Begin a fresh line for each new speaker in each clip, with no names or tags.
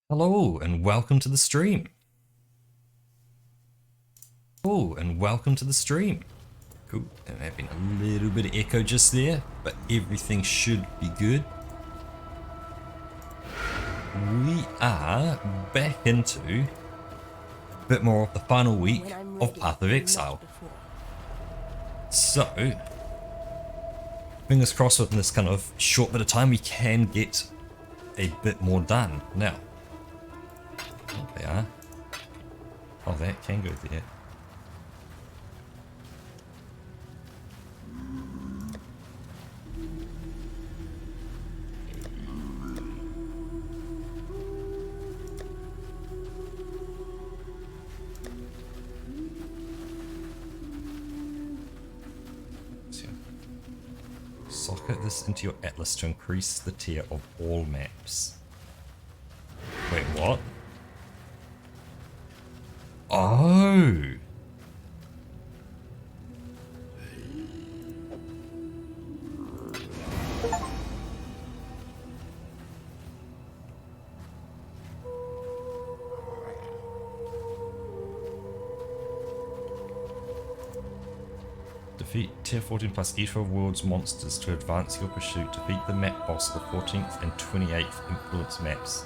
Hello and welcome to the stream. Oh, and welcome to the stream. Cool, and having a little bit of echo just there, but everything should be good. We are back into a bit more of the final week of Path of Exile. So, fingers crossed within this kind of short bit of time we can get a bit more done. Now, oh, they are. Oh, that can go there. Socket this into your atlas to increase the tier of all maps. Wait, what? Oh! Defeat tier 14 plus each of world's monsters to advance your pursuit. Defeat the map boss of the 14th and 28th influence maps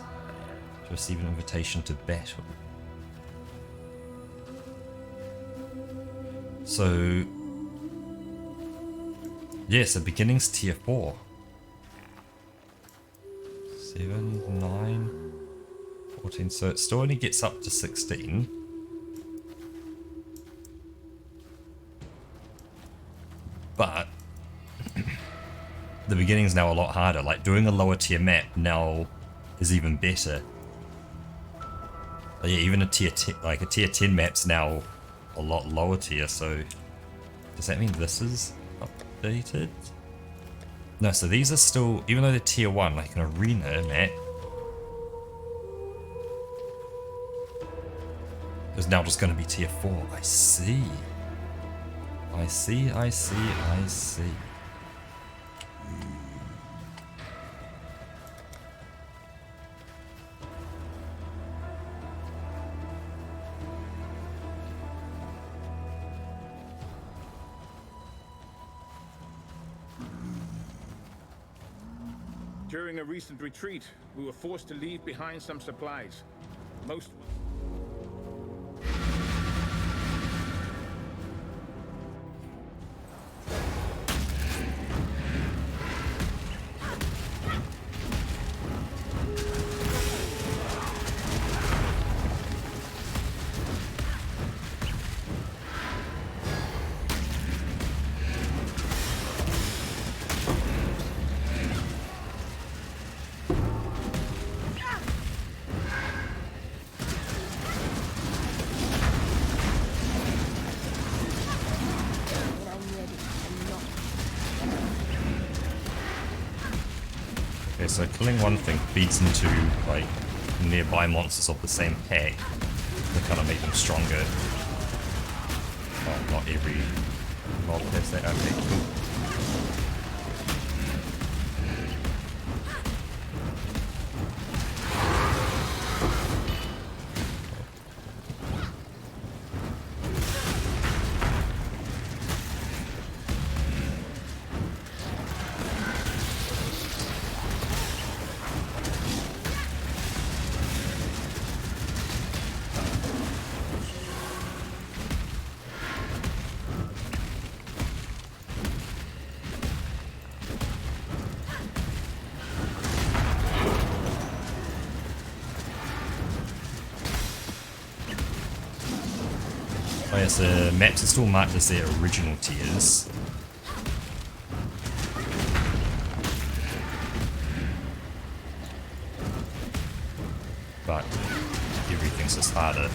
to receive an invitation to battle. So, yeah, so beginnings tier 4. 7, 9, 14, so it still only gets up to 16. But the beginning's now a lot harder. Like doing a lower tier map now is even better. Like, yeah, even a tier 10, like a tier 10 map's now a lot lower tier. So does that mean this is updated? No, so these are still, even though they're tier 1, like an arena map is now just going to be tier 4. I see. I see.
During a recent retreat, we were forced to leave behind some supplies. Most...
Okay, so killing one thing feeds into like nearby monsters of the same pack to kind of make them stronger. Oh, not every mob has that. Okay, cool. Oh yeah, so maps are still marked as their original tiers. But everything's just harder.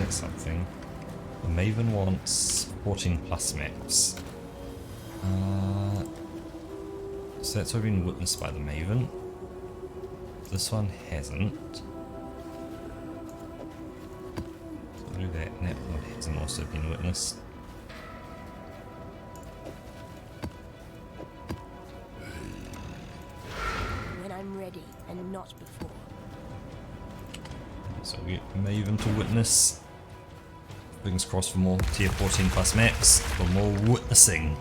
That's something. The Maven wants 14 plus maps. So that's already been witnessed by the Maven. This one hasn't. So we'll do that, and that one hasn't also been witnessed.
When I'm ready, and not before.
So we get Maven to witness. Fingers crossed for more tier 14 plus maps, for more witnessing.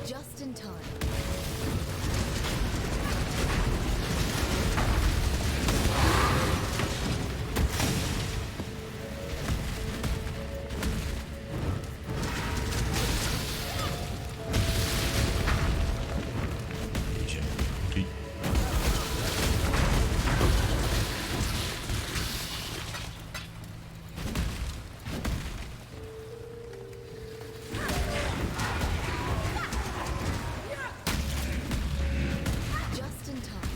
Just in time. Just in time.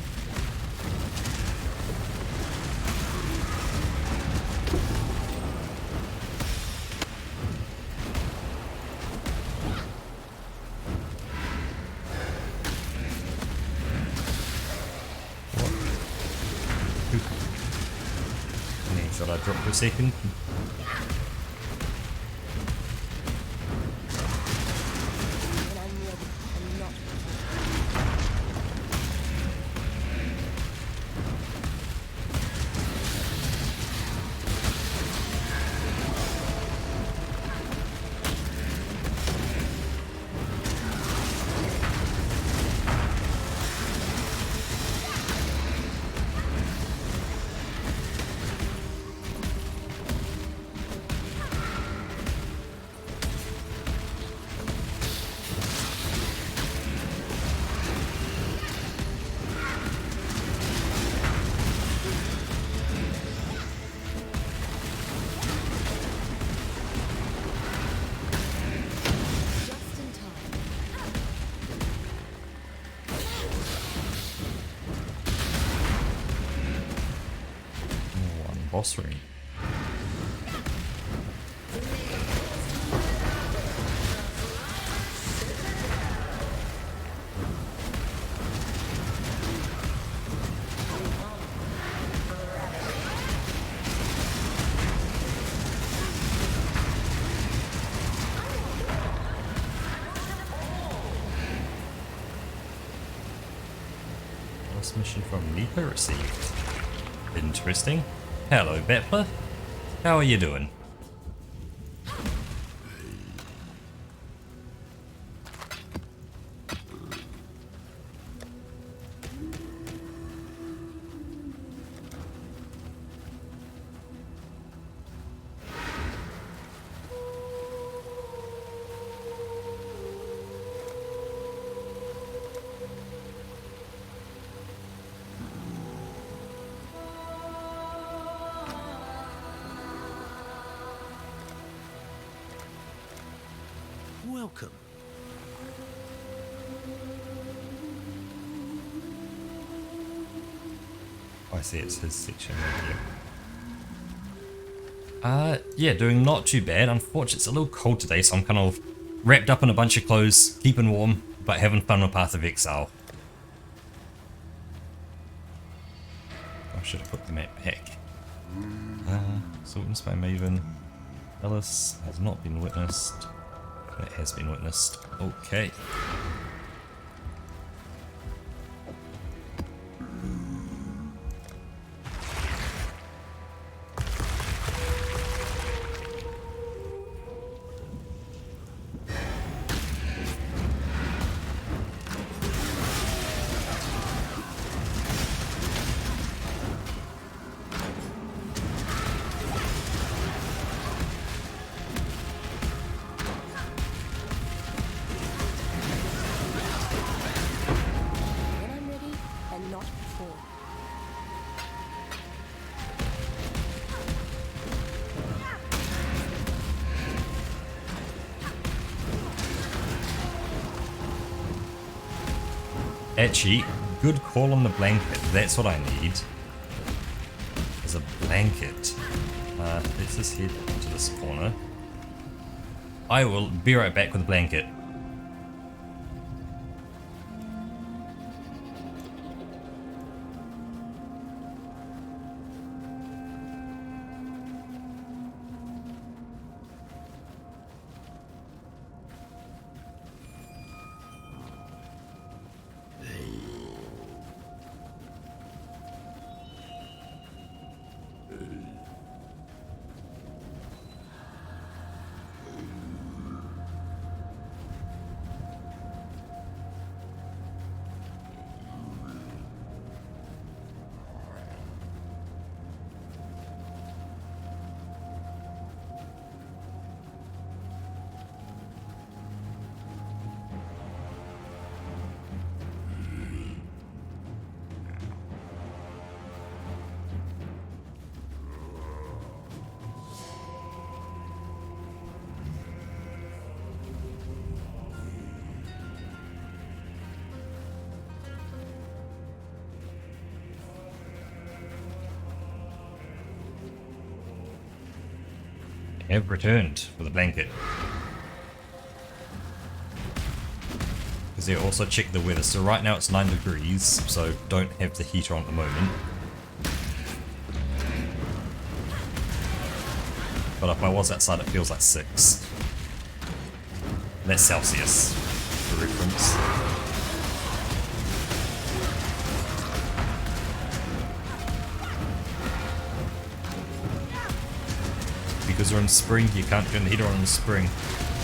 Should I drop for a second?
When I'm ready, and not before. Just in time.
One boss ring. Last mission from Leaper received. Interesting. Hello, Bettler. How are you doing? see it's his section right here. Yeah, doing not too bad. Unfortunately, it's a little cold today, so I'm kind of wrapped up in a bunch of clothes, keeping warm, but having fun with Path of Exile. I should have put the map back. Sultan's by Maven. Ellis has not been witnessed. It has been witnessed. Okay.
When I'm ready, and not before.
Actually, good call on the blanket. That's what I need. Is a blanket. Let's just head to this corner. I will be right back with a blanket. Have returned with a blanket. Because they also check the weather. So right now it's 9 degrees, so don't have the heater on at the moment. But if I was outside it feels like 6. That's Celsius, for reference. Because we're in spring, you can't turn the heater on in the spring.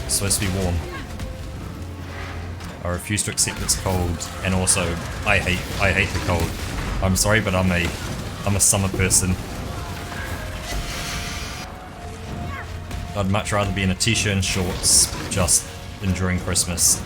It's supposed to be warm. I refuse to accept it's cold, and also I hate the cold. I'm sorry, but I'm a summer person. I'd much rather be in a t-shirt and shorts, just enjoying Christmas.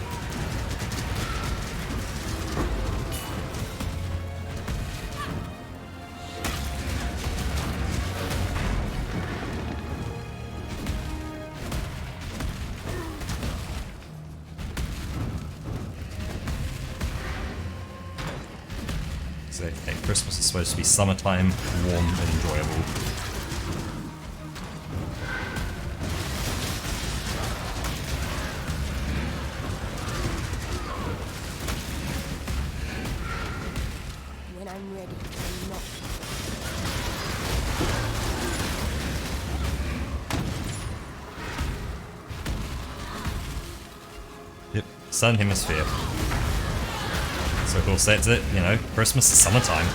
So, okay, Christmas is supposed to be summertime, warm and enjoyable.
When I'm ready, and not
Yep, Southern Hemisphere. So of course that's it, you know, Christmas is summertime.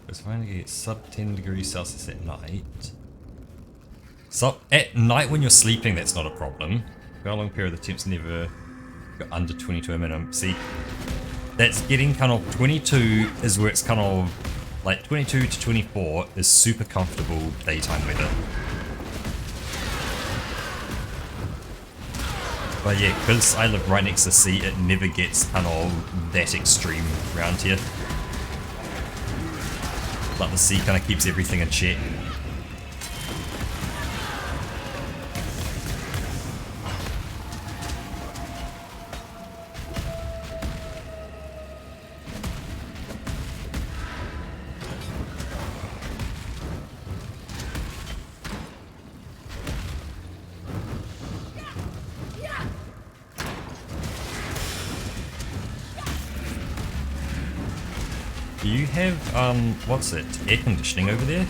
It's fine to get sub 10 degrees Celsius at night. So at night when you're sleeping, that's not a problem. For a long period, the temps never go under 22 a minimum. See, that's getting kind of 22 is where it's kind of like 22 to 24 is super comfortable daytime weather. But yeah, because I live right next to the sea, it never gets kind of that extreme around here. Like the sea kind of keeps everything in check. Do you have, what's it, air conditioning over there?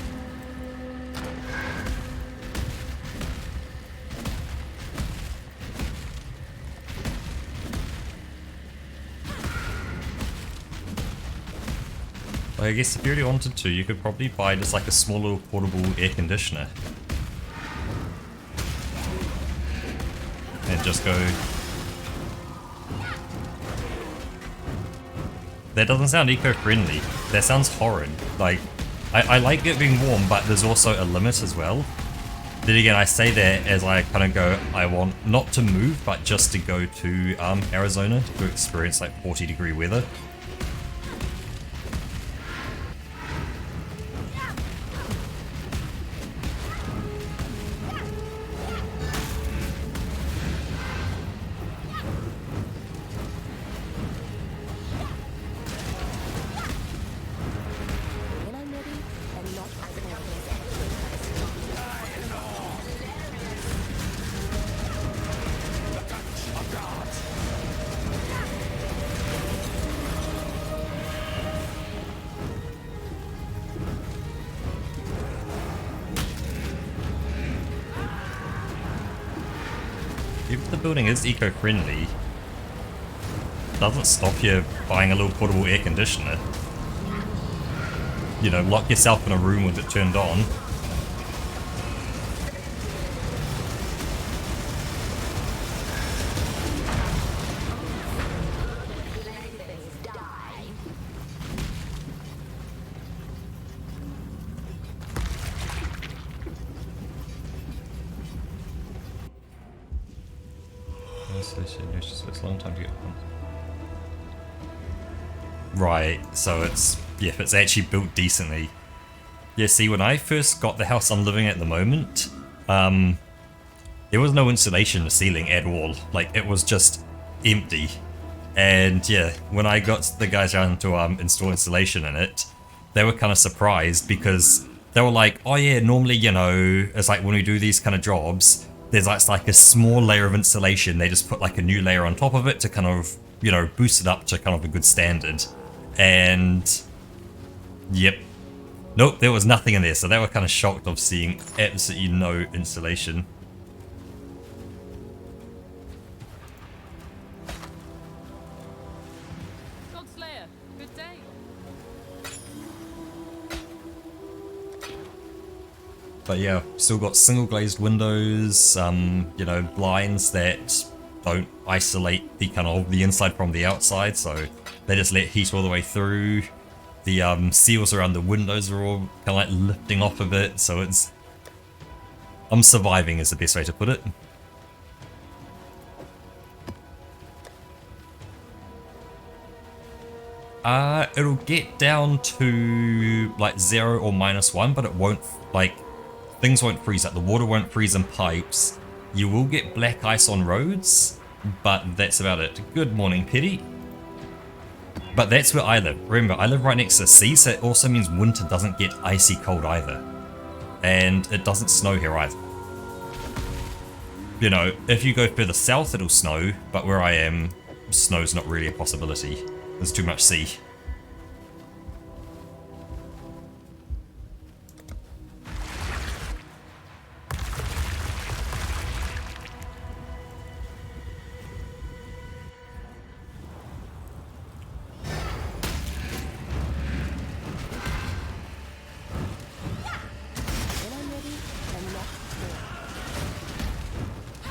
Well, I guess if you really wanted to, you could probably buy just like a small little portable air conditioner. And just go... That doesn't sound eco-friendly. That sounds horrid. Like, I like it being warm, but there's also a limit as well. Then again, I say that as I kind of go, I want not to move, but just to go to Arizona to experience like 40-degree weather.
When I'm ready, and not before.
Even if the building is eco-friendly, doesn't stop you buying a little portable air conditioner. You know, lock yourself in a room with it turned on. It's a long time to get one. Right, so it's, yeah, it's actually built decently. Yeah, see, when I first got the house I'm living at the moment, there was no insulation in the ceiling at all. Like, it was just empty. And yeah, when I got the guys around to install insulation in it, they were kind of surprised because they were like, oh yeah, normally, you know, it's like when we do these kind of jobs, there's like a small layer of insulation. They just put like a new layer on top of it to kind of, you know, boost it up to kind of a good standard. And yep, nope, there was nothing in there. So they were kind of shocked of seeing absolutely no insulation.
Godslayer, good day.
But yeah, still got single glazed windows, you know, blinds that don't isolate the kind of the inside from the outside, so they just let heat all the way through. The seals around the windows are all kind of like lifting off of it, so it's... I'm surviving is the best way to put it. It'll get down to like 0 or -1, but it won't, like, things won't freeze up. The water won't freeze in pipes. You will get black ice on roads, but that's about it. Good morning, Petty. But that's where I live. Remember, I live right next to the sea, so it also means winter doesn't get icy cold either. And it doesn't snow here either. You know, if you go further south, it'll snow, but where I am, snow's not really a possibility. There's too much sea.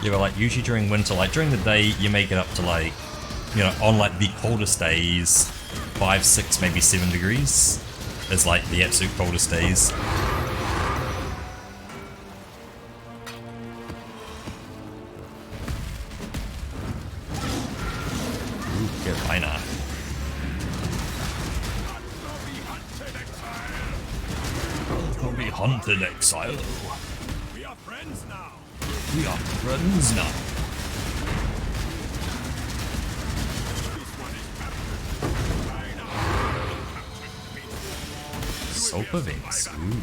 Yeah, but like usually during winter, like during the day, you make it up to like, you know, on like the coldest days, 5, 6, maybe 7 degrees is like the absolute coldest days. Ooh, Carolina. Gonna be hunted, Exile.
We are friends now.
We are friends now. Soap events. Ooh.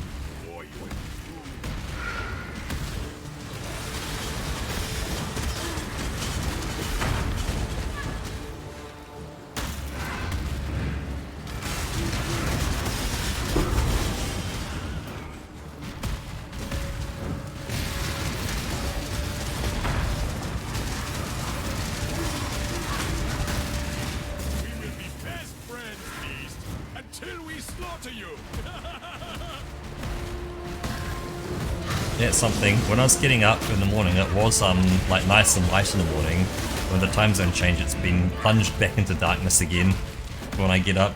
We will be best friends, Beast, until we slaughter you.
Yeah, it's something. When I was getting up in the morning, it was like nice and light in the morning. When the time zone changed, it's been plunged back into darkness again when I get up.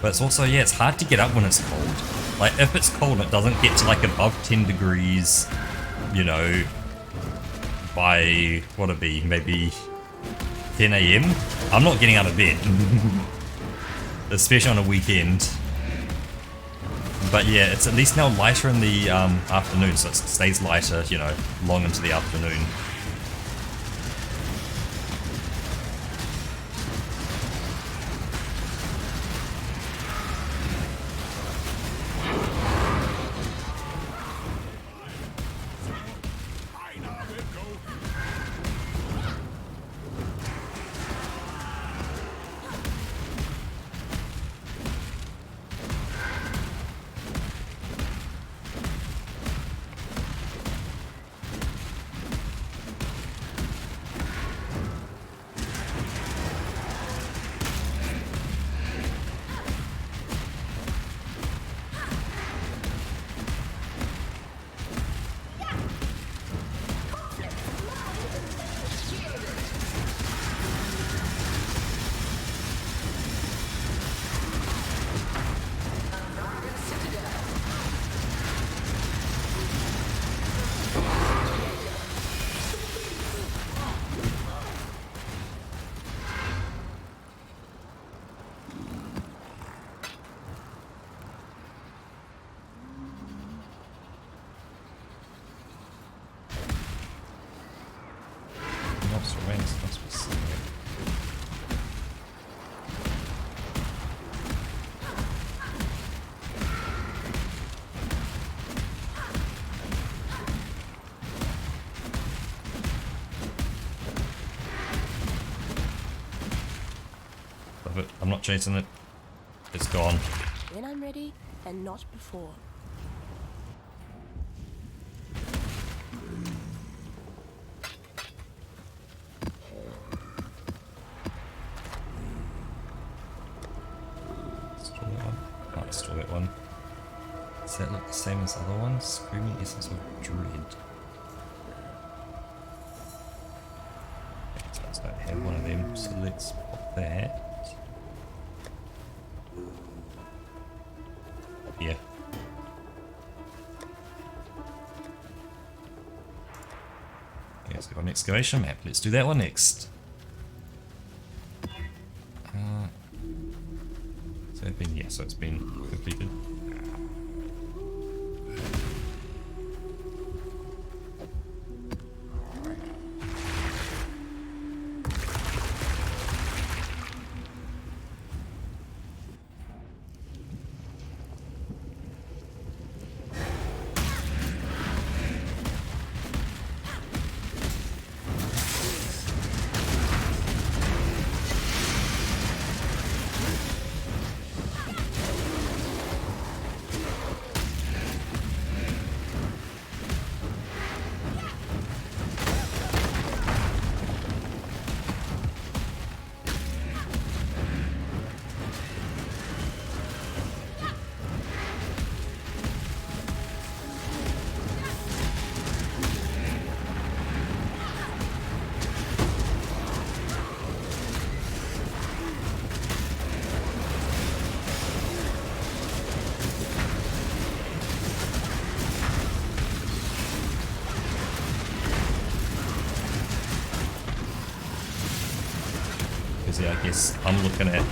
But it's also, yeah, it's hard to get up when it's cold. Like, if it's cold, it doesn't get to like above 10 degrees, you know, by, what'd it be, maybe 10 AM? I'm not getting out of bed. Especially on a weekend. But yeah, it's at least now lighter in the afternoon, so it stays lighter, you know, long into the afternoon.
Aina will go.
Lost remains, must be somewhere. Love it. I'm not chasing it. It's gone.
When I'm ready, and not before.
Still that one? Oh, still that one. Does that look the same as other ones? Screaming Essence of Dread. So I don't have one of them, so let's pop that. Yeah. Okay, so we've got an excavation map. Let's do that one next. So it's been, yeah, so it's been completed. Because yeah, I guess I'm looking at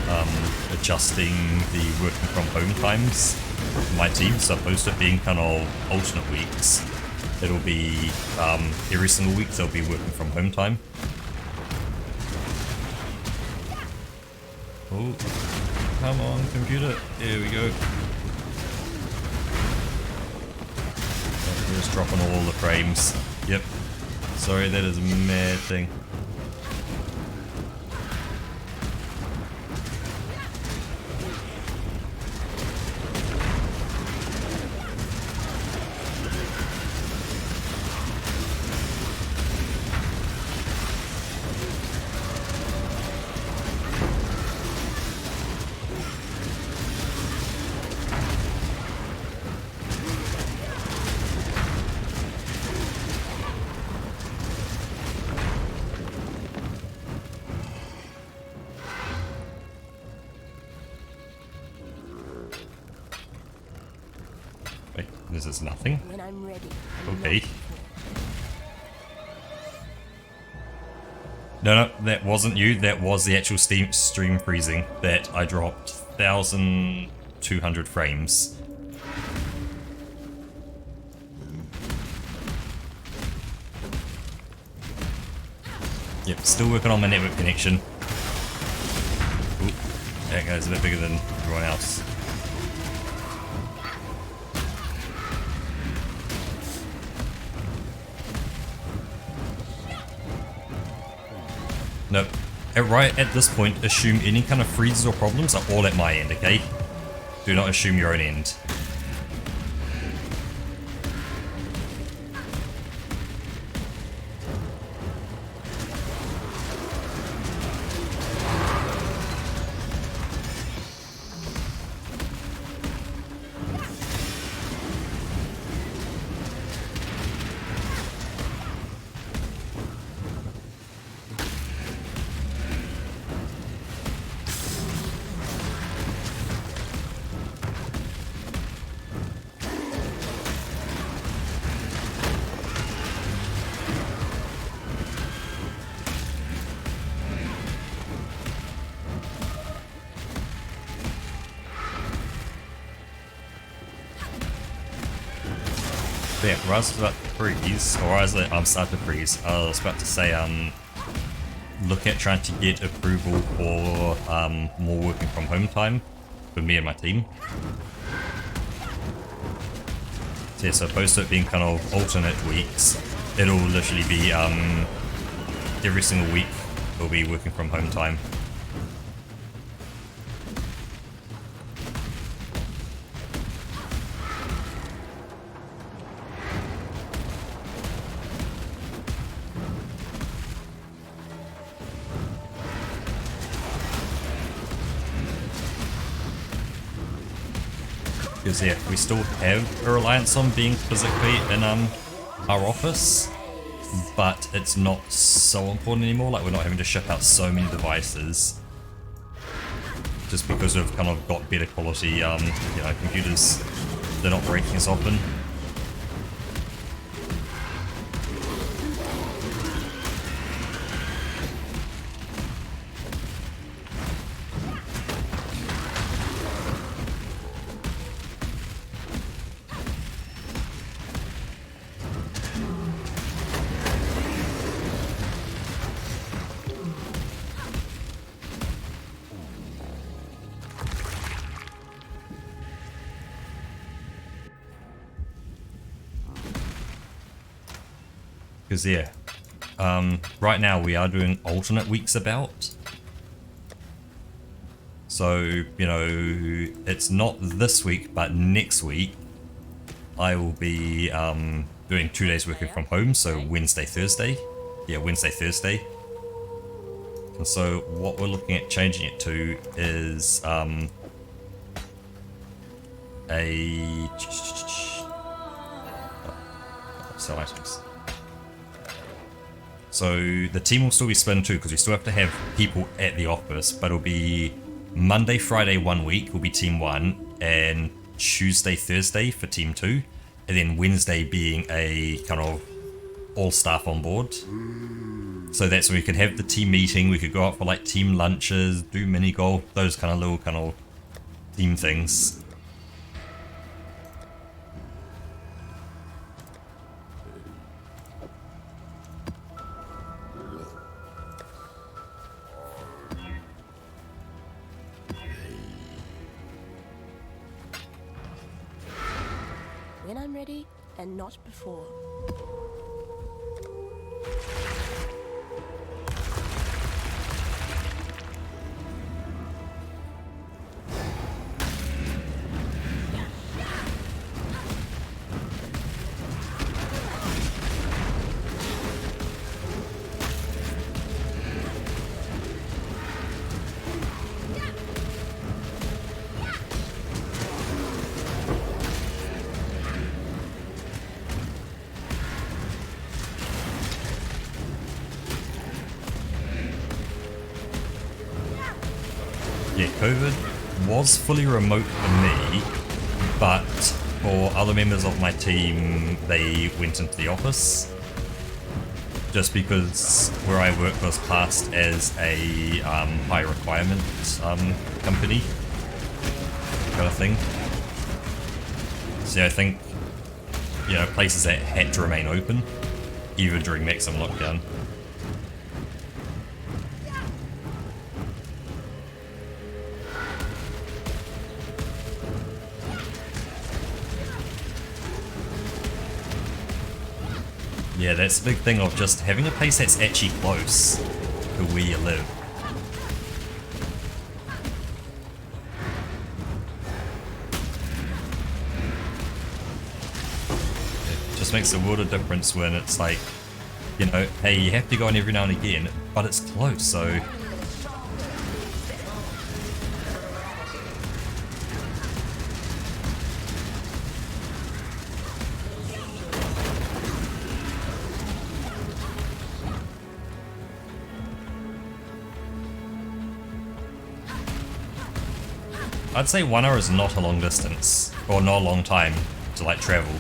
adjusting the working from home times for my team. So opposed to it being kind of alternate weeks, it'll be every single week they'll be working from home time. Oh, come on, computer. There we go. We're just dropping all the frames. Yep. Sorry, that is a mad thing. Wait, this is nothing?
When I'm ready.
Okay. No, that wasn't you. That was the actual stream freezing that I dropped 1,200 frames. Yep, still working on my network connection. Ooh, that guy's a bit bigger than everyone else. Nope. Right at this point, assume any kind of freezes or problems are all at my end, okay? Do not assume your own end. Yeah, when I was about to freeze, or as I'm starting to freeze, I was about to say, look at trying to get approval for more working from home time for me and my team. So yeah, so opposed to it being kind of alternate weeks, it'll literally be every single week it'll be working from home time. Because yeah, we still have a reliance on being physically in our office, but it's not so important anymore. Like, we're not having to ship out so many devices just because we've kind of got better quality you know, computers. They're not breaking as often. Because yeah, right now we are doing alternate weeks about. So, you know, it's not this week, but next week I will be doing 2 days working from home, so Wednesday, Thursday. Yeah, Wednesday, Thursday. And so what we're looking at changing it to is sell items. So the team will still be split in two because we still have to have people at the office, but it'll be Monday, Friday 1 week will be team 1, and Tuesday, Thursday for team 2, and then Wednesday being a kind of all staff on board. So that's when we could have the team meeting, we could go out for like team lunches, do mini golf, those kind of little team things.
When I'm ready, and not before.
Yeah, COVID was fully remote for me, but for other members of my team, they went into the office. Just because where I work was classed as a high requirement company kind of thing. So I think, you know, places that had to remain open, even during maximum lockdown. Yeah, that's the big thing of just having a place that's actually close to where you live. It just makes a world of difference when it's like, you know, hey, you have to go in every now and again, but it's close, so... I'd say 1 hour is not a long distance, or not a long time to like travel.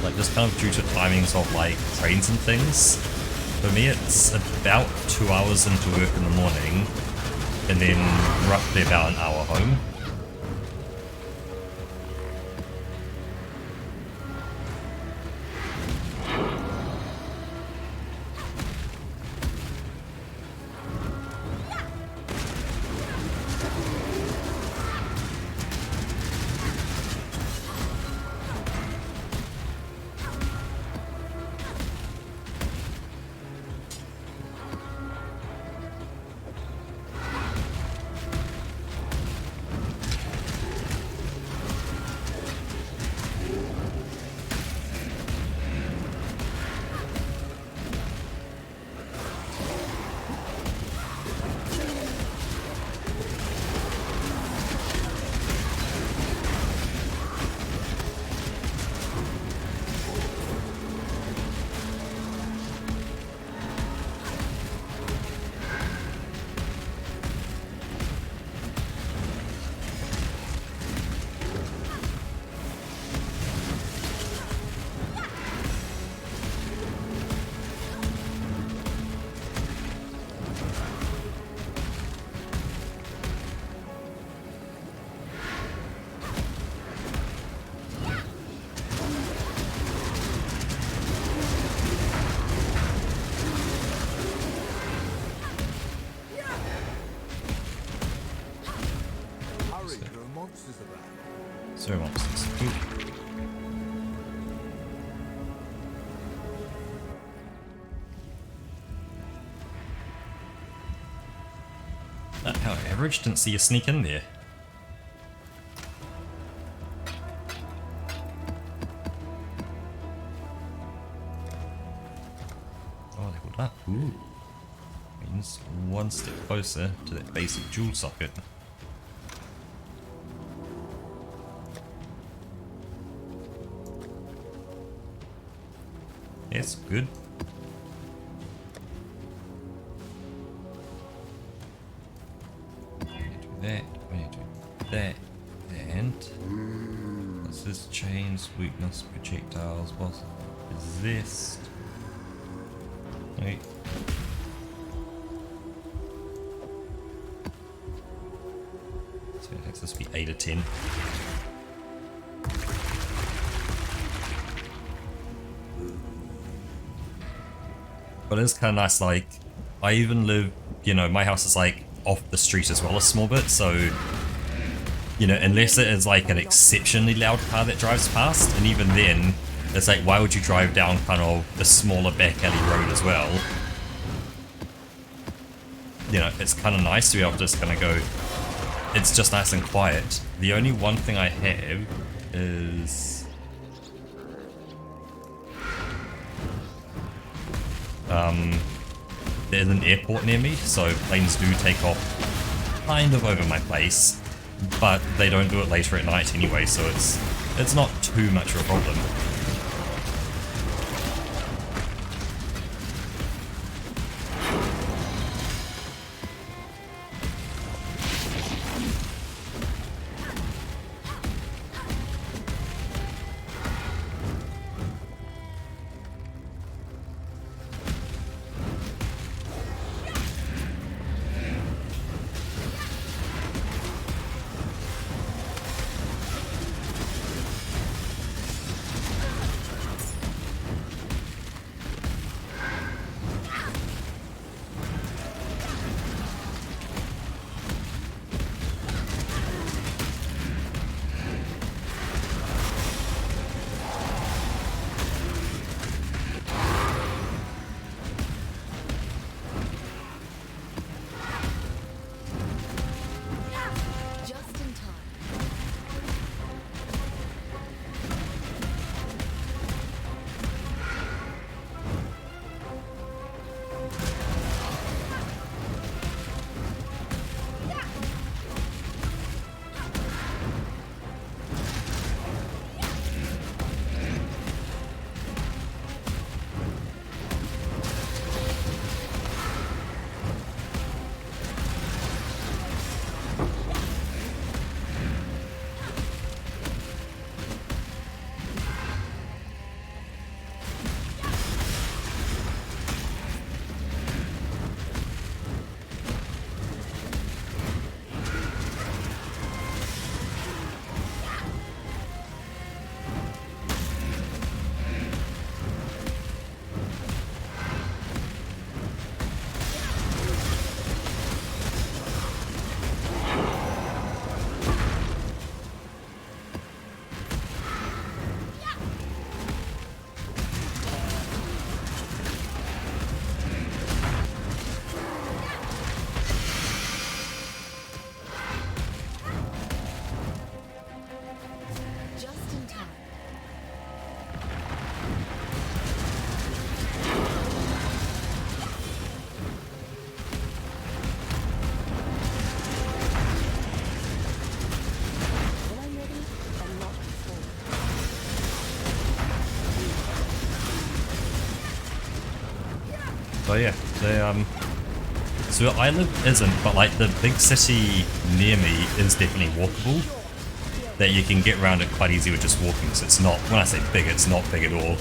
Like, just kind of due to timings of like trains and things. For me, it's about 2 hours into work in the morning, and then roughly about an hour home. Zero monsters. Cool. How average, didn't see you sneak in there. Oh, leveled up. Ooh. Means one step closer to that basic jewel socket. That's good. That, we need to do that, and this is chains, weakness, projectiles, boss, resist. Wait. So it takes this to be 8 or 10. But it's kind of nice, like, I even live, you know, my house is like off the street as well a small bit, so, you know, unless it is like an exceptionally loud car that drives past, and even then, it's like, why would you drive down kind of the smaller back alley road as well? You know, it's kind of nice to be able to just kind of go, it's just nice and quiet. The only one thing I have is... there's an airport near me, so planes do take off kind of over my place, but they don't do it later at night anyway, so it's not too much of a problem. So yeah, so I live isn't, but like the big city near me is definitely walkable. That you can get around it quite easy with just walking, so it's not, when I say big, it's not big at all.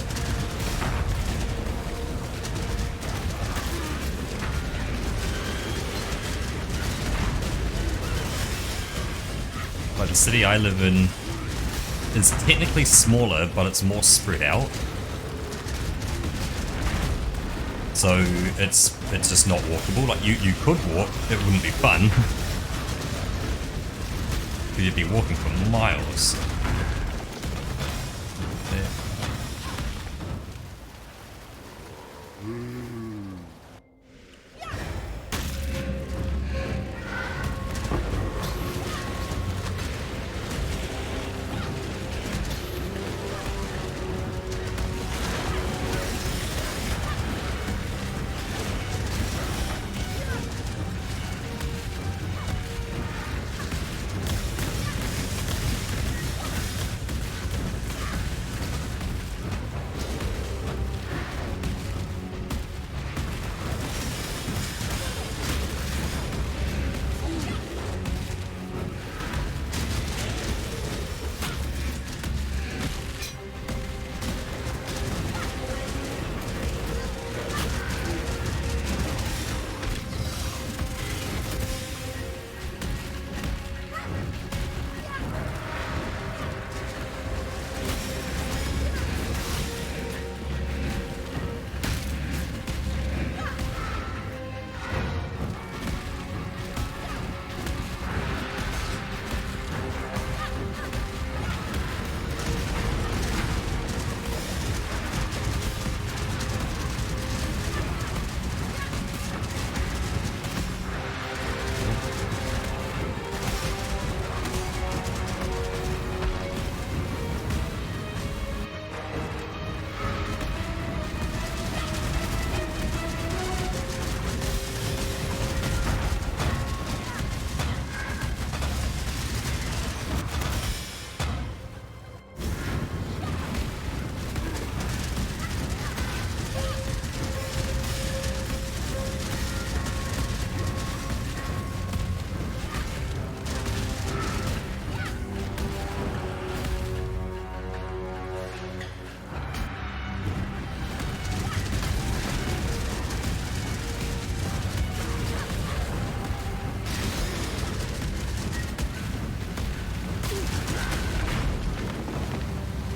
But the city I live in is technically smaller, but it's more spread out. So it's just not walkable. Like you could walk, it wouldn't be fun. Because you'd be walking for miles. There.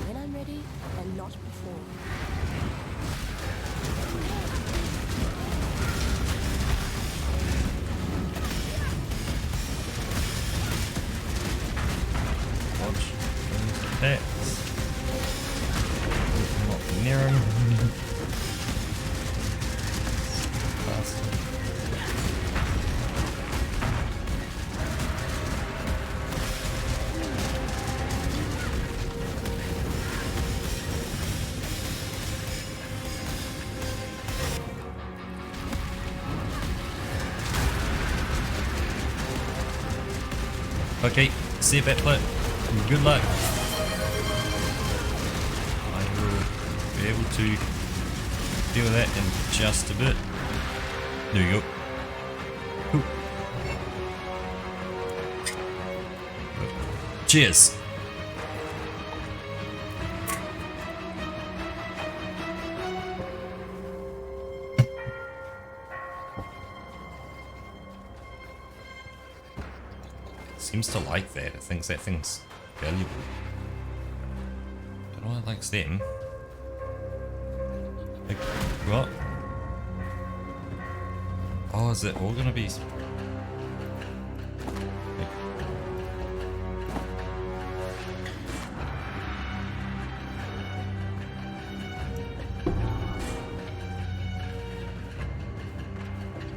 When I'm ready, and not before.
Dodge those attacks. Not near him. Faster. Okay, see you, Batflip. Good luck. I will be able to deal with that in just a bit. There we go. Ooh. Cheers. Seems to like that. It thinks that thing's valuable. Don't know why it likes them. Like, what? Oh, is it all gonna be...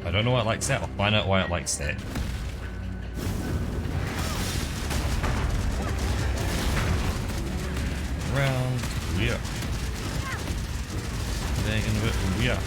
I don't know why it likes that. I'll find out why it likes that. Round, yeah. Dragging a bit, yeah.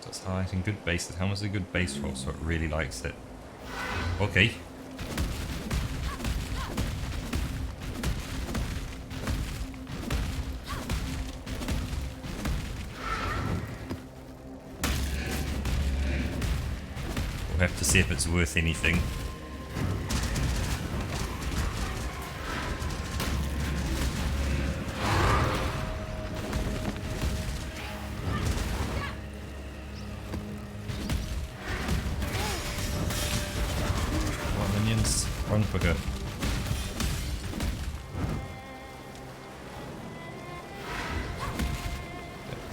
That's highlighting good bases. How much is a good base roll? So it really likes it. Okay. We'll have to see if it's worth anything. Run quicker.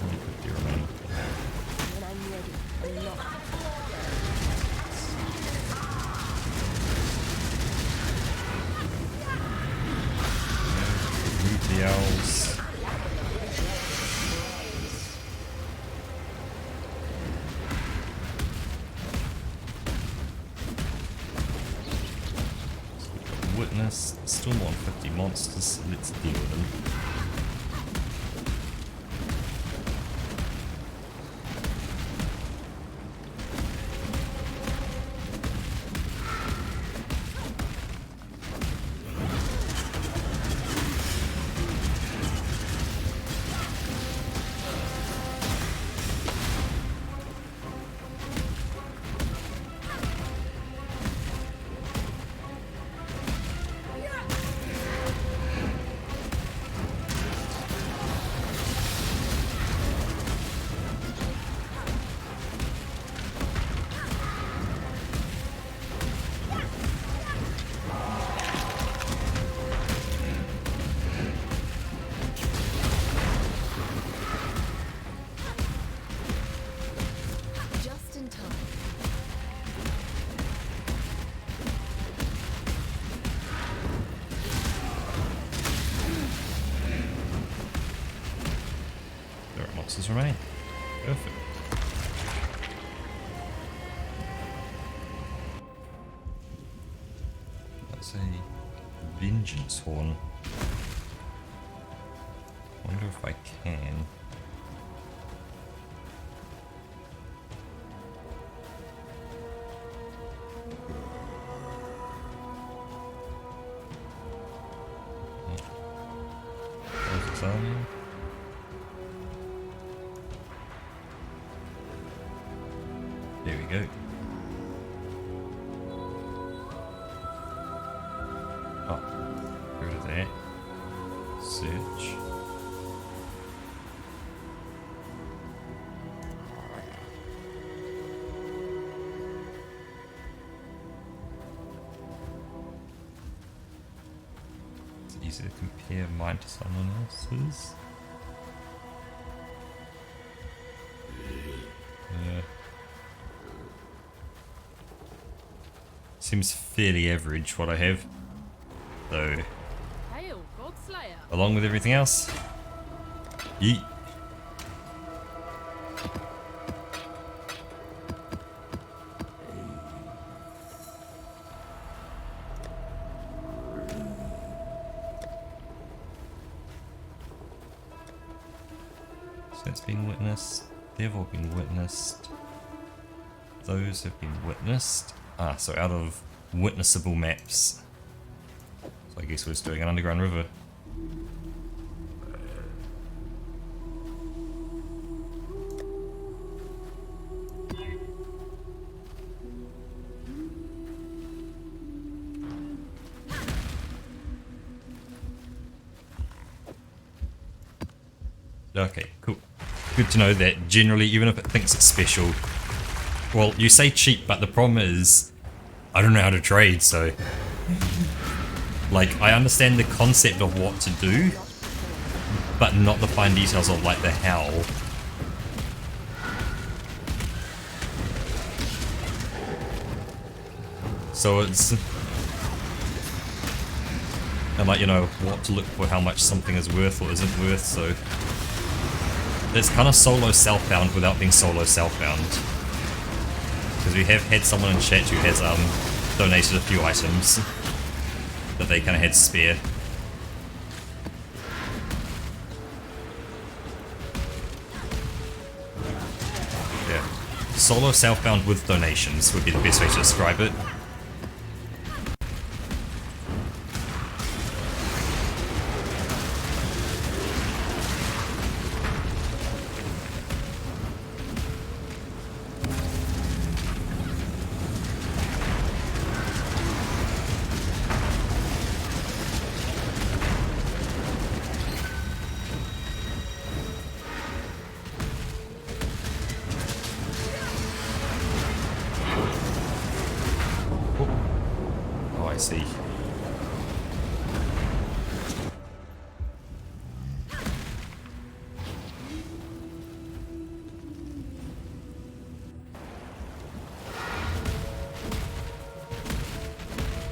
Only 50 remain.
When I'm ready, I'm not.
Move the owls. Witness, still more than 50 monsters, let's deal with them.
Just in time.
There are monsters remaining. Perfect. That's a vengeance horn. Wonder if I can. There's some. There we go. Oh, go to that. Search. It's easy to compare mine to someone else's. Seems fairly average what I have, though.
Hail, Godslayer.
Along with everything else. Yeet. So that's been witnessed. They've all been witnessed. Those have been witnessed. Ah, so out of witnessable maps. So I guess we're just doing an underground river. Okay, cool. Good to know that generally, even if it thinks it's special, well, you say cheap, but the problem is, I don't know how to trade, so... Like, I understand the concept of what to do, but not the fine details of, like, the how. So it's... And, like, you know, what to look for, how much something is worth or isn't worth, so... It's kind of solo self-bound without being solo self-bound. Because we have had someone in chat who has donated a few items that they kind of had spare. Yeah. Solo self-bound with donations would be the best way to describe it. I see.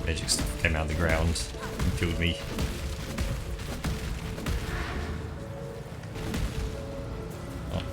Magic stuff came out of the ground and killed me. Oh.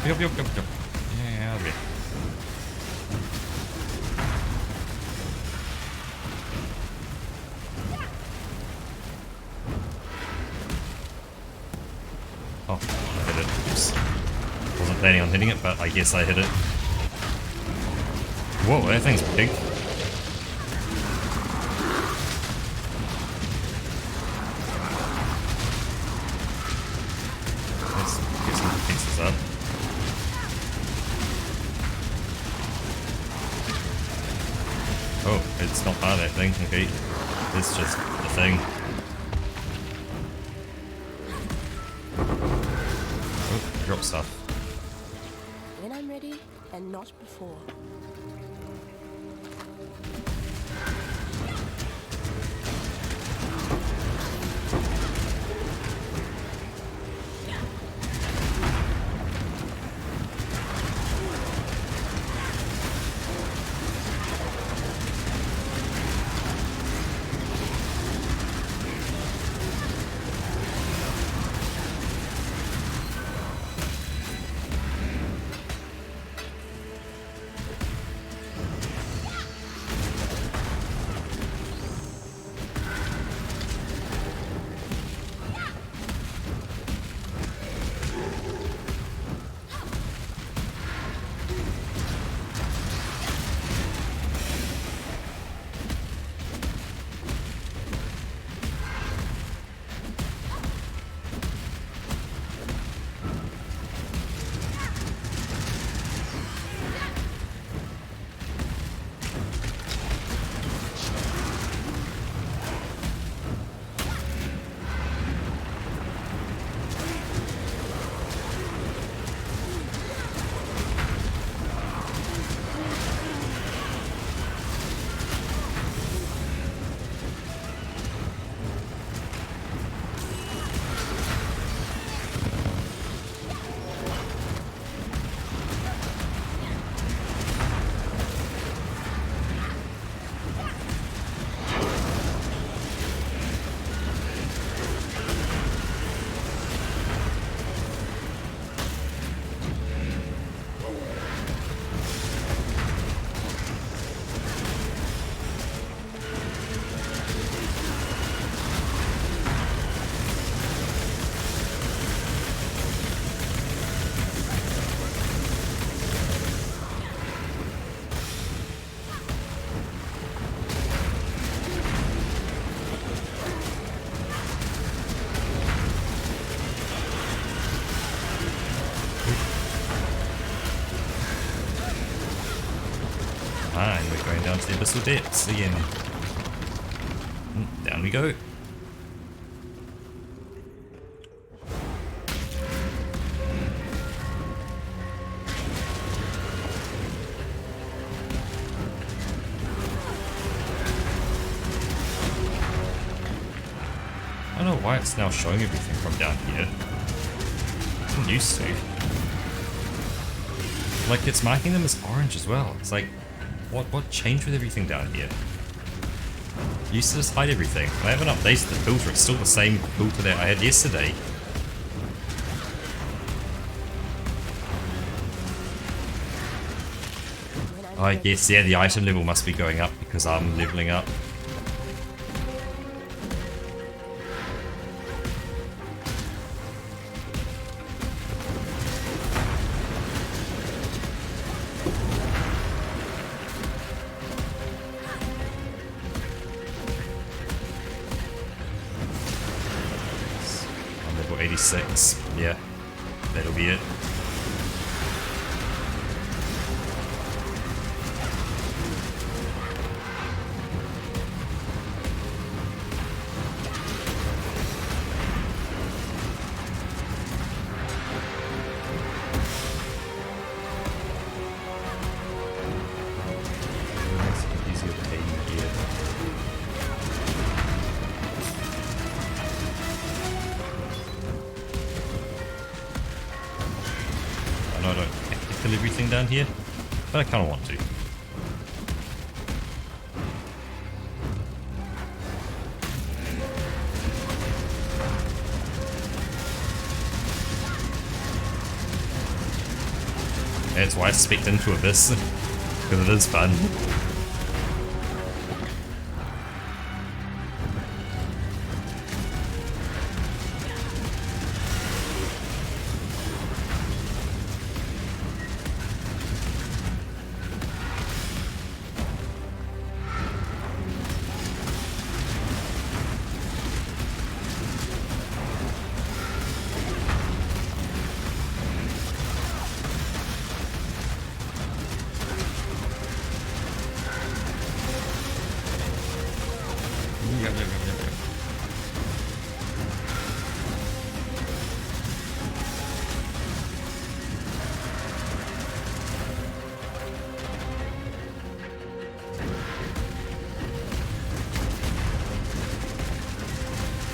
Yup. Yeah, okay. Oh, I hit it. Oops. Wasn't planning on hitting it, but I guess I hit it. Whoa, that thing's big. Let's get some defenses up. Oh, it's not part of that thing, okay. It's just the thing. Oh, drop stuff.
When I'm ready, and not before.
And we're going down to the abyssal depths again. Down we go. I don't know why it's now showing everything from down here. It didn't used to. Like, it's marking them as orange as well. It's like, what changed with everything down here? It used to just hide everything. I haven't updated the filter, it's still the same filter that I had yesterday. I guess, yeah, the item level must be going up because I'm leveling up. 86. Yeah, that'll be it. Easier to aim here. I know I don't have to kill everything down here, but I kind of want to. That's why I spec'd into Abyss, because it is fun.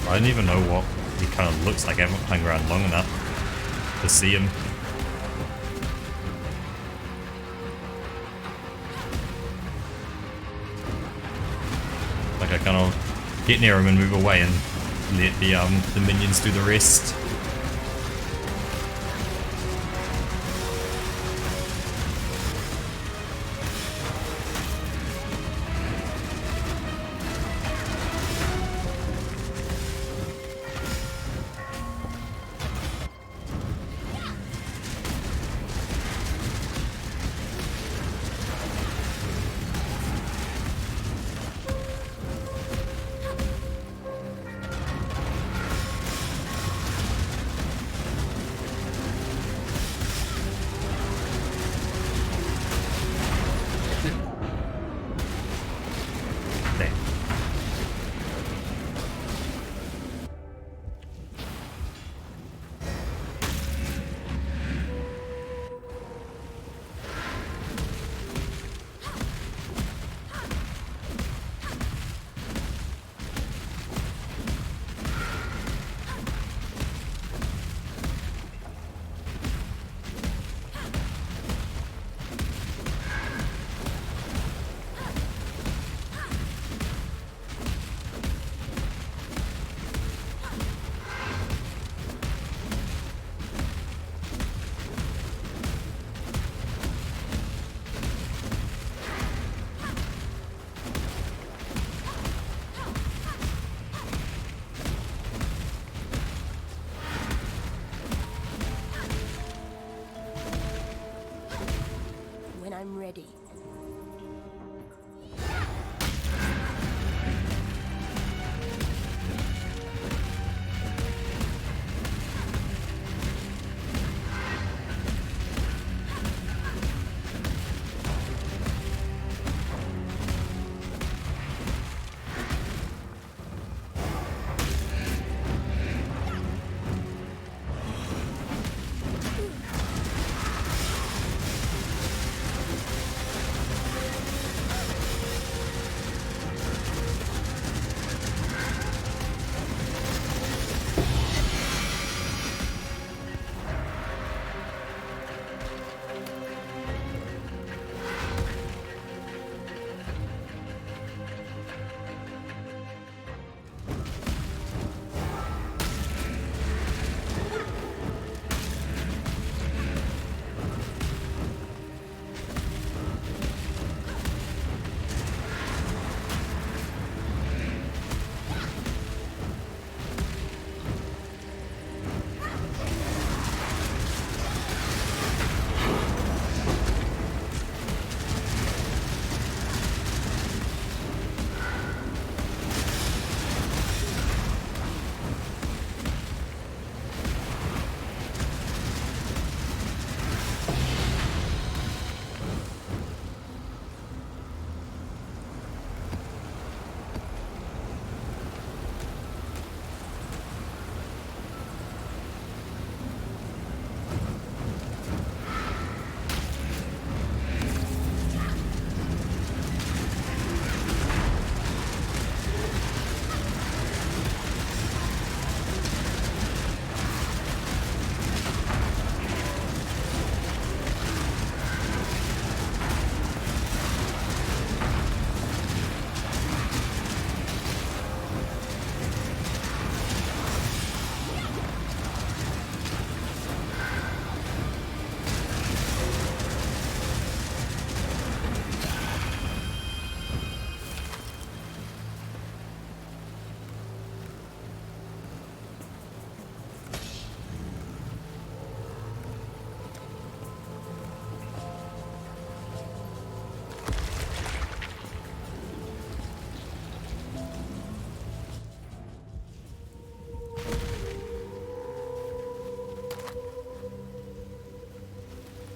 I don't even know what he kind of looks like. I haven't hung around long enough to see him. Like I kind of get near him and move away and let the minions do the rest.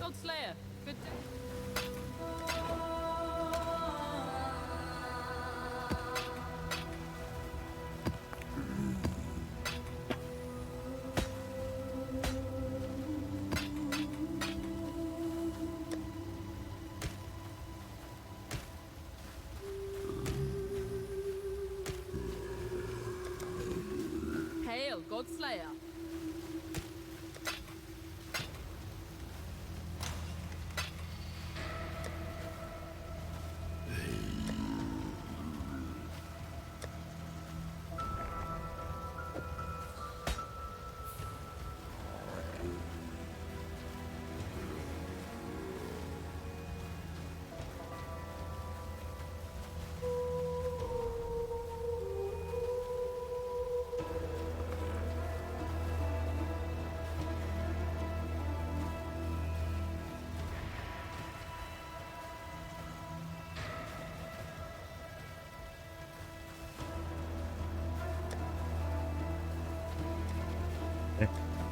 Godslayer. Good day. Hail, Godslayer.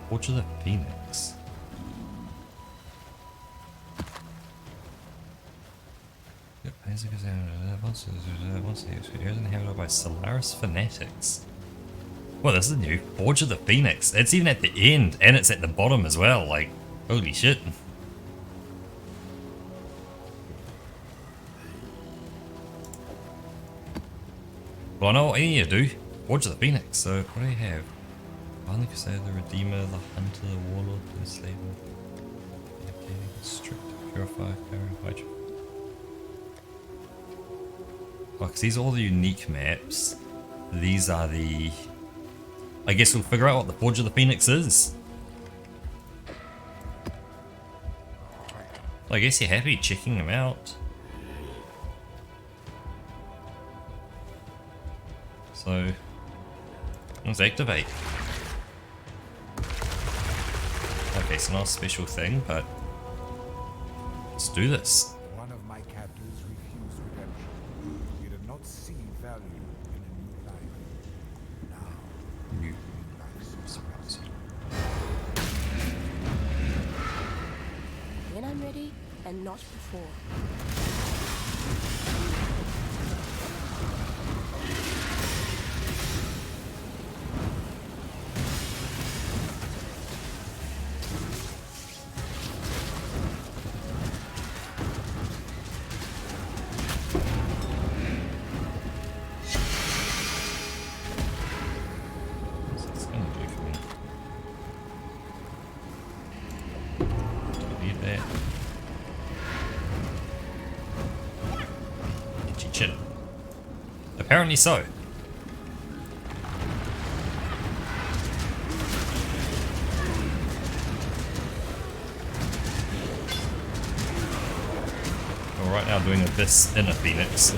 Forge of the Phoenix. Yep, once inhabited by Solaris fanatics. Well, this is new. Forge of the Phoenix. It's even at the end, and it's at the bottom as well. Like, holy shit. Well, I know what I need to do. Forge of the Phoenix. So, what do I have? Find the Crusader, the Redeemer, the Hunter, the Warlord, the Enslaver, the Strict, Purifier, Carrier, Hydra. Oh, because these are all the unique maps. These are the... I guess we'll figure out what the Forge of the Phoenix is. Well, I guess you're happy checking them out. So, let's activate. Okay, so not a special thing, but let's do this.
One of my captors refused redemption. He did not see value in a new life. Now,
New
life
surprise.
When I'm ready, and not before.
What's this gonna do for me? Do I need that? Itchy chin. Apparently so. Well, right now doing this in a Phoenix.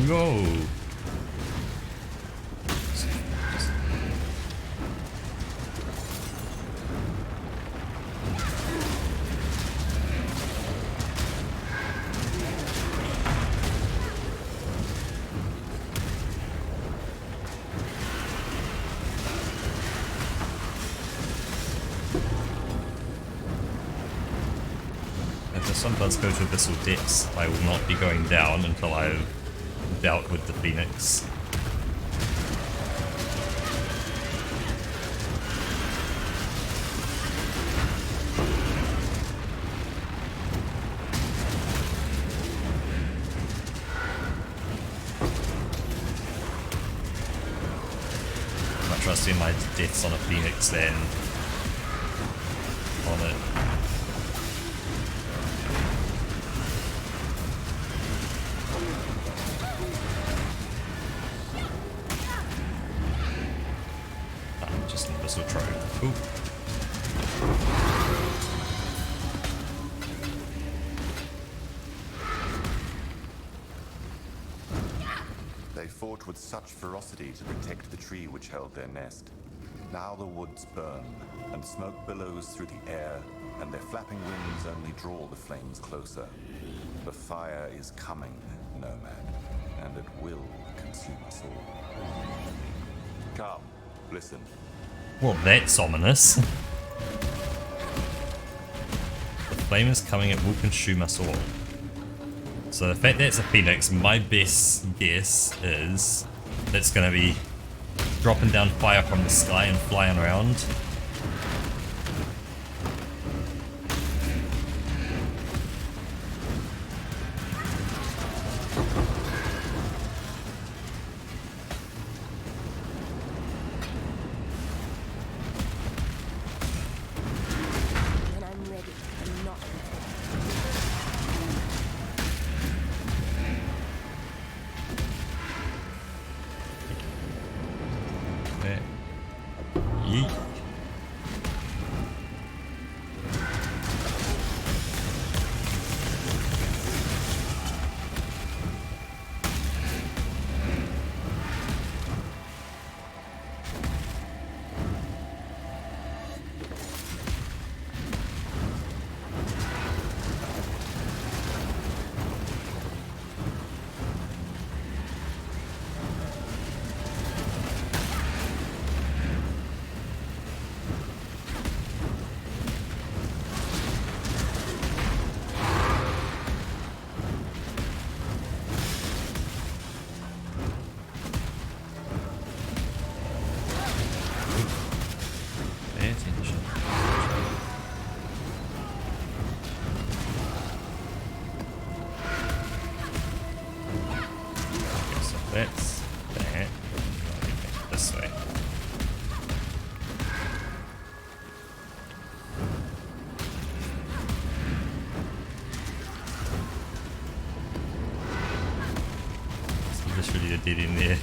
No. If the sun does go to Abyssal Depths, I will not be going down until I've dealt with the Phoenix. I'm not trusting my deaths on a Phoenix then on it. Just an Abyssal Trove. Ooh.
They fought with such ferocity to protect the tree which held their nest. Now the woods burn, and smoke billows through the air, and their flapping wings only draw the flames closer. The fire is coming, Nomad, and it will consume us all. Come, listen.
Well, that's ominous. The flame is coming, it will consume us all. So the fact that it's a phoenix, my best guess is it's going to be dropping down fire from the sky and flying around.
When I'm ready and not
There. Yeet. Pay attention. Okay, so that's that. This way. So literally a dead end there.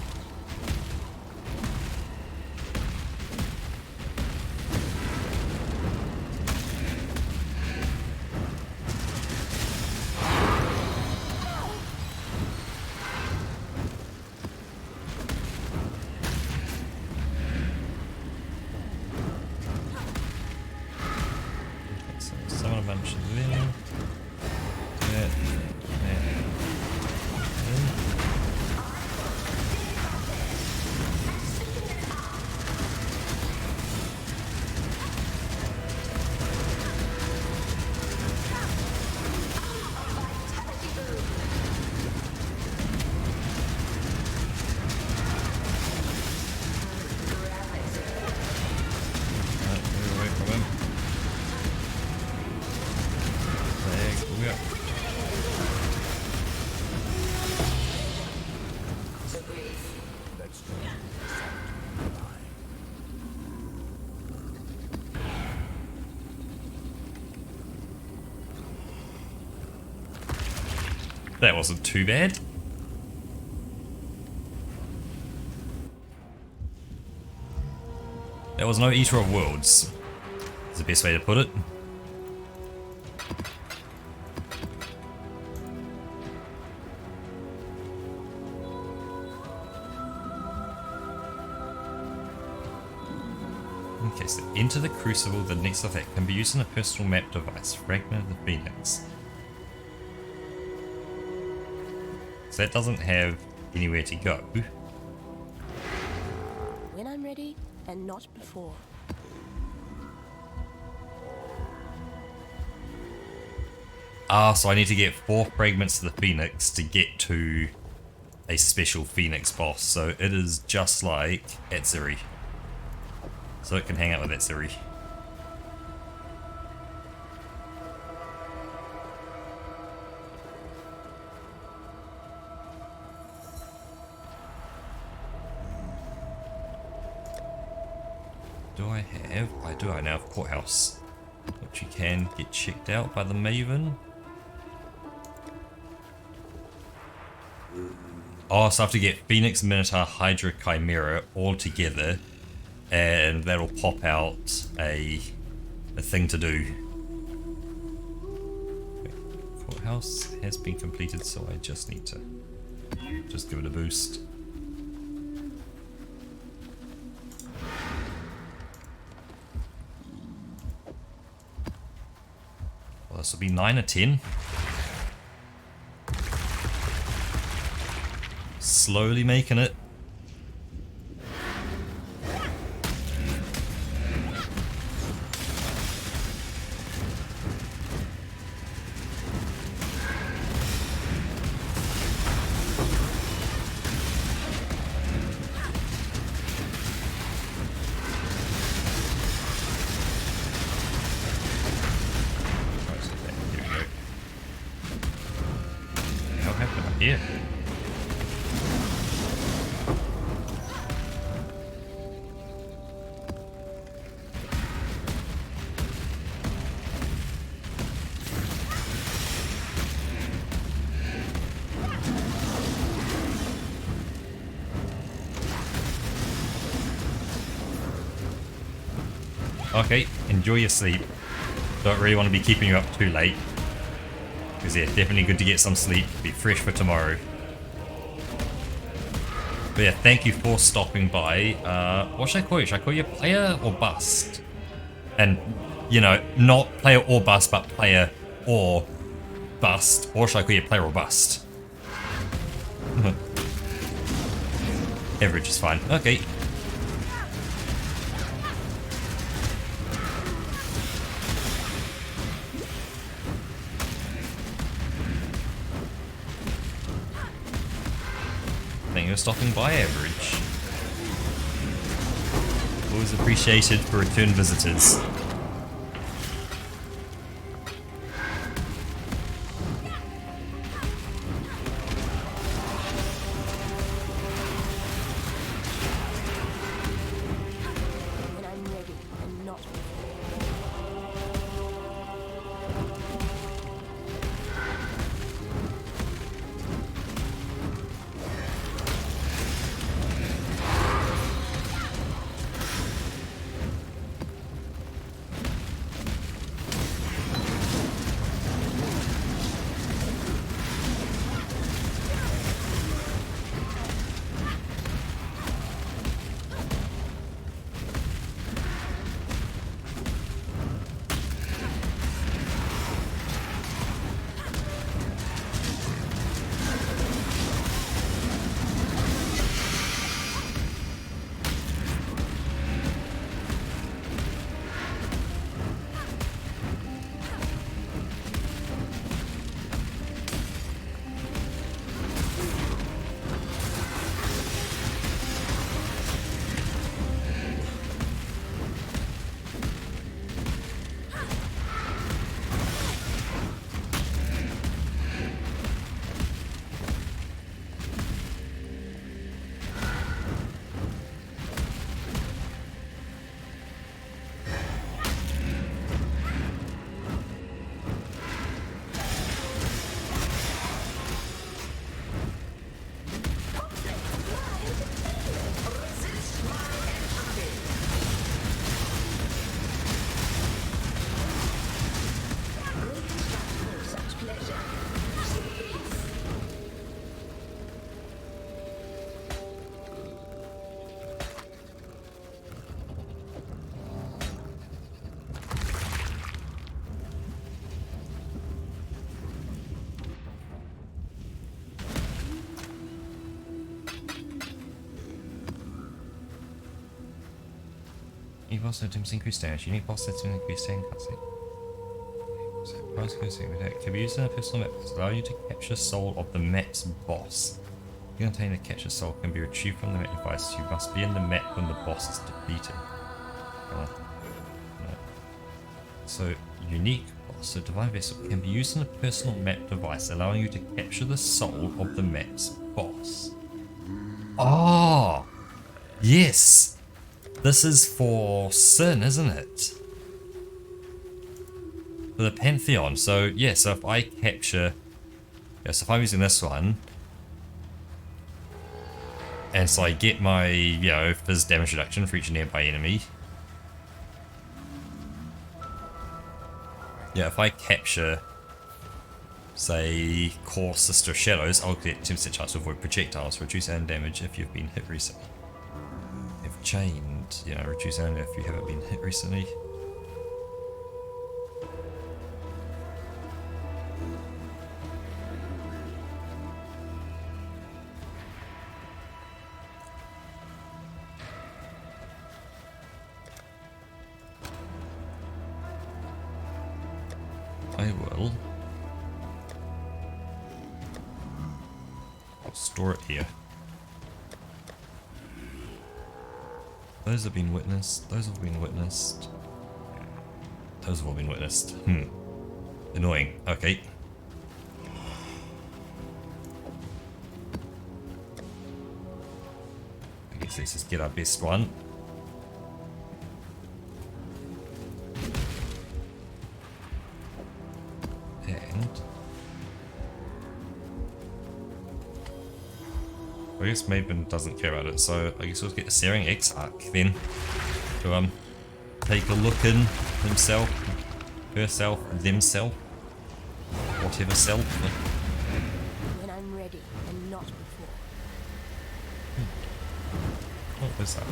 So summon a bunch of them. That. Move away from him. There we go.
Let's join the line.
That wasn't too bad. That was no Eater of Worlds. Is the best way to put it. Okay, so enter the Crucible. The next effect can be used on a personal map device. Fragment of the Phoenix. So that doesn't have anywhere to go.
when I'm ready and not before.
Ah, so I need to get 4 fragments of the Phoenix to get to a special Phoenix boss. So it is just like Atziri. So it can hang out with Atziri. Do I have? I do. I now have Courthouse, which you can get checked out by the Maven. Oh, so I have to get Phoenix, Minotaur, Hydra, Chimera all together, and that'll pop out a thing to do. Courthouse has been completed, so I just need to just give it a boost. Well, this will be 9 or 10. Slowly making it. here. Okay, enjoy your sleep. Don't really want to be keeping you up too late. Because yeah, definitely good to get some sleep, be fresh for tomorrow. But yeah, thank you for stopping by. What should I call you? Should I call you player or bust? And, you know, not player or bust, but player or bust. Or should I call you player or bust? Average is fine. Okay. Thank you for stopping by, Average. Always appreciated for return visitors.
When I'm ready and not before.
Unique boss items increase damage. Unique boss items increase damage. Can be used in a personal map to allow you to capture soul of the map's boss. You contain a capture soul can be retrieved from the map device. You must be in the map when the boss is defeated. No. So, unique boss, so divine vessel can be used in a personal map device, allowing you to capture the soul of the map's boss. Oh, yes. This is for Sin, isn't it? For the Pantheon. So yeah, so if I capture, so if I'm using this one, and so I get my, fizz damage reduction for each nearby enemy. Yeah, if I capture, say, Core Sister Shadows, I'll get 10% chance to avoid projectiles, reduce and damage if you've been hit recently. If chained, reduce and if you haven't been hit recently. I will. I'll store it here. Those have been witnessed. Those have been witnessed. Those have all been witnessed. Annoying. Okay. Guess let's just get our best one. And I guess Maven doesn't care about it, so I guess we'll get the Searing Exarch then to take a look in himself, herself, themself, whatever self.
When I'm ready and not before.
What was that?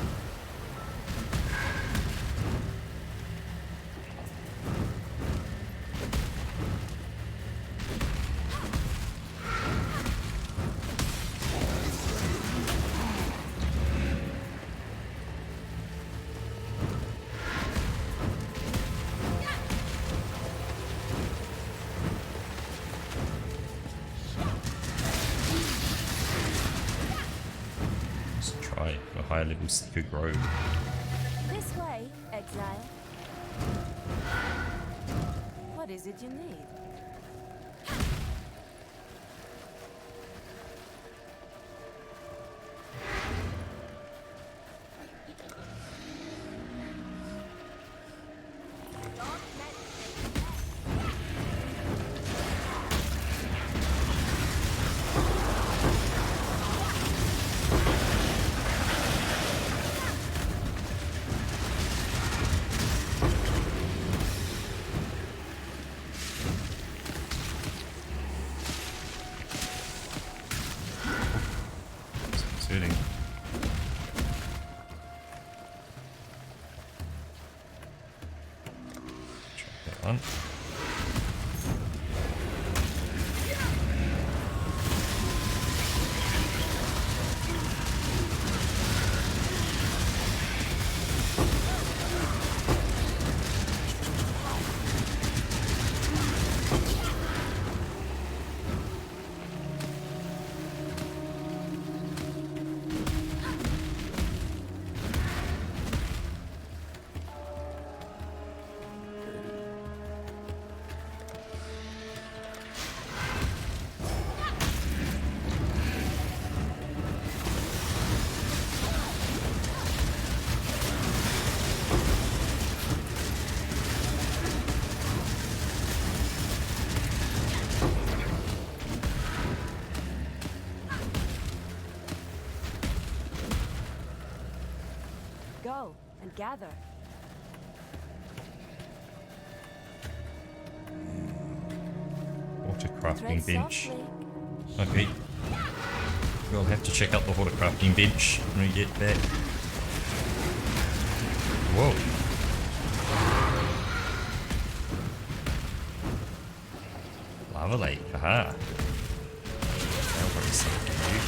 Higher level Seeker grow.
This way, Exile. What is it you need?
Shooting. Try that one.
Go and gather.
Water crafting
Tread
bench.
softly.
Okay. We'll have to check out the water crafting bench when we get back. Whoa. Lava lake, haha. That'll bring something new.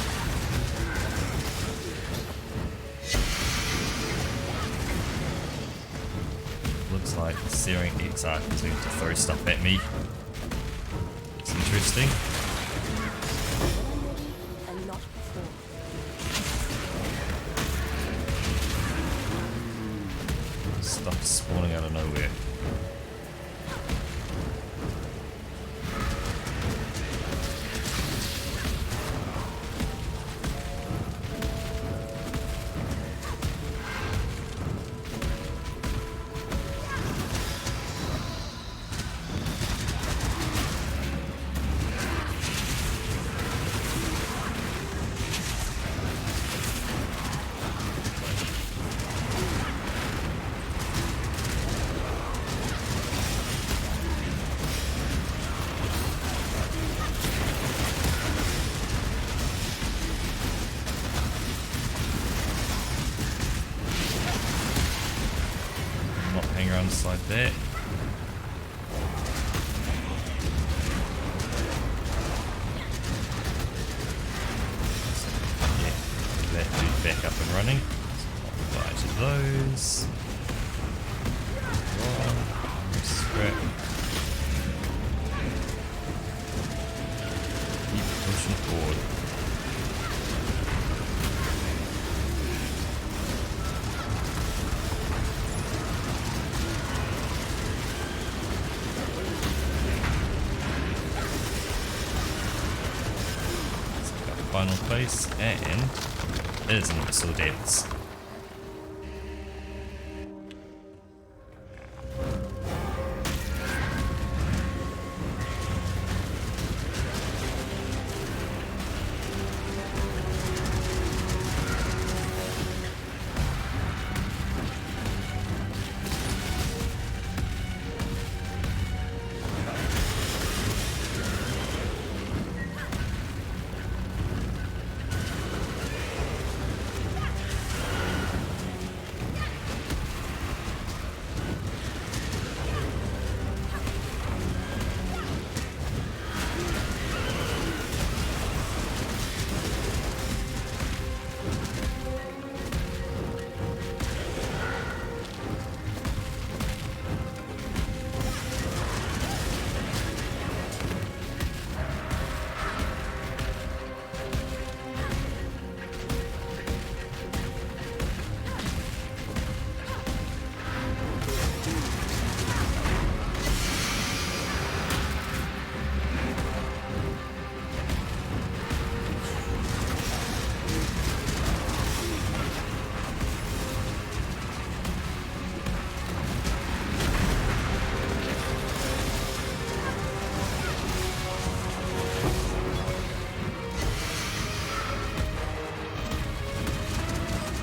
Looks like the Searing Exarch is going to throw stuff at me. It's interesting.
When I'm ready and not before.
Stuff spawning out of nowhere. Not hang around inside there. Yeah, that dude back up and running. So I'll apply to those. One, scrap. Keep pushing forward. Final place, and It is in Abyssal Depths.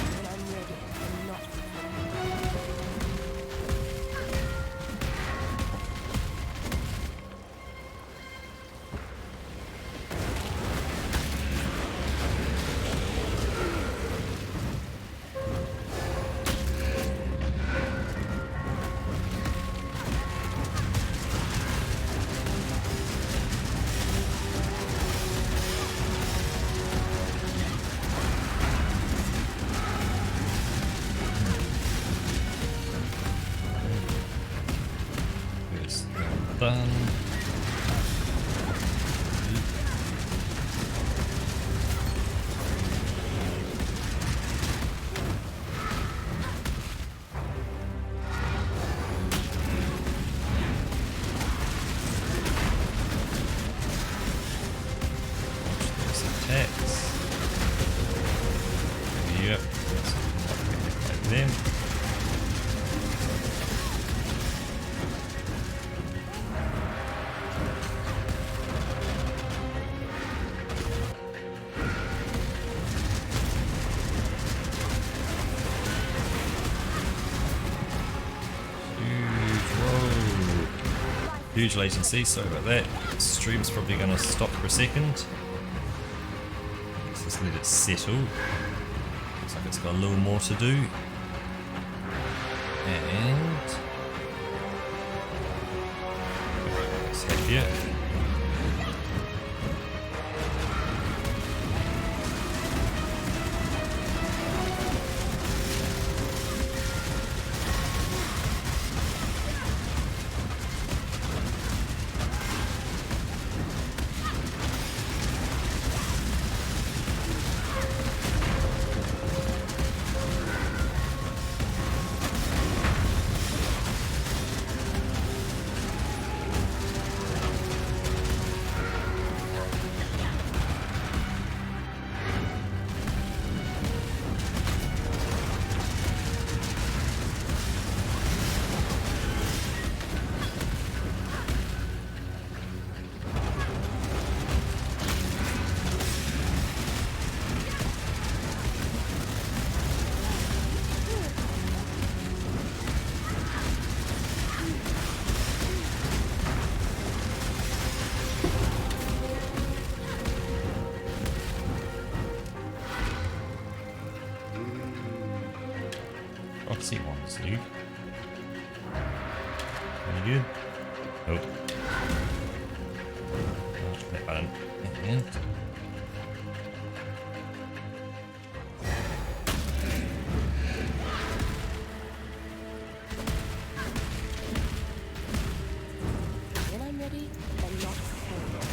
When I'm ready and not before.
It's done. Watch those attacks. Yep. Like them. Huge latency, sorry about that. Stream's probably gonna stop for a second. Let's just let it settle. Looks like it's got a little more to do. And let's head here. Proxy ones, dude. Any good? Nope. That button. And
When I'm ready and not before.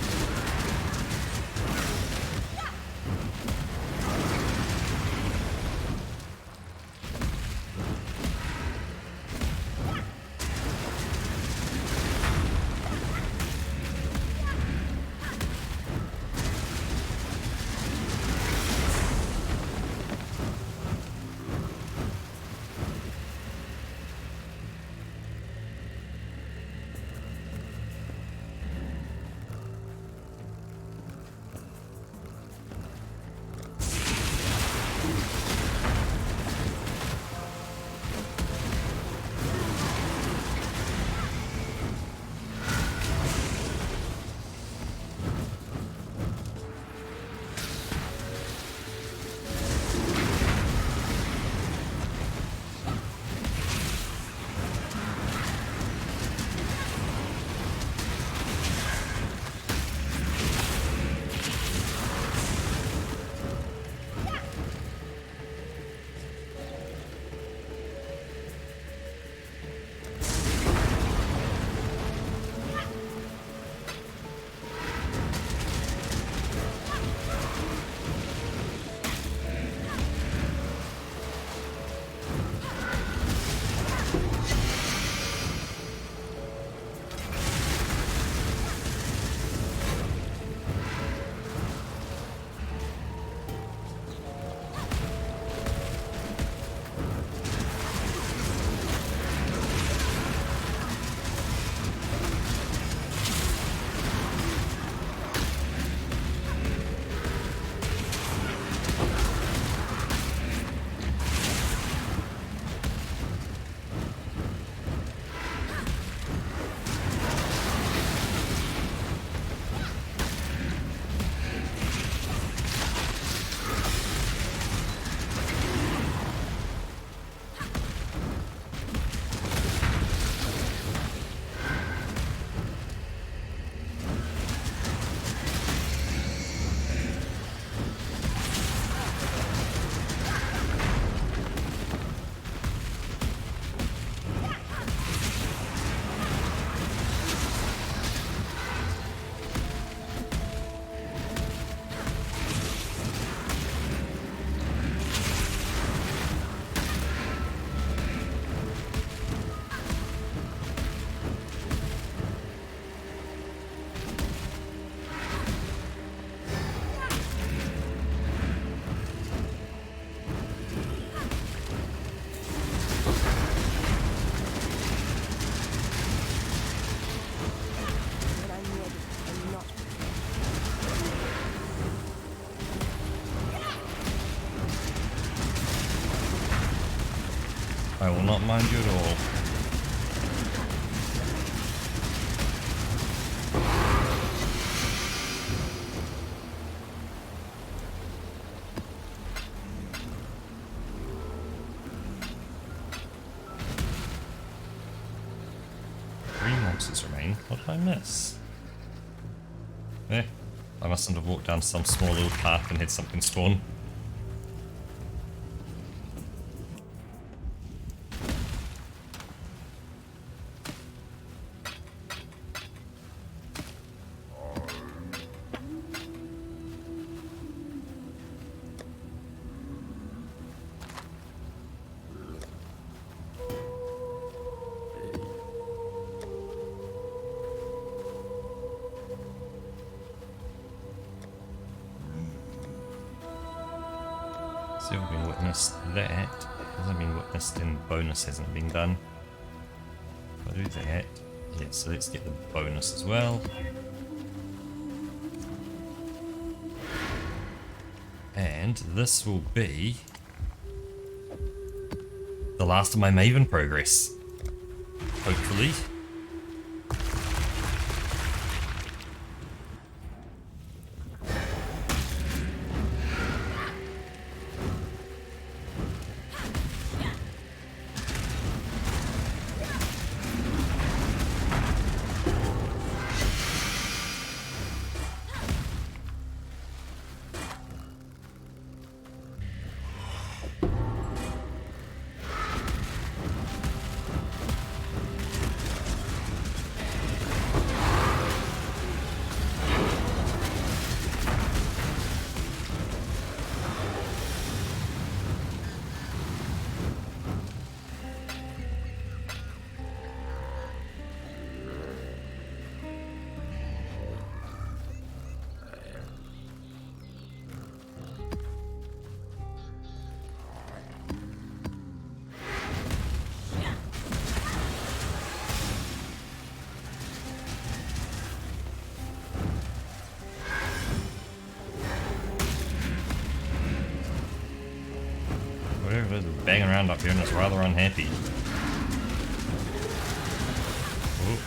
I will not mind you at all. Three monsters remain. What did I miss? Eh, I mustn't have walked down some small little path and had something spawn. Still been witnessed that. Hasn't been witnessed and bonus hasn't been done. I'll do that. Yeah, so let's get the bonus as well. And this will be the last of my Maven progress. Hopefully. Whatever it is, we're banging around up here and it's rather unhappy. Ooh.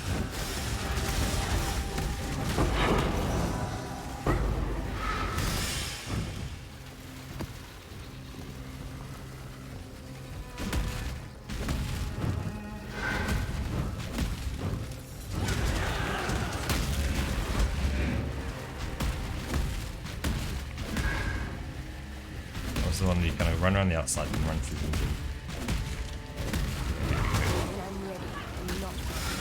What's the one that you kind of run around the outside and run through the middle?
When I'm ready, I'm not ready.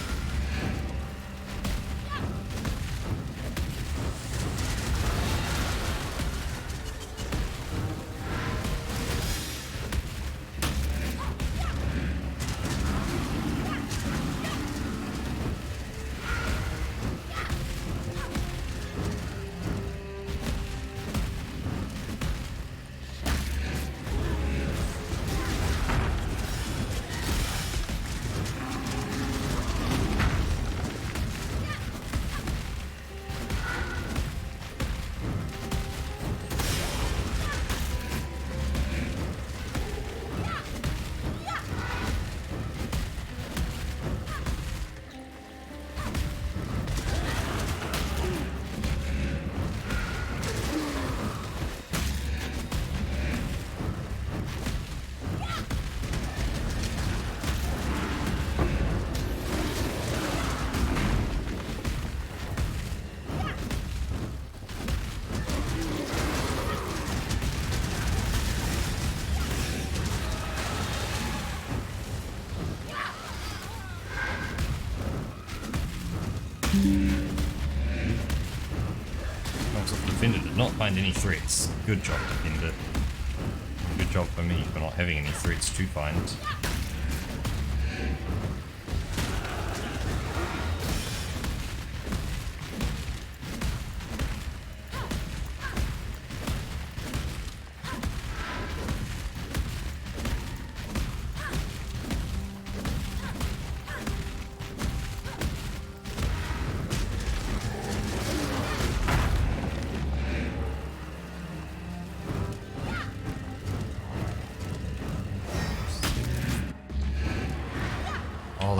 Also, Defender did not find any threats. Good job, Defender. Good job for me for not having any threats to find.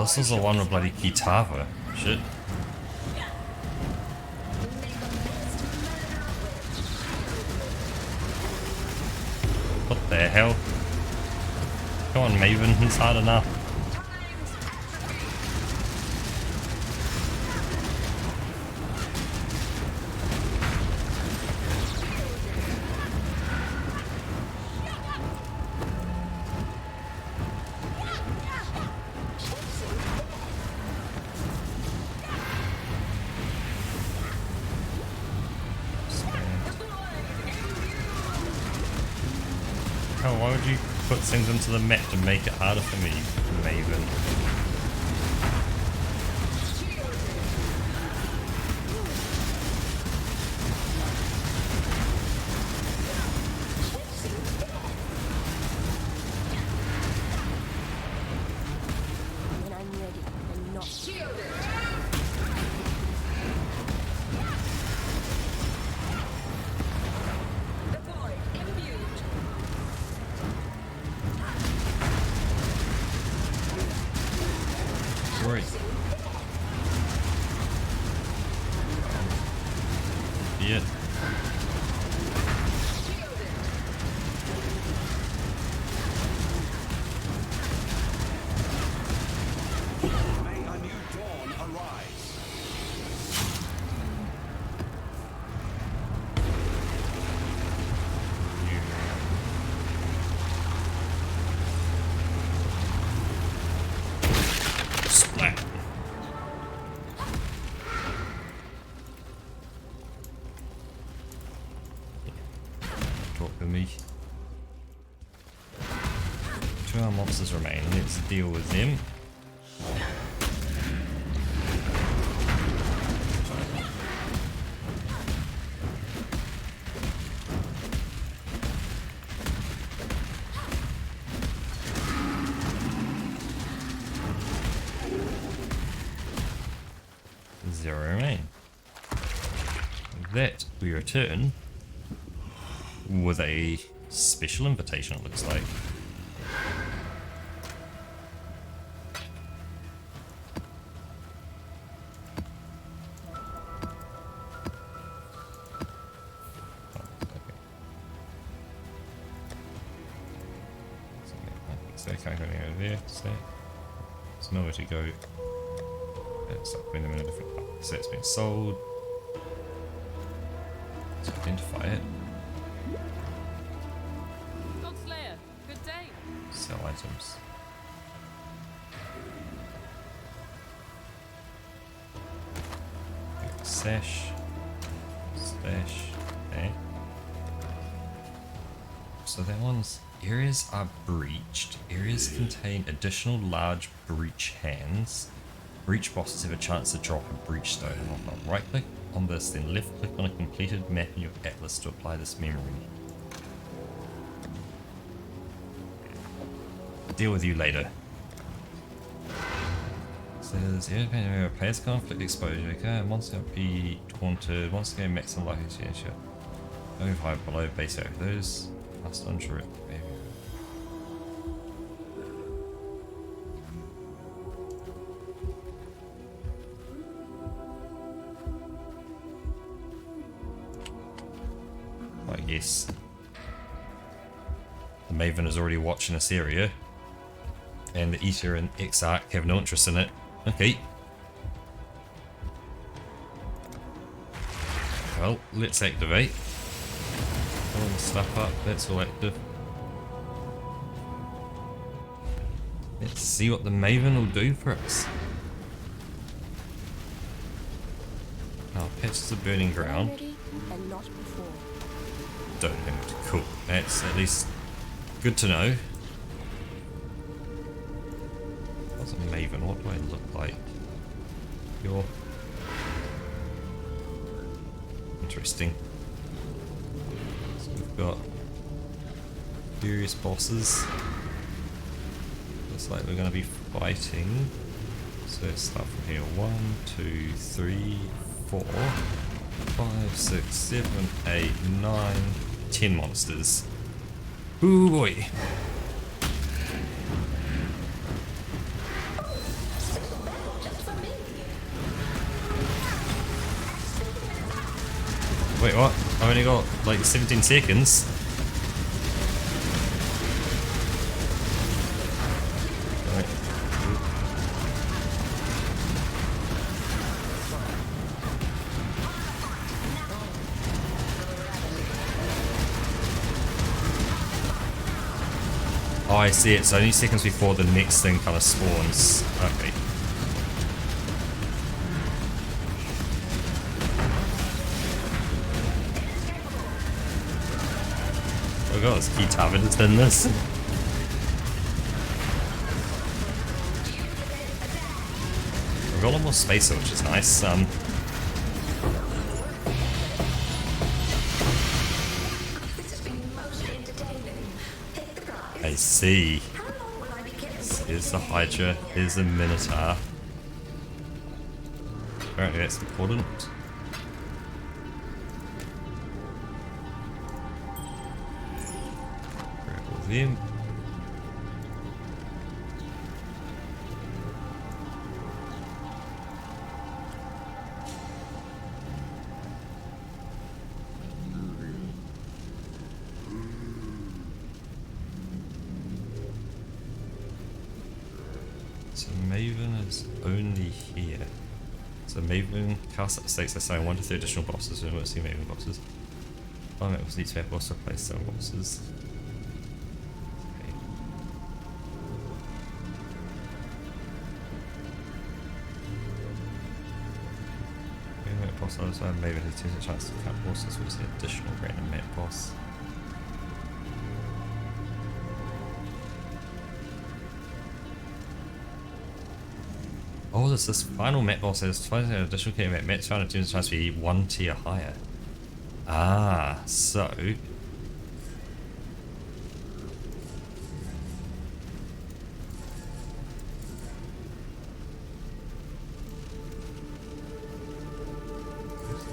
this is the one with bloody Kitava. Shit. What the hell? Come on, Maven, it's hard enough. Oh, why would you put things into the map to make it harder for me, Maven?
When I'm ready and not
Great. Yeah.
May a new dawn arise.
Splat. Talk to me. 2 more monsters remain. Let's deal with them. Zero remain. That we return with a special invitation, it looks like. So I can't go over there, so there's nowhere to go. It's like putting them in a different part. So it's been sold. Let's identify it.
Godslayer, good day.
Sell items. Sash. Stash. Okay. So that one's areas are breached. Areas contain additional large breach hands. Breach bosses have a chance to drop a breach stone. Right click on this, then left click on a completed map in your atlas to apply this memory. Deal with you later. Says yeah, players conflict exposure. Okay, monster be taunted. Monster game maximum likely to ensure. Going 5 below base area. Those must unsure it. Yes. The Maven is already watching this area. And the Eater and Exile have no interest in it. Okay. Well, let's activate. All the stuff up, that's all active. Let's see what the Maven will do for us. Oh, patches of burning ground.
ready and not before.
Don't have to cook. That's at least good to know. What's a Maven? What do I look like? You're interesting. So we've got various bosses. Looks like we're going to be fighting. So let's start from here. 1, 2, 3, 4, 5, 6, 7, 8, 9, 10 monsters. Ooh boy. Wait, what? I've only got like 17 seconds. Right. Oh, I see. It's only seconds before the next thing kind of spawns. Okay. Oh god, it's key taverns in this. We've got a lot more space, which is nice. I see. Here's the Hydra, here's the Minotaur. Apparently that's important. Grab all them. So Maven is only here. So Maven cast at stakes assign 1 to 3 additional bosses. We won't see Maven bosses. Oh, it was each map boss to place some bosses. Okay. Maven map boss on assign Maven has 2 chance to count bosses, which is the additional random map boss. Oh, there's this final map boss says twice an additional key map. Maps found at 2 times to be 1 tier higher. Ah, so. Where's the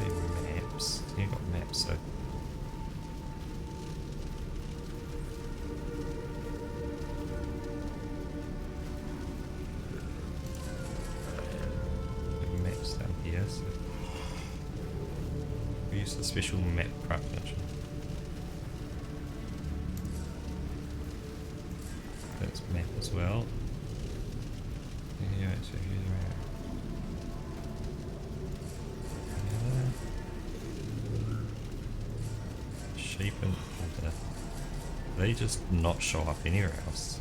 maps? You got maps, so. Maps down here, so we use the special map prep function. That's map as well. Yeah, so here's Shape and Elder. They just not show up anywhere else.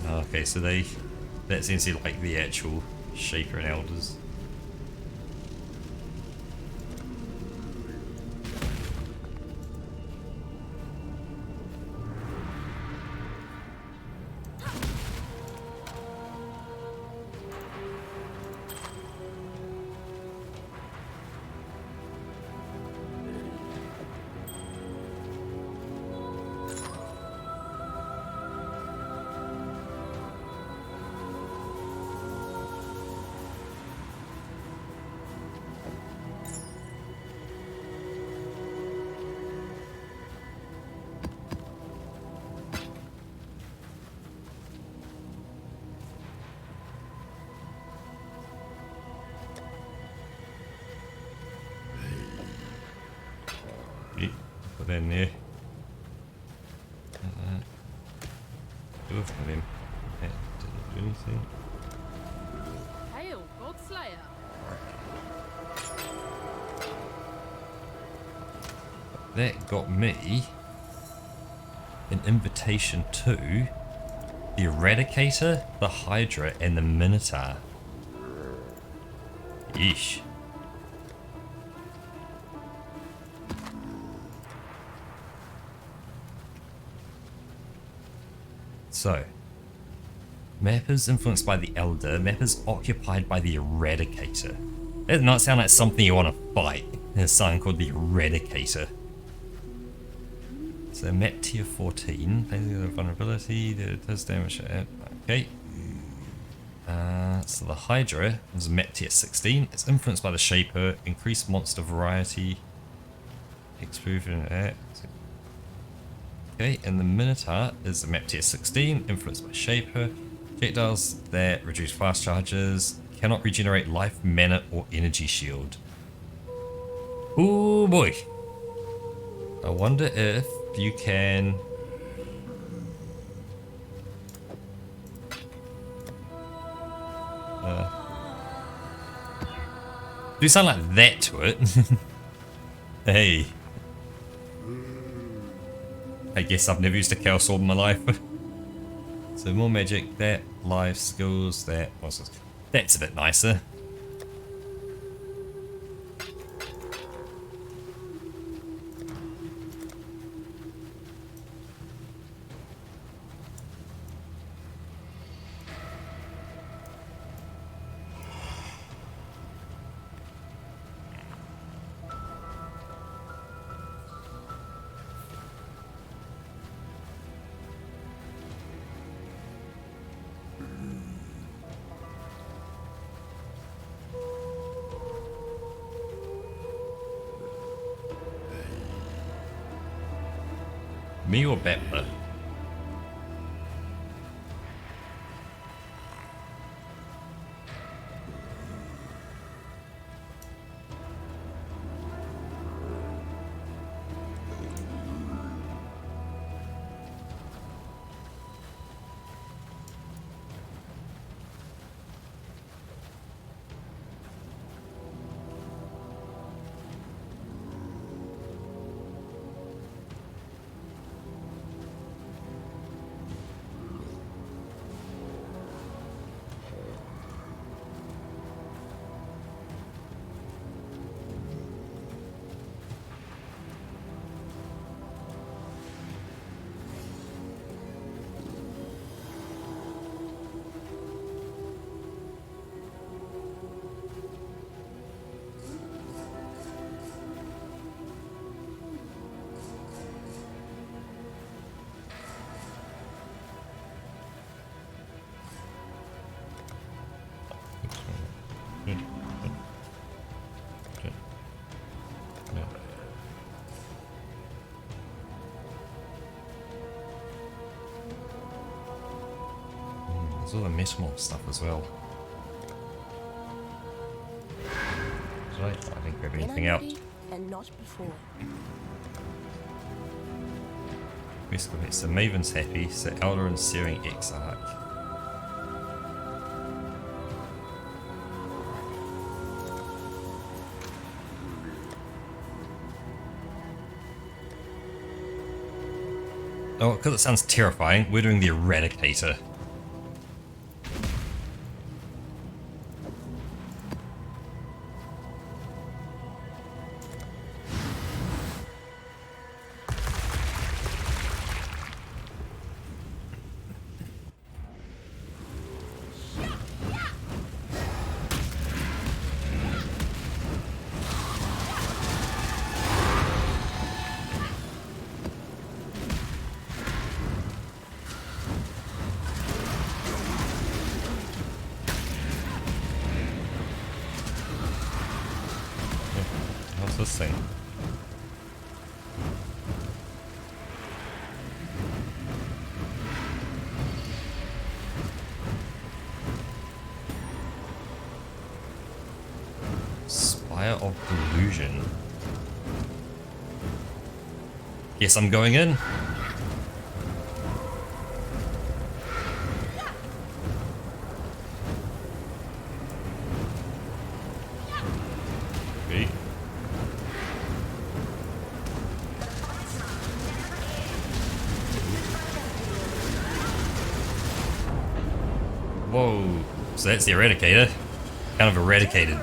Okay, so that seems to be like the actual Shaper and Elders. Put that in there. Both of them. That didn't do anything.
Hail, Godslayer.
That got me an invitation to the Eradicator, the Hydra, and the Minotaur. Yeesh. So, map is influenced by the Elder, map is occupied by the Eradicator. That does not sound like something you want to fight. There's something called the Eradicator. So map tier 14, the vulnerability, that does damage. Okay. So the Hydra is map tier 16. It's influenced by the Shaper, increased monster variety, explosion. Okay, and the Minotaur is the map tier 16, influenced by Shaper. Projectiles that reduce fast charges, cannot regenerate life, mana, or energy shield. Oh boy. I wonder if you can... do something like that to it. Hey. I guess I've never used a chaos orb in my life. So more magic, that, life skills, that, what's this? That's a bit nicer. Me or Bepler? There's all the metamorph stuff as well. Right, I didn't grab
When
anything
I'm
out.
ready and not before.
Basically, so Maven's happy, so Elder and Searing Exarch. Oh, because it sounds terrifying, we're doing the Eradicator. What's this thing? Spire of Delusion. Yes, I'm going in. Okay. Whoa. So that's the Eradicator. Kind of eradicated.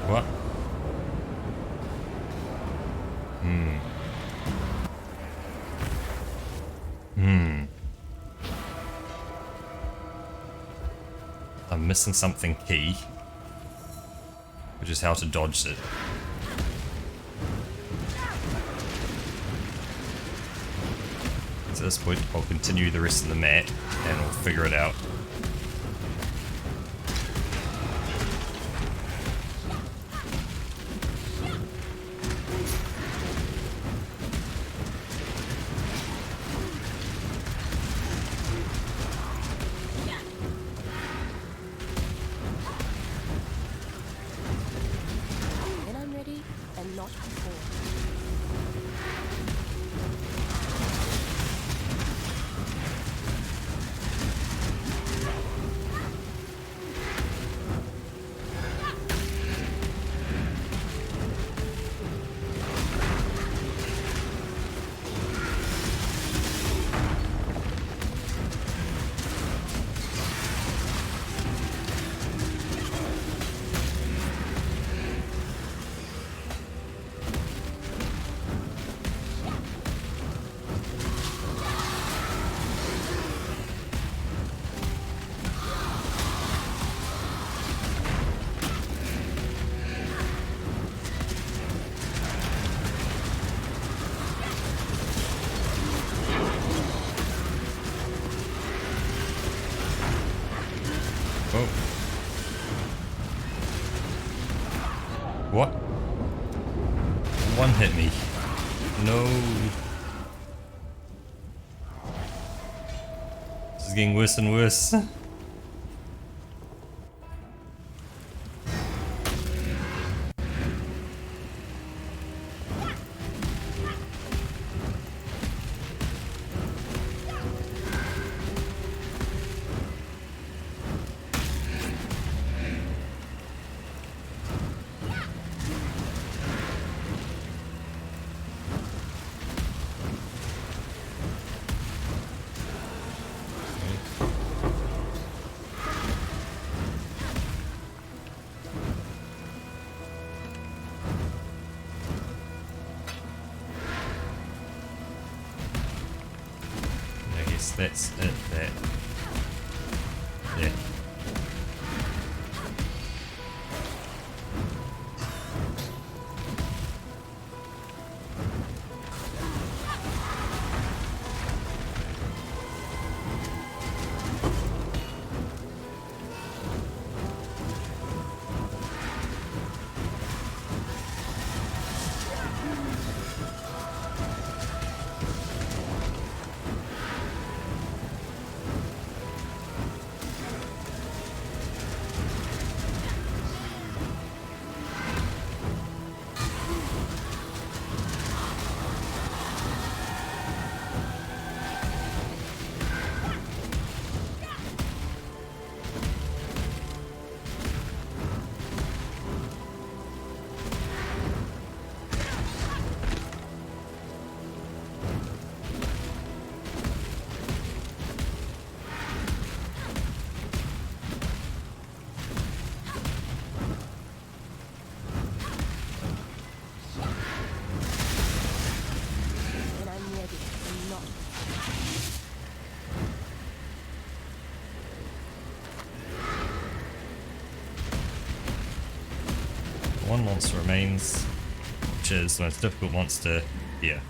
What? missing something key, which is how to dodge it. So at this point, I'll continue the rest of the map and we'll figure it out.
When I'm ready and not before.
Oh. What? One hit me. No. This is getting worse and worse. I guess that's it. Yeah.
When I'm ready and not
One monster remains, which is the most difficult monster here.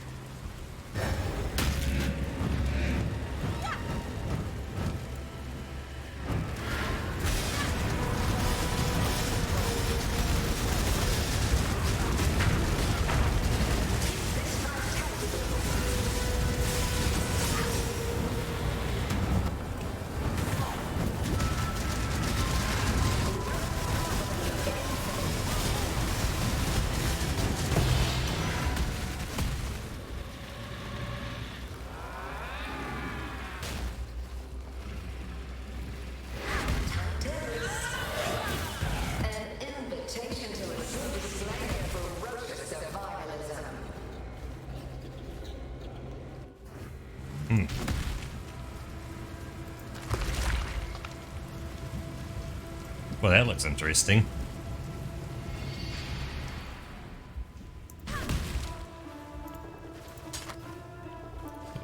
Well, that looks interesting.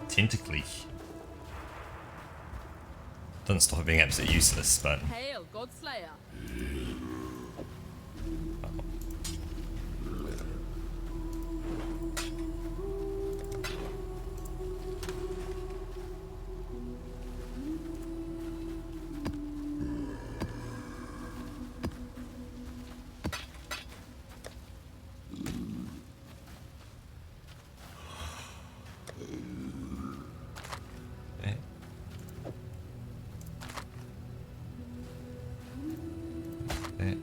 Tentacly. Doesn't stop it being absolutely useless, but
Hail, Godslayer.
Eh. Eh.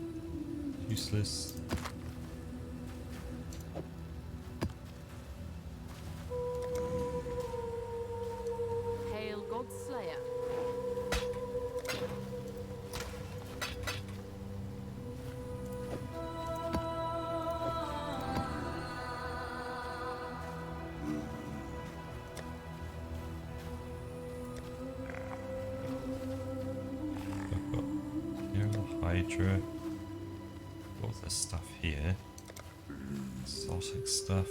Useless.
Hail Godslayer.
I've got Hero Hydra. All this stuff here. Exotic stuff.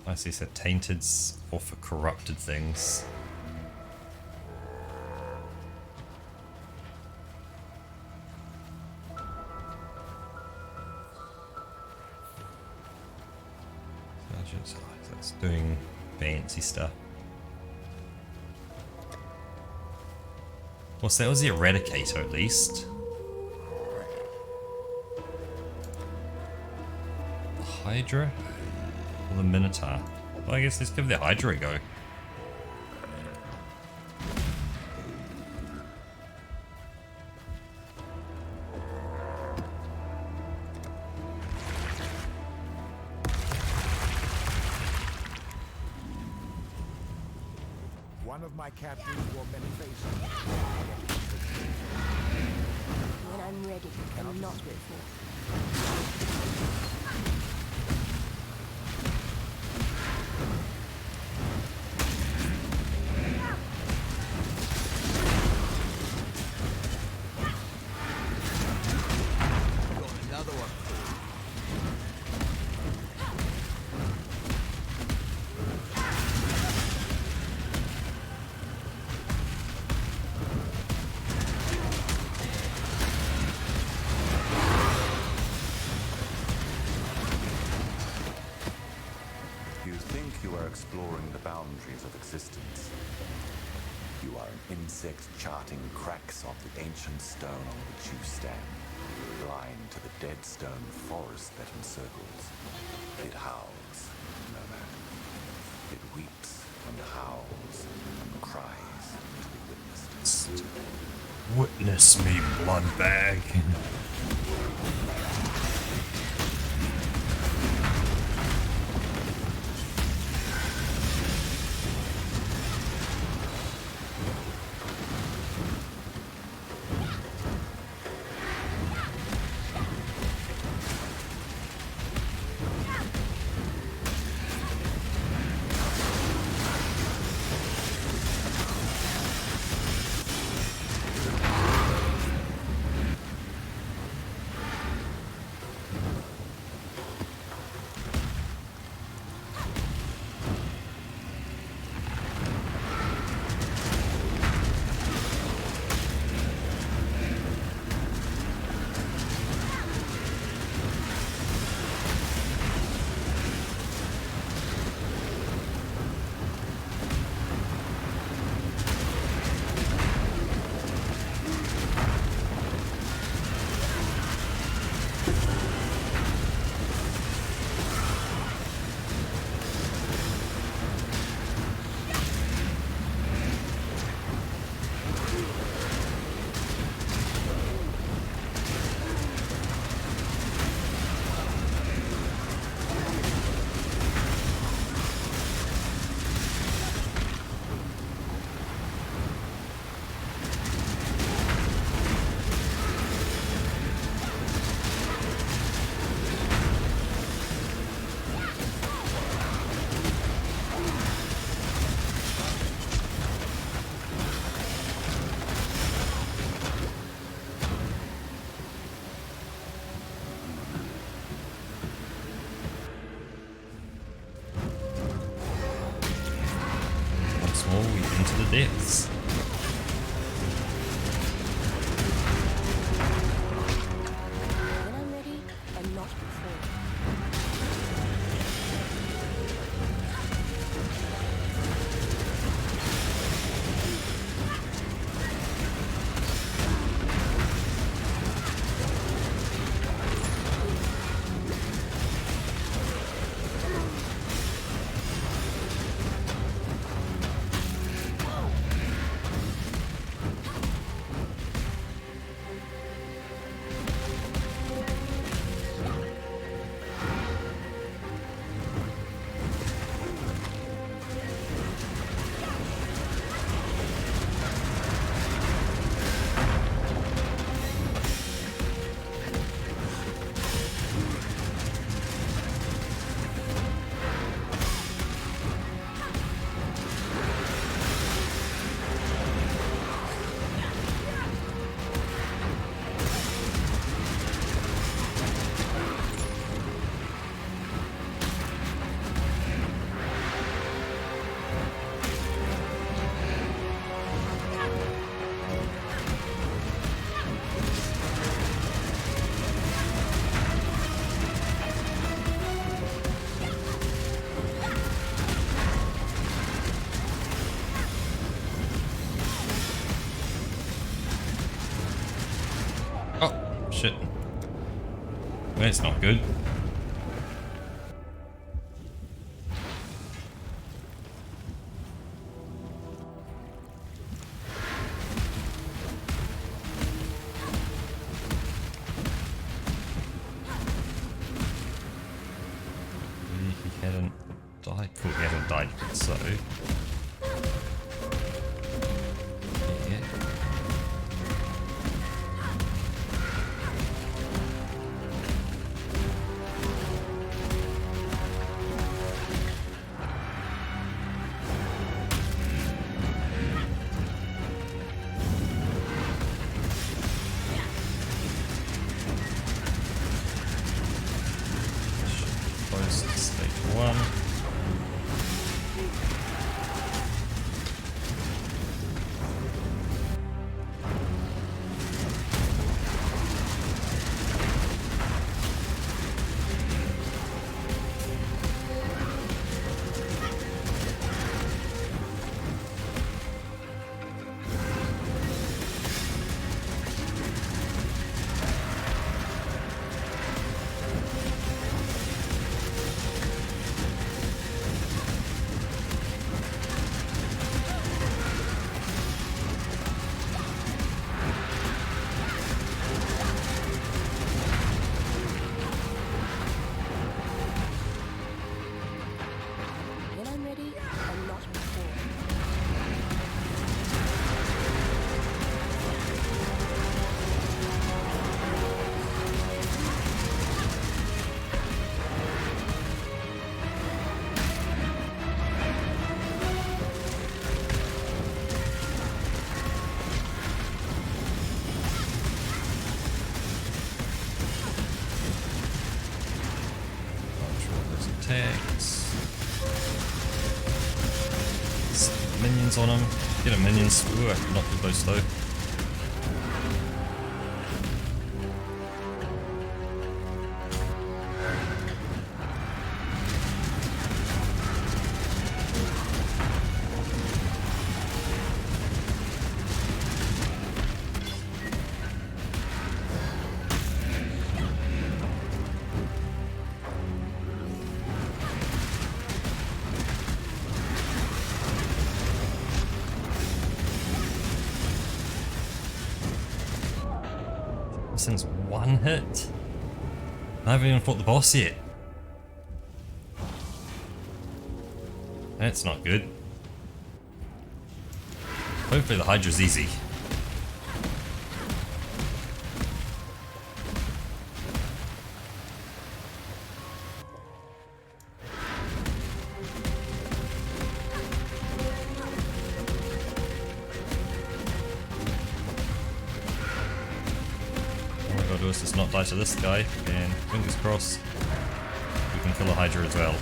I see, so tainted's or for corrupted things. That's doing fancy stuff. Well, so that was the Eradicator at least. The Hydra? Or the Minotaur? Well, I guess let's give the Hydra a go.
One of my captains wore many faces.
When I'm ready and not before.
Another one.
You think you are exploring the boundaries of existence. You are an insect charting cracks of the ancient stone on which you stand, blind to the dead stone forest that encircles. It howls, no man. It weeps and howls and cries to be witnessed.
Witness me, bloodbag. Oh, into the depths.
When I'm ready, and not before.
Oh, shit. That's not good. He hadn't died. Cool, he hasn't died, so... Yeah. Close to stage 1.
When I'm ready, and not before.
Control those attacks. Minions on him. Get him, minions. Ooh, I could not do those though. This thing's one hit. I haven't even fought the boss yet. That's not good. Hopefully the Hydra's easy. All I gotta do is just not die to this guy, and fingers crossed we can kill a Hydra as well.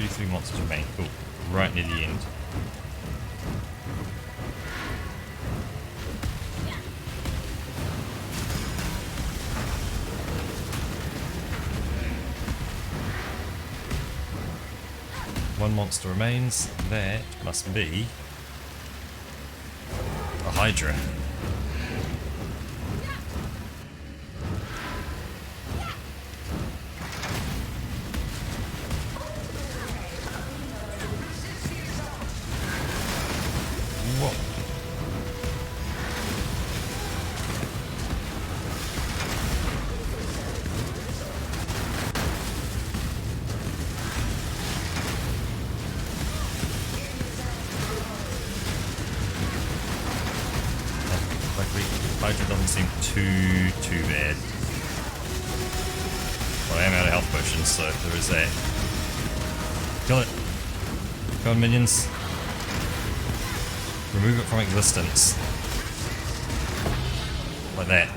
33 monsters remain. Cool. Right near the end. One monster remains. That must be a Hydra. Whoa. Luckily, Hydra doesn't seem too bad. Well, I am out of health potions, so there is that. Kill it. Come on, minions. Remove it from existence. Like that.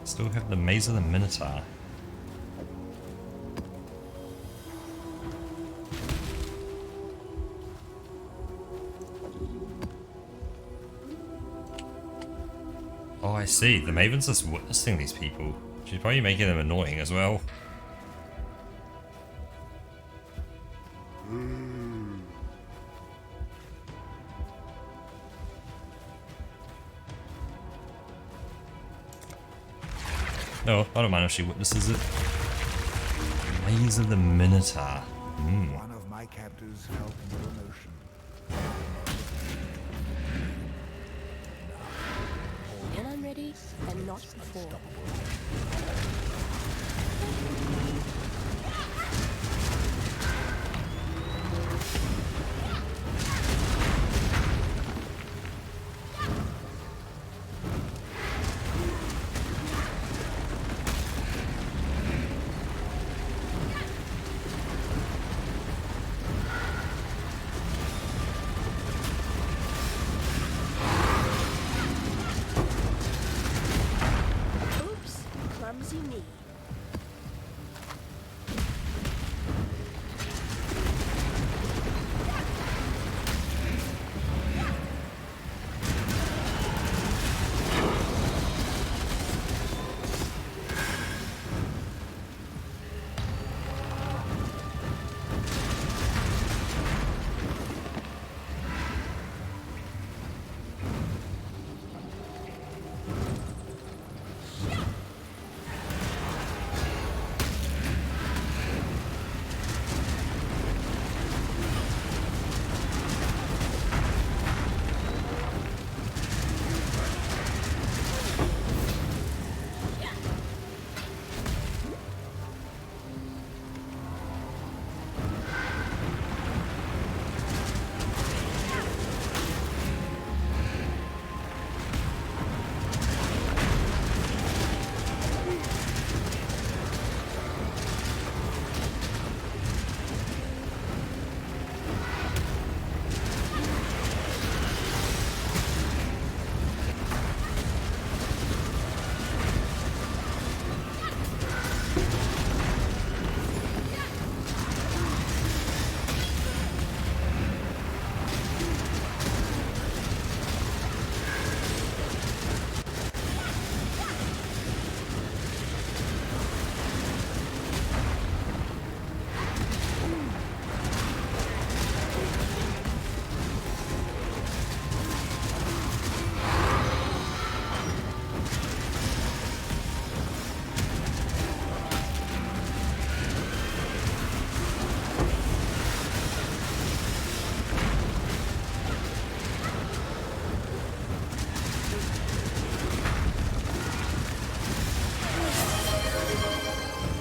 Still have the Maze of the Minotaur. Oh, I see. The Maven's just witnessing these people. She's probably making them annoying as well. No, I don't mind if she witnesses it. Maze of the Minotaur.
One of my captors felt your emotion.
When I'm ready, and not before. Oops, clumsy me.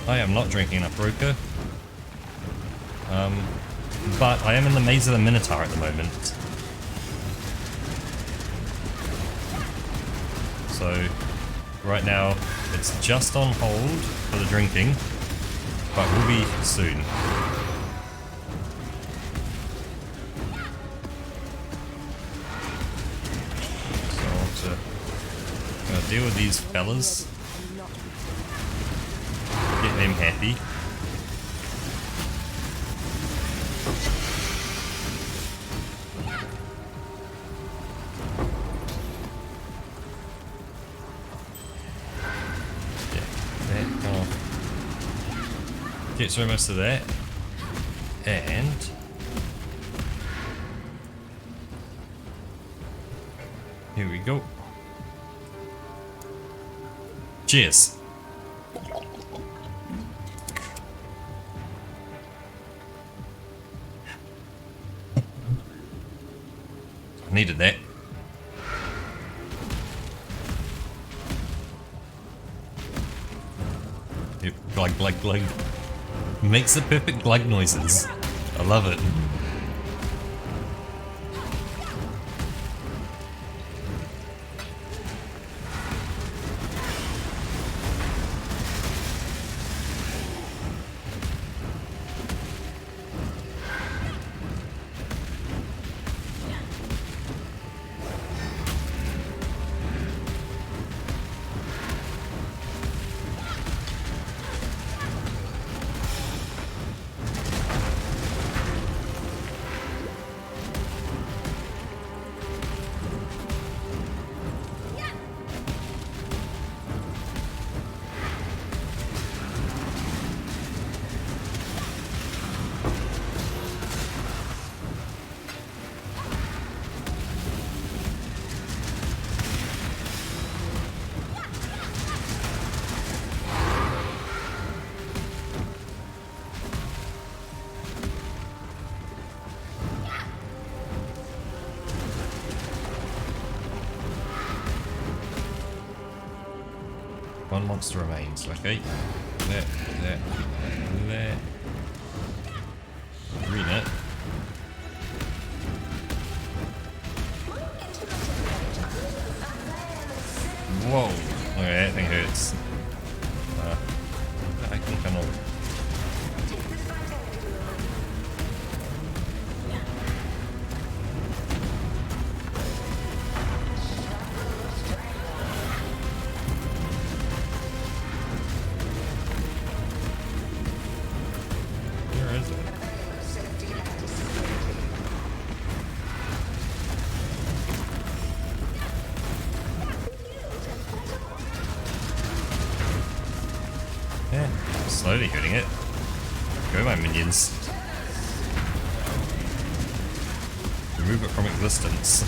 I am not drinking enough Broker. But I am in the Maze of the Minotaur at the moment. So, right now, it's just on hold for the drinking, but will be soon. So I want to deal with these fellas. Get them happy. Get through most of that, and here we go. Cheers. Needed that. Yep, glug glug glug. Makes the perfect glug noises. I love it. One monster remains, okay. There. Green it. Whoa! Okay, that thing hurts. I can kind of... Where is it? Yeah, slowly hitting it. Go, my minions. Remove it from existence.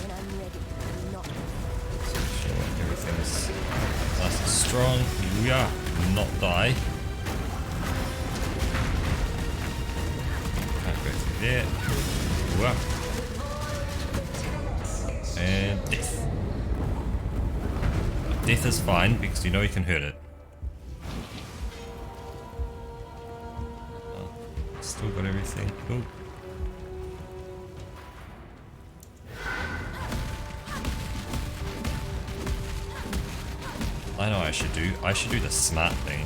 When I'm ready, I'm not.
Sure, everything's nice and strong. Yeah, not die. Can't go through there. Whoa. And death. Death is fine because you know you can hurt it. Oh, still got everything. Cool. I know what I should do. I should do the smart thing.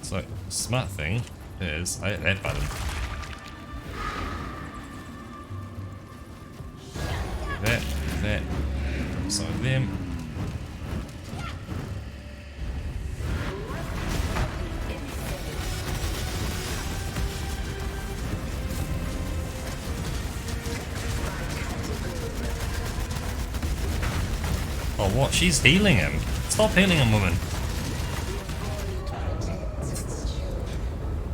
So, the smart thing is, that button. That. Some of them. what? She's healing him. Stop healing him, woman.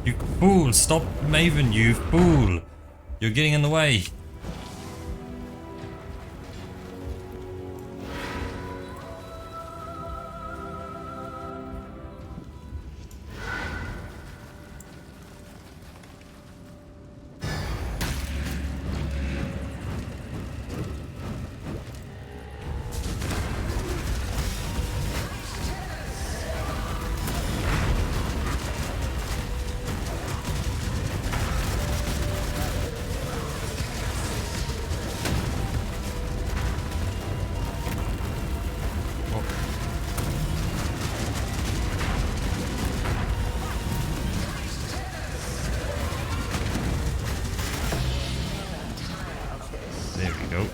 You fool. Stop Maven, you fool. You're getting in the way. There we go.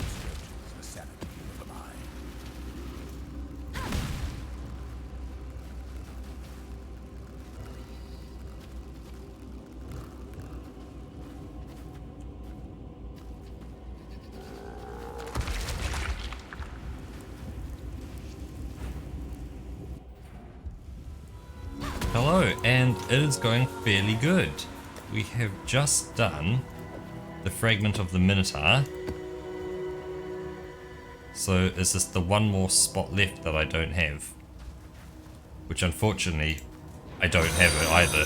Hello, and it is going fairly good. We have just done the fragment of the Minotaur. So is this the one more spot left that I don't have? Which unfortunately, I don't have it either.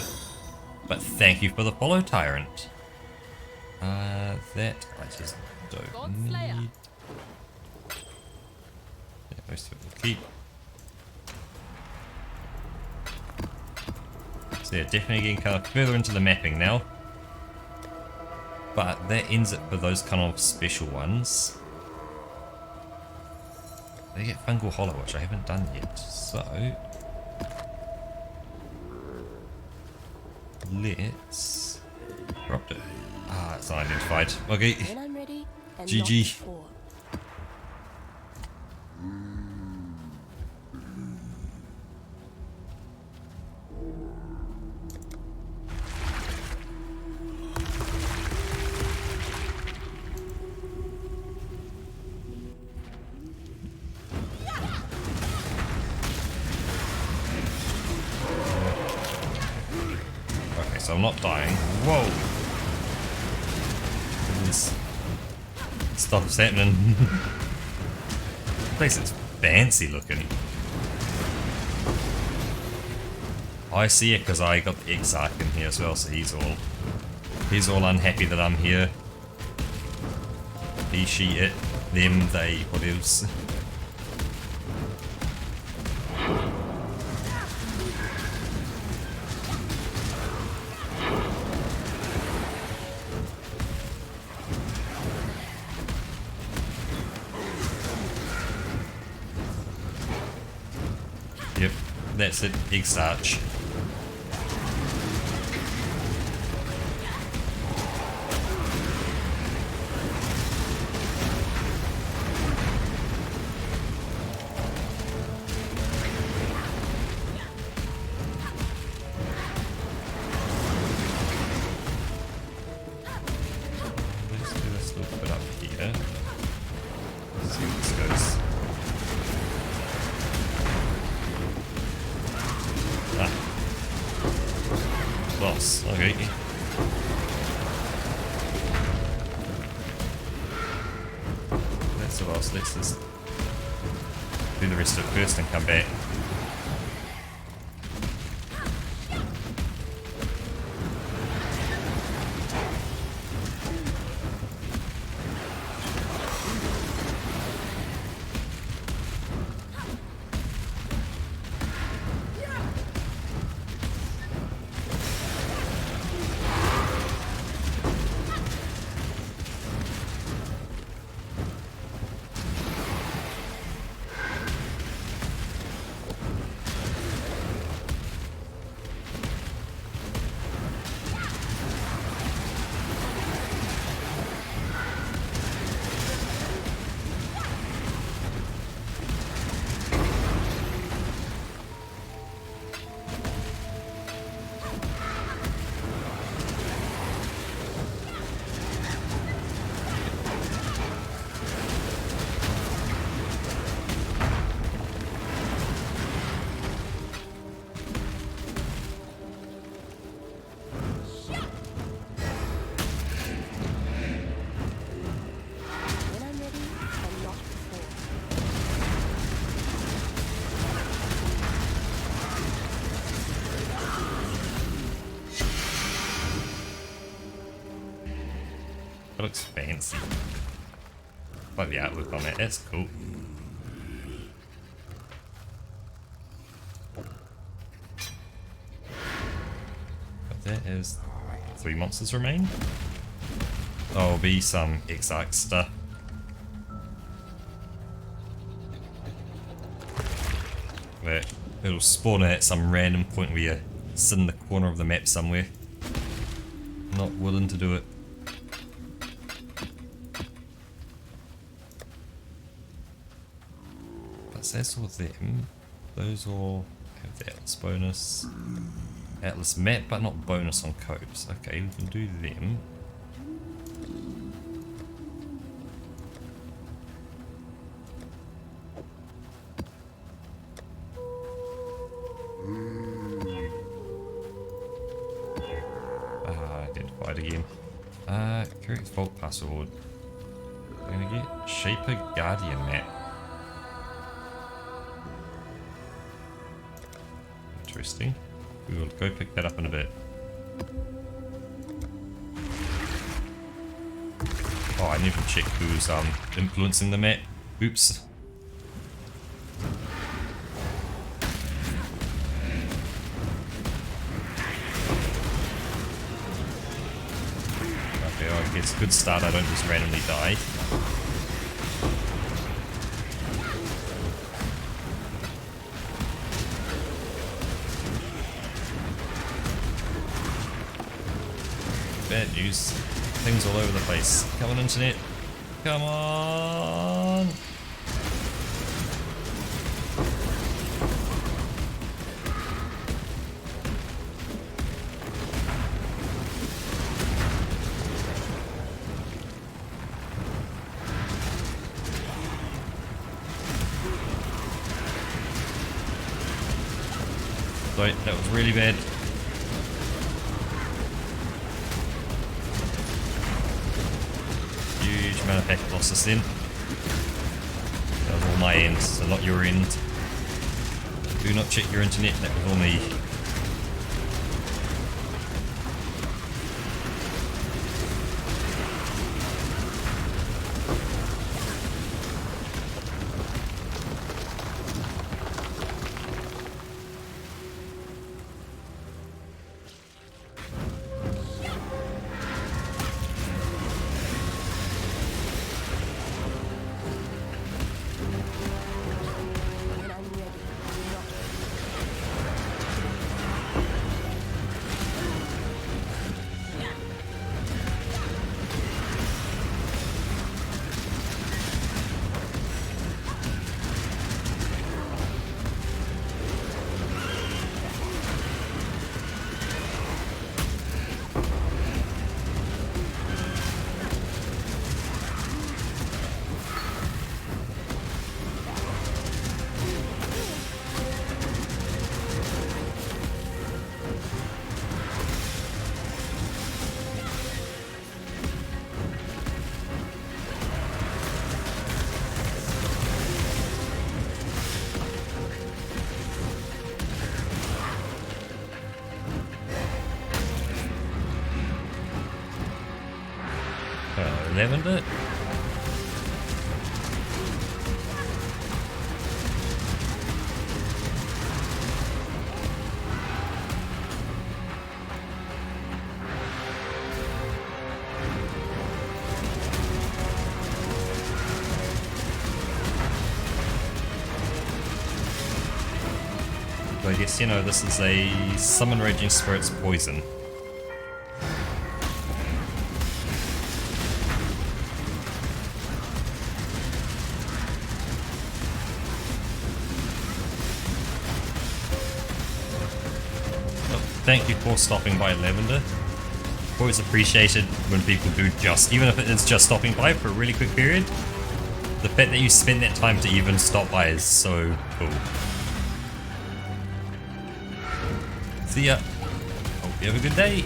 But thank you for the follow, Tyrant. That I just don't need.
Godslayer.
Yeah, most of it will keep. So yeah, definitely getting kind of further into the mapping now. But that ends it for those kind of special ones. They get Fungal Hollow, which I haven't done yet. So let's drop it. Ah, it's not identified. Okay.
When I'm ready and
GG.
not before.
Okay, so I'm not dying. Whoa! This stuff's happening. This place is fancy looking. I see it because I got the Exile in here as well, so he's all unhappy that I'm here. He, she, it, them, they, what else? Yep, that's it, Exile. Let's do this little bit up here. Let's see how this goes. Ah. Boss, okay. That's the boss, let's just do the rest of it first and come back. That looks fancy. I like the artwork on it, that's cool. But there is 3 monsters remain. There'll be some Exile stuff. Where it'll spawn at some random point where you sit in the corner of the map somewhere. Not willing to do it. But that's all them. Those all have the Atlas bonus. Atlas map, but not bonus on copes. Okay, we can do them. Identified again. Correct vault password. I'm gonna get Shaper Guardian map. Interesting. We will go pick that up in a bit. Oh, I never checked who's influencing the map. Oops. Okay, I guess good start. I don't just randomly die. Bad news. Things all over the place. Come on, internet. Come on. Sorry, that was really bad. Huge amount of packet losses then. That was all my end, so not your end. Do not check your internet, that was all me.
When I'm ready, not
Lavender? So I guess, you know, this is a Summon Raging Spirit's poison. Thank you for stopping by, Lavender. Always appreciated when people do just, even if it is just stopping by for a really quick period. The fact that you spend that time to even stop by is so cool. See ya. Hope you have a good day.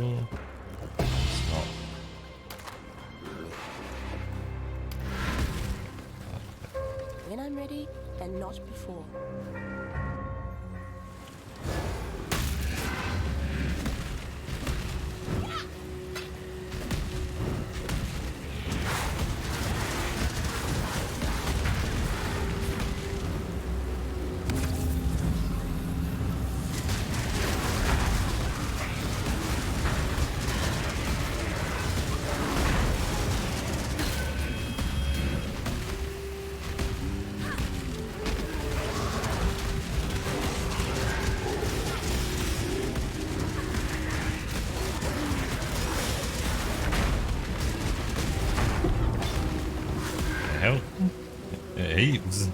It's not.
When I'm ready, and not before.
Hell? Heaps.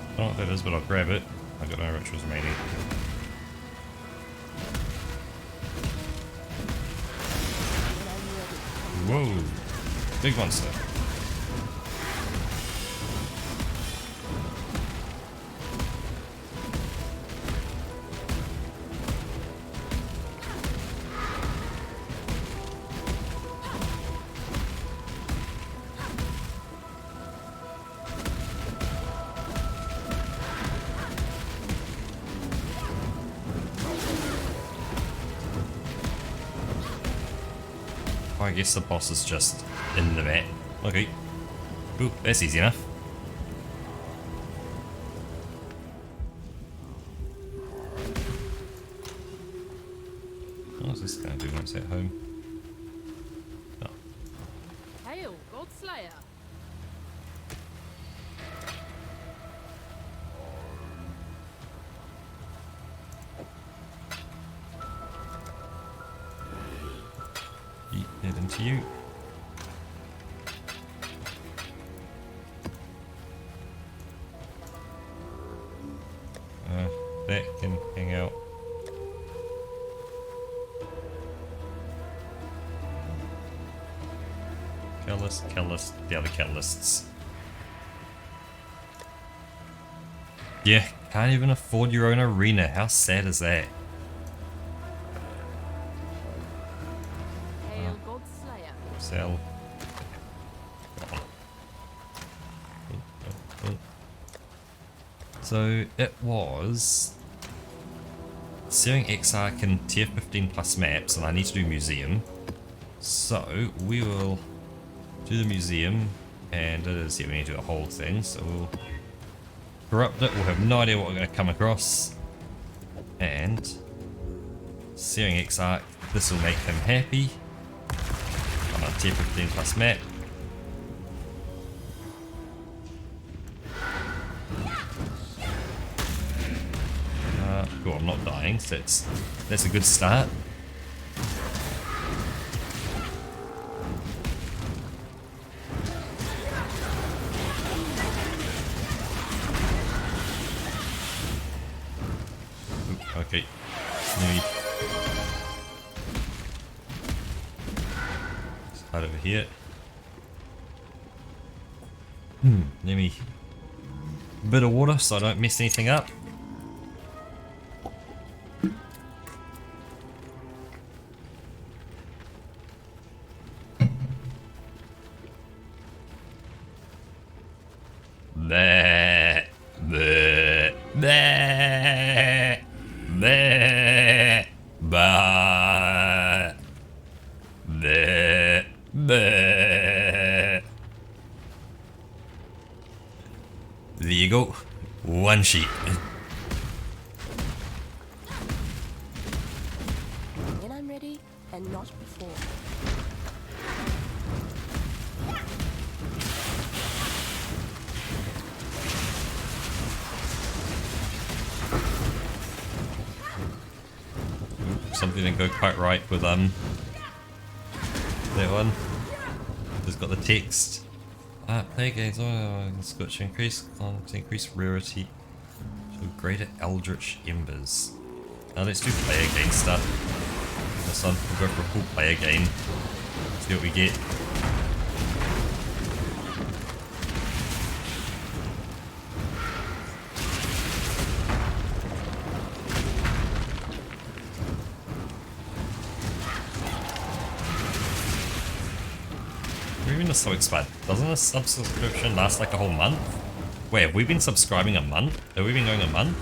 I don't know what that is, but I'll grab it. I got no rituals remaining. Whoa! Big monster. I guess the boss is just in the map. Okay. Ooh, that's easy enough. What is this going to do once at home? Oh.
Hail, Godslayer.
Head into you. That can hang out. Catalyst, the other catalysts. Yeah, can't even afford your own arena. How sad is that?
Hail, Godslayer.
Sell. So it was Searing Exile can tier 15 plus maps, and I need to do museum. So we will do the museum, and it is, yeah, we need to do the whole thing, so we'll corrupt it. We'll have no idea what we're going to come across. And Searing Exarch, this will make him happy. I'm on tier 15 plus map. Cool, I'm not dying, so that's a good start. Okay. Start over here. Let me bit of water so I don't mess anything up. Bleh, bleh, bleh, bleh, bah, bleh, bleh. There you go, one sheep.
When I'm ready, and not before.
Something didn't go quite right with that one. It's got the text. Play games. It's got to increase rarity to greater eldritch embers. Now let's do player game stuff. This one, we'll go for a full player game. See what we get. Even a sub expired. Doesn't a subscription last like a whole month? Wait, have we been subscribing a month? Have we been going a month?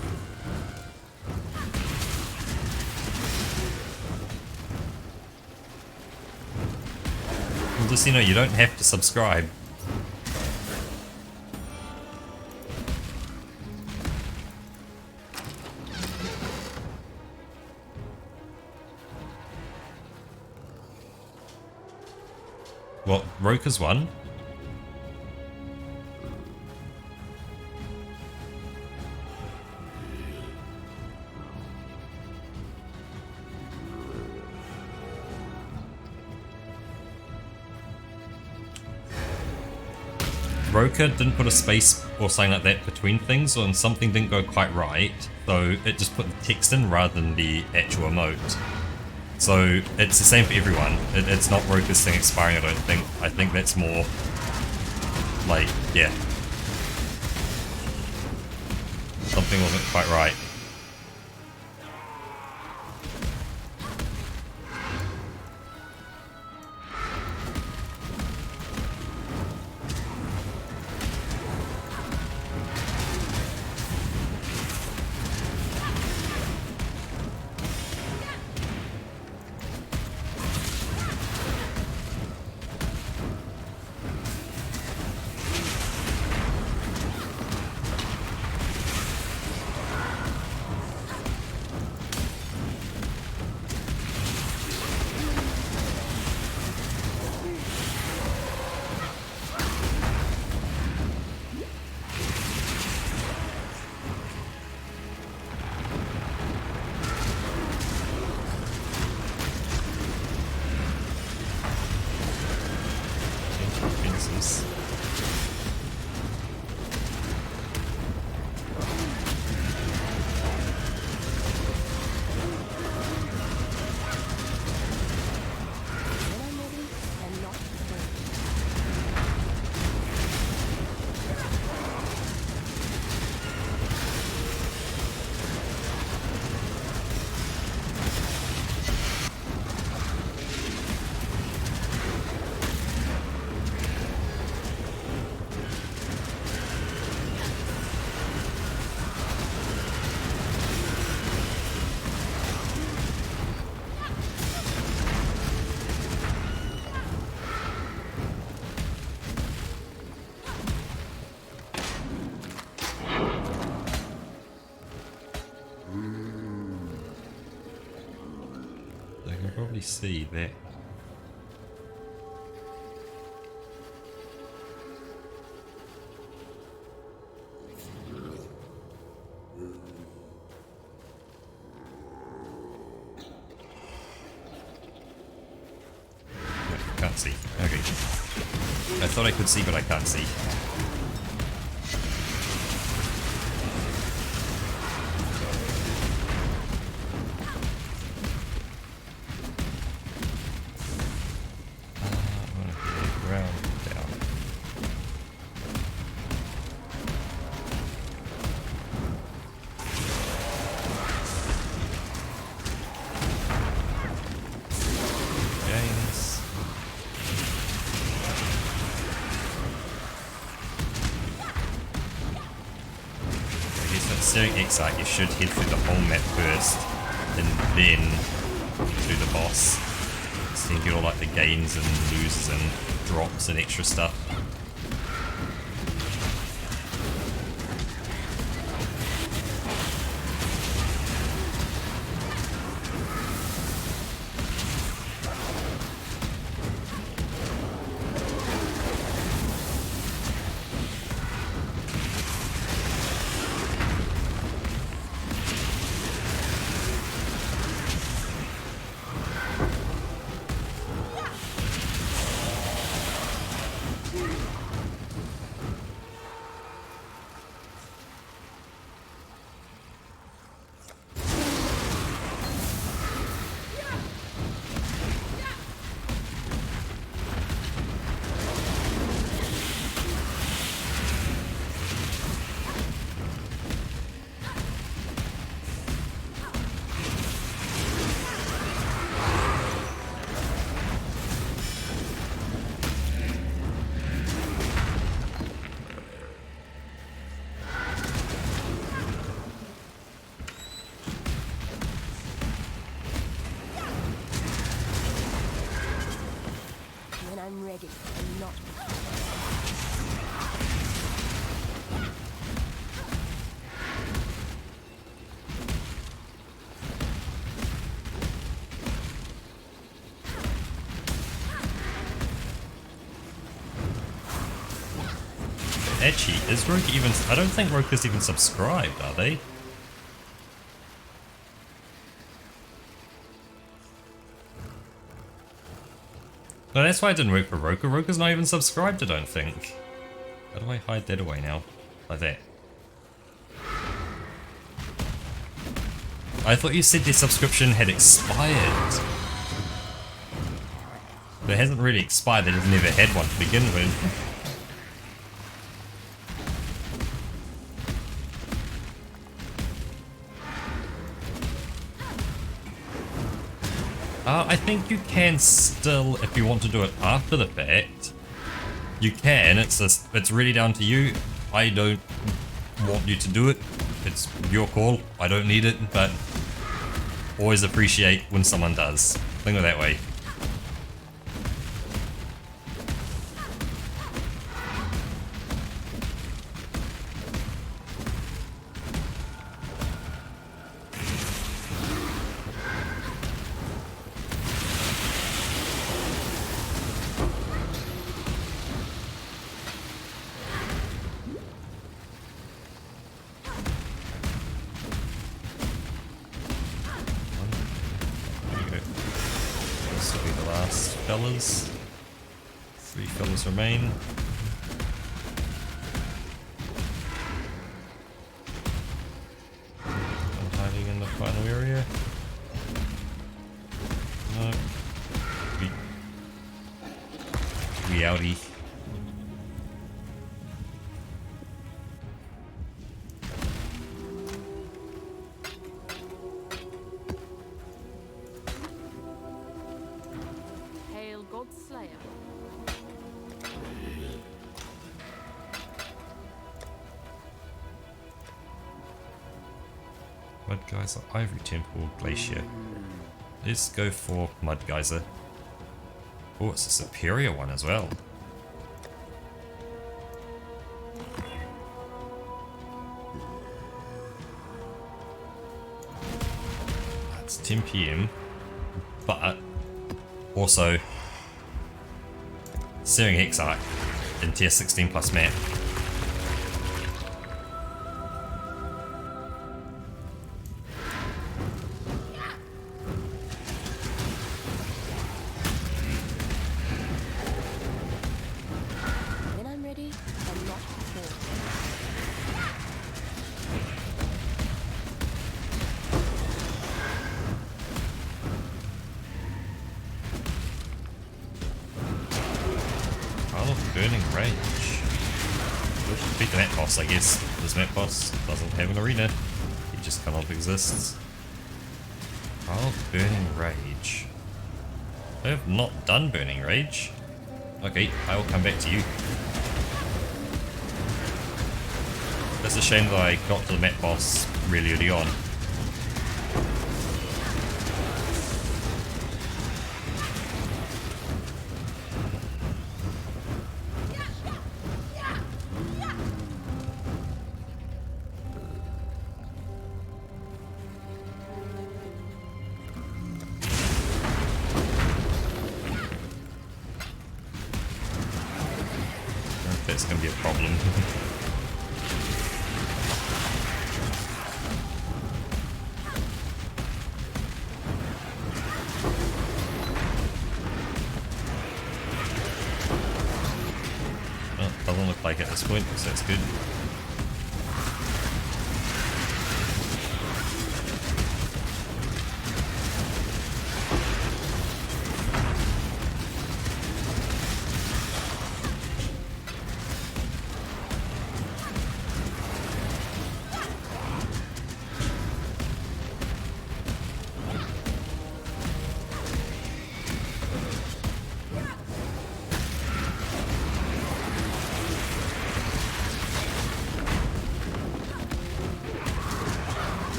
Well, just, you know, you don't have to subscribe. What, Roka's won? Roka didn't put a space or something like that between things, or something didn't go quite right, so it just put the text in rather than the actual emote. So it's the same for everyone. It's not Roka's thing expiring, I don't think. I think that's more like, yeah. Something wasn't quite right. really see there. Can't see. Okay. I thought I could see, but I can't see. During Exile, you should head through the whole map first, and then do the boss. So you can get all like the gains and loses and drops and extra stuff.
When I'm ready and not
Actually, is Rogue even... I don't think Rogue is even subscribed, are they? No, that's why I didn't work for Roku. Roku's not even subscribed, I don't think. How do I hide that away now? Like that. I thought you said their subscription had expired. But it hasn't really expired, they just never had one to begin with. I think you can still, if you want to do it after the fact, you can. It's really down to you. I don't want you to do it. It's your call. I don't need it, but always appreciate when someone does. Think of it that way. Fellas. 3 fellas remain. I'm hiding in the final area. No. We outie. Mud Geyser, Ivory Temple, Glacier. Let's go for Mud Geyser. Oh, it's a superior one as well. It's 10 PM, but Also, Searing Exile in tier 16 plus map.
When I'm ready, and not before.
Pile of Burning Rage. We'll beat the map boss, I guess. This map boss doesn't have an arena. He just kind of exists. Pile of Burning Rage. I have not done Burning Rage. Okay, I will come back to you. That's a shame that I got to the map boss really early on. That's going to be a problem. Well, doesn't look like it at this point, so that's good.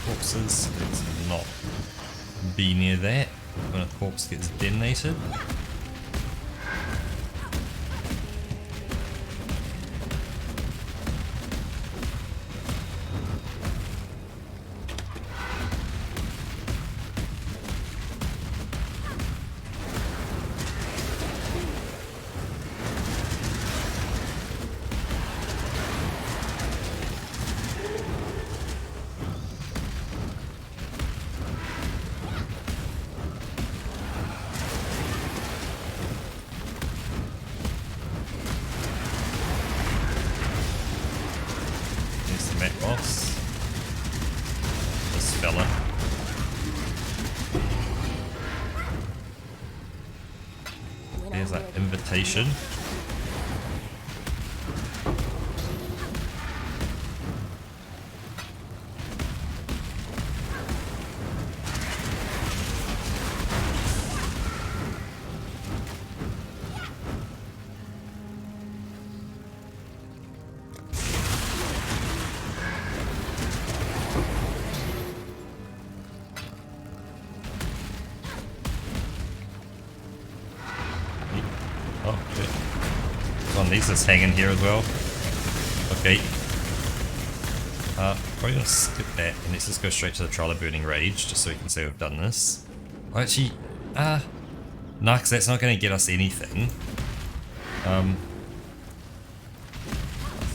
Corpses, let's not be near that when a corpse gets detonated. Here's the mech boss. This fella. There's that invitation. Oh shit. One of these is hanging here as well. Okay. Probably gonna skip that and let's just go straight to the Trial of Burning Rage just so we can say we've done this. Oh, actually, nah, because that's not gonna get us anything. I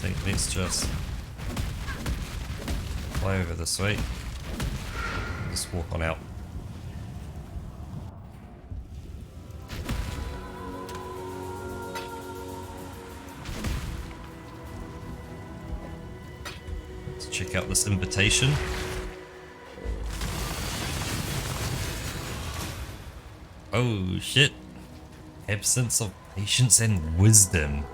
think let's just fly over this way. Just walk on out. Check out this invitation. Oh shit. Absence of patience and wisdom.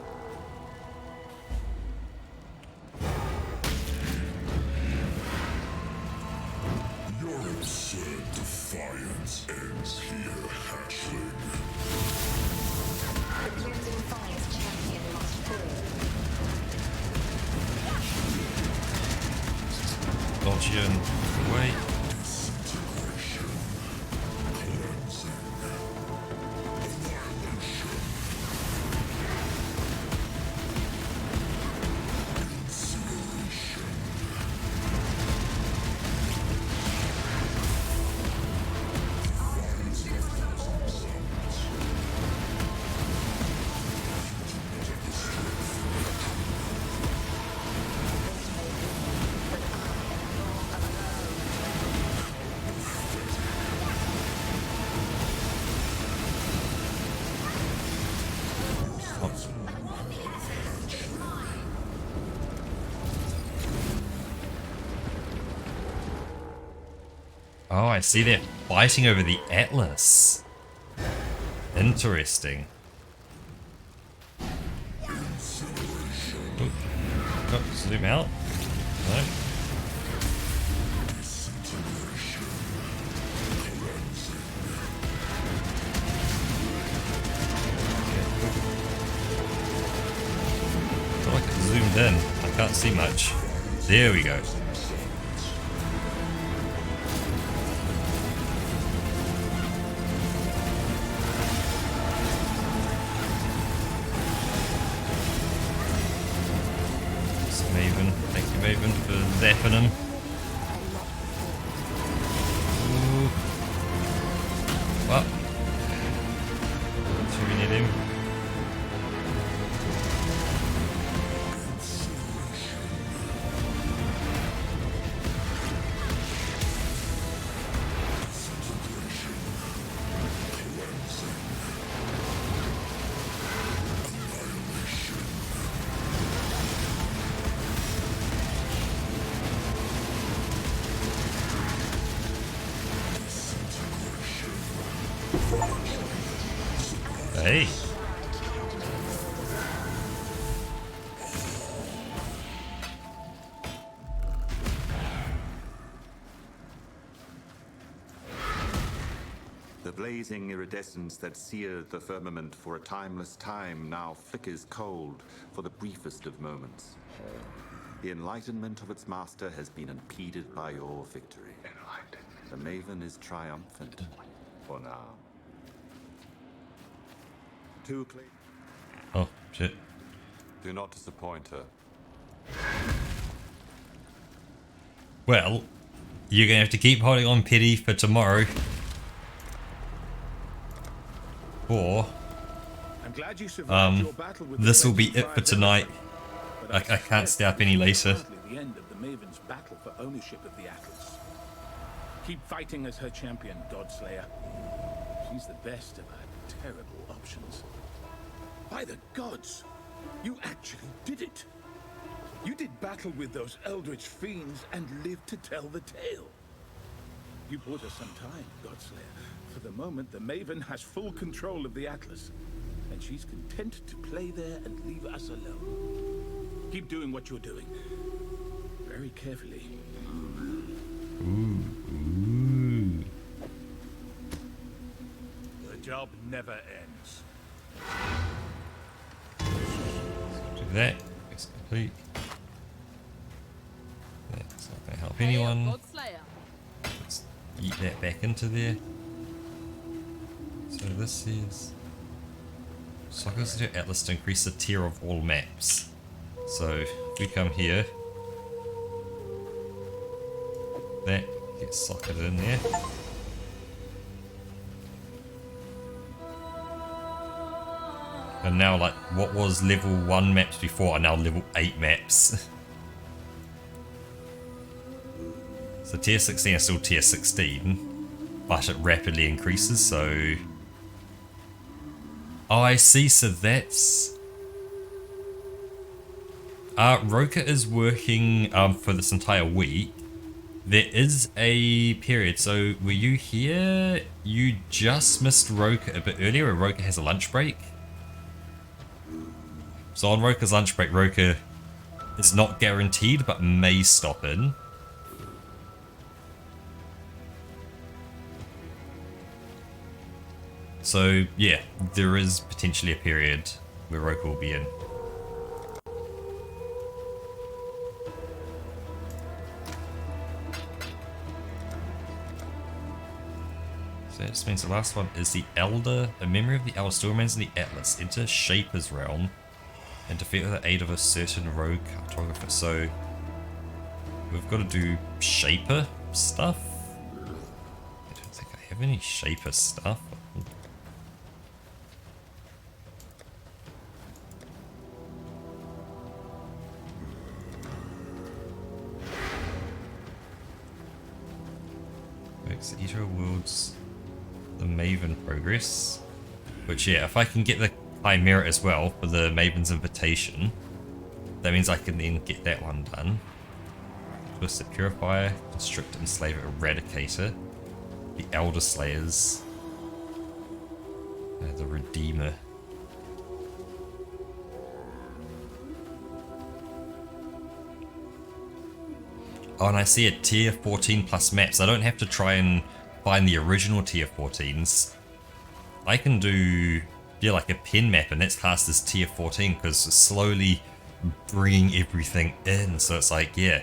Your absurd defiance ends here, hatchling.
The Crimson Fire's champion must fall.
Dodge you and wait. Oh, I see they're fighting over the Atlas. Interesting. Ooh. Oh, zoom out. No. I feel like it zoomed in. I can't see much. There we go. Maven. Thank you, Maven, for zapping him. Ooh. What? Should we need him? Hey.
The blazing iridescence that seared the firmament for a timeless time now flickers cold for the briefest of moments. The enlightenment of its master has been impeded by your victory. The Maven is triumphant for now. Too clear.
Oh, shit.
Do not disappoint her.
Well, you're gonna have to keep holding on, Petty, for tomorrow. Or,
I'm glad you survived your battle with the
this will be it
25
for tonight.
Democrats,
I can't stay up any later.
It's hardly the end of the Maven's battle for ownership of the Atlas. Keep fighting as her champion, Godslayer. She's the best of our terrible options. By the gods, you actually did it. You did battle with those eldritch fiends and lived to tell the tale. You bought us some time, Godslayer. For the moment, the Maven has full control of the Atlas, and she's content to play there and leave us alone. Keep doing what you're doing. Very carefully.
Ooh.
The job never ends.
Do that. It's complete. That's not going to help
Hail
anyone.
Godslayer.
Let's eat that back into there. So this is... Sockets to Atlas to increase the tier of all maps. So if we come here, that gets socketed in there. And now, like, what was level 1 maps before are now level 8 maps. So tier 16 is still tier 16, but it rapidly increases, so... Oh, I see, so that's... Roka is working for this entire week. There is a period, so were you here? You just missed Roka a bit earlier, where Roka has a lunch break. So on Roka's lunch break, Roka is not guaranteed, but may stop in. So yeah, there is potentially a period where Roka will be in. So that just means the last one is the Elder. A memory of the Elder still remains in the Atlas. Enter Shaper's realm and defeat with the aid of a certain rogue cartographer. So we've got to do Shaper stuff. I don't think I have any Shaper stuff. The Eater Worlds, the Maven progress. Which, yeah, if I can get the high merit as well for the Maven's Invitation. That means I can then get that one done. Twisted Purifier, Constrict Enslave Eradicator, the Elder Slayers, the Redeemer. Oh, and I see a tier 14 plus maps. I don't have to try and find the original tier 14s. I can do, yeah, like a pen map, and that's classed as tier 14 because it's slowly bringing everything in. So it's like, yeah,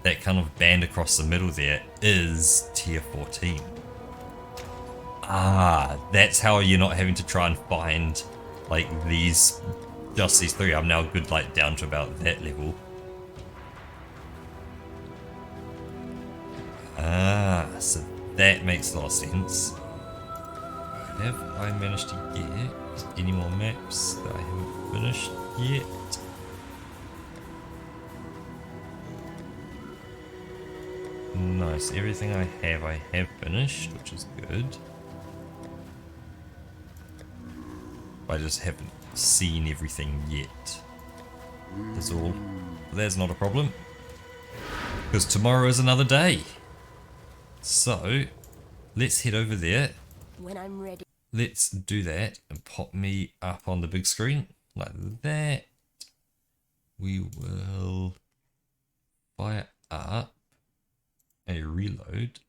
that kind of band across the middle there is tier 14. Ah, that's how you're not having to try and find like these, just these three. I'm now good like down to about that level. Ah, so that makes a lot of sense. Have I managed to get any more maps that I haven't finished yet? Nice, everything I have finished, which is good. I just haven't seen everything yet. That's all. But that's not a problem. Because tomorrow is another day. So, let's head over there.
When I'm ready.
Let's do that and pop me up on the big screen like that. We will fire up a reload.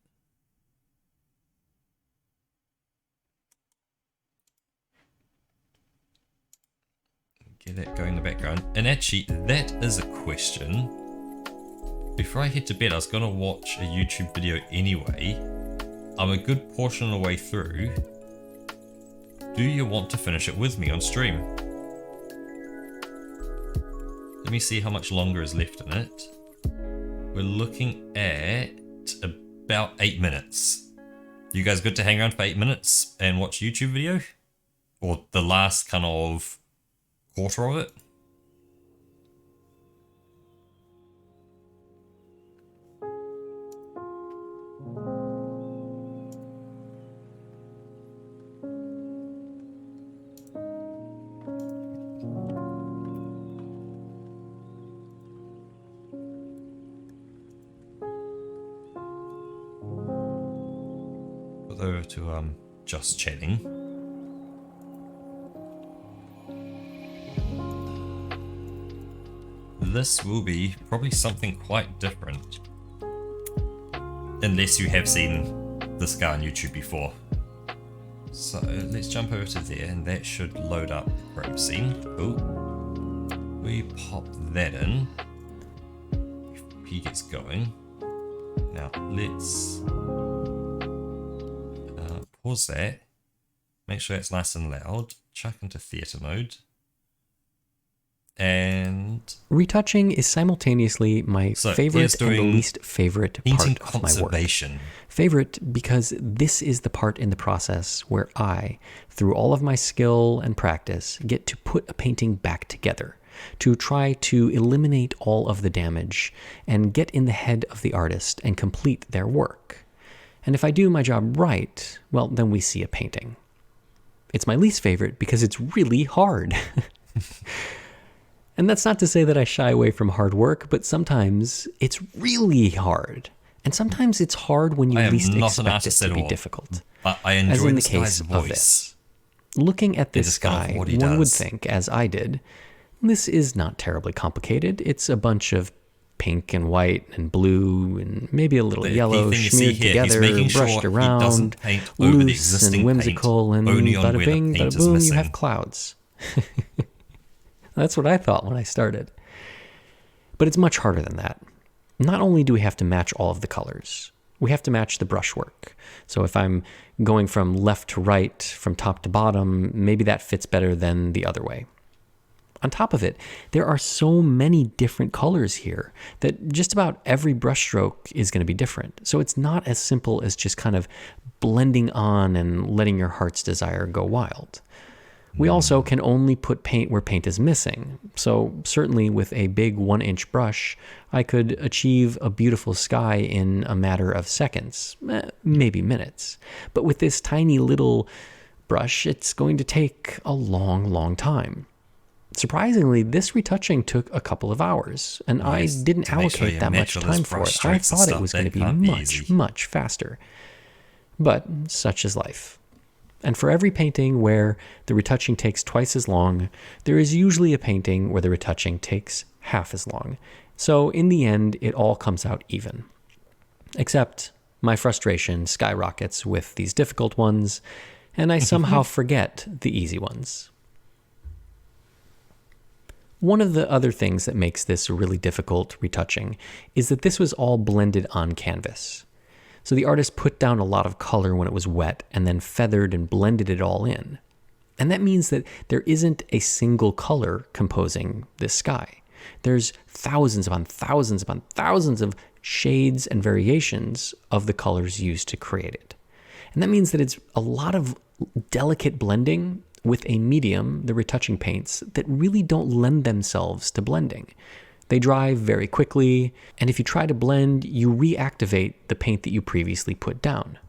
Get that going in the background. And actually, that is a question. Before I head to bed, I was going to watch a YouTube video anyway. I'm a good portion of the way through. Do you want to finish it with me on stream? Let me see how much longer is left in it. We're looking at about 8 minutes. You guys good to hang around for 8 minutes and watch a YouTube video? Or the last kind of quarter of it? Over to just chatting. This will be probably something quite different, unless you have seen this guy on YouTube before. So let's jump over to there, and that should load up the crime scene. Oh, we pop that in. If he gets going. Now let's pause that, make sure it's nice and loud, chuck into theatre mode, and...
Retouching is simultaneously my favorite and the least favorite part of my work. Favorite because this is the part in the process where I, through all of my skill and practice, get to put a painting back together, to try to eliminate all of the damage and get in the head of the artist and complete their work. And if I do my job right, well, then we see a painting. It's my least favorite because it's really hard. And that's not to say that I shy away from hard work, but sometimes it's really hard. And sometimes it's hard when you least expect it to be difficult.
But I enjoy
as in the
this
case
guy's
of
voice.
this. Looking at this guy, one would think, as I did, this is not terribly complicated. It's a bunch of pink and white and blue and maybe a little yellow smeared together, brushed around, loose and whimsical, and bada bing, bada boom, you have clouds. That's what I thought when I started. But it's much harder than that. Not only do we have to match all of the colors, we have to match the brushwork. So if I'm going from left to right, from top to bottom, maybe that fits better than the other way. On top of it, there are so many different colors here that just about every brushstroke is going to be different. So it's not as simple as just kind of blending on and letting your heart's desire go wild. We also can only put paint where paint is missing. So certainly with a big 1-inch brush, I could achieve a beautiful sky in a matter of seconds, maybe minutes. But with this tiny little brush, it's going to take a long, long time. Surprisingly, this retouching took a couple of hours, and I didn't allocate that much time for it. I thought it was going to be much, much faster. But such is life. And for every painting where the retouching takes twice as long, there is usually a painting where the retouching takes half as long. So in the end, it all comes out even. Except my frustration skyrockets with these difficult ones, and I somehow forget the easy ones. One of the other things that makes this really difficult retouching is that this was all blended on canvas. So the artist put down a lot of color when it was wet and then feathered and blended it all in. And that means that there isn't a single color composing this sky. There's thousands upon thousands upon thousands of shades and variations of the colors used to create it. And that means that it's a lot of delicate blending with a medium, the retouching paints, that really don't lend themselves to blending. They dry very quickly, and if you try to blend, you reactivate the paint that you previously put down.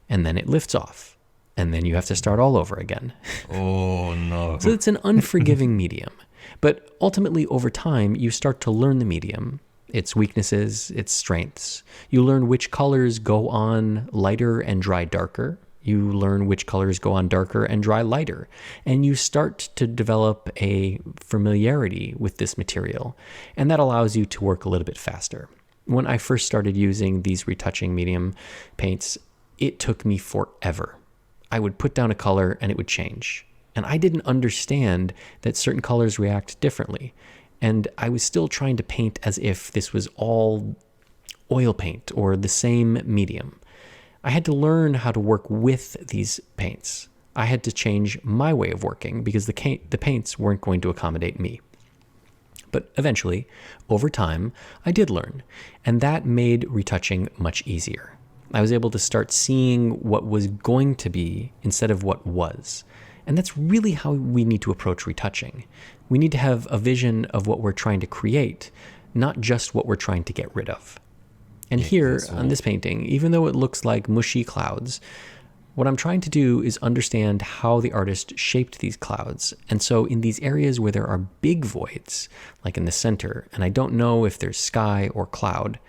And then it lifts off, and then you have to start all over again.
Oh, no.
So it's an unforgiving medium. But ultimately, over time, you start to learn the medium, its weaknesses, its strengths. You learn which colors go on lighter and dry darker. You learn which colors go on darker and dry lighter. And you start to develop a familiarity with this material. And that allows you to work a little bit faster. When I first started using these retouching medium paints, it took me forever. I would put down a color and it would change. And I didn't understand that certain colors react differently. And I was still trying to paint as if this was all oil paint or the same medium. I had to learn how to work with these paints. I had to change my way of working because the paints weren't going to accommodate me. But eventually, over time, I did learn, and that made retouching much easier. I was able to start seeing what was going to be instead of what was. And that's really how we need to approach retouching. We need to have a vision of what we're trying to create, not just what we're trying to get rid of. And here, on this painting, even though it looks like mushy clouds, what I'm trying to do is understand how the artist shaped these clouds. And so in these areas where there are big voids, like in the center, and I don't know if there's sky or cloud,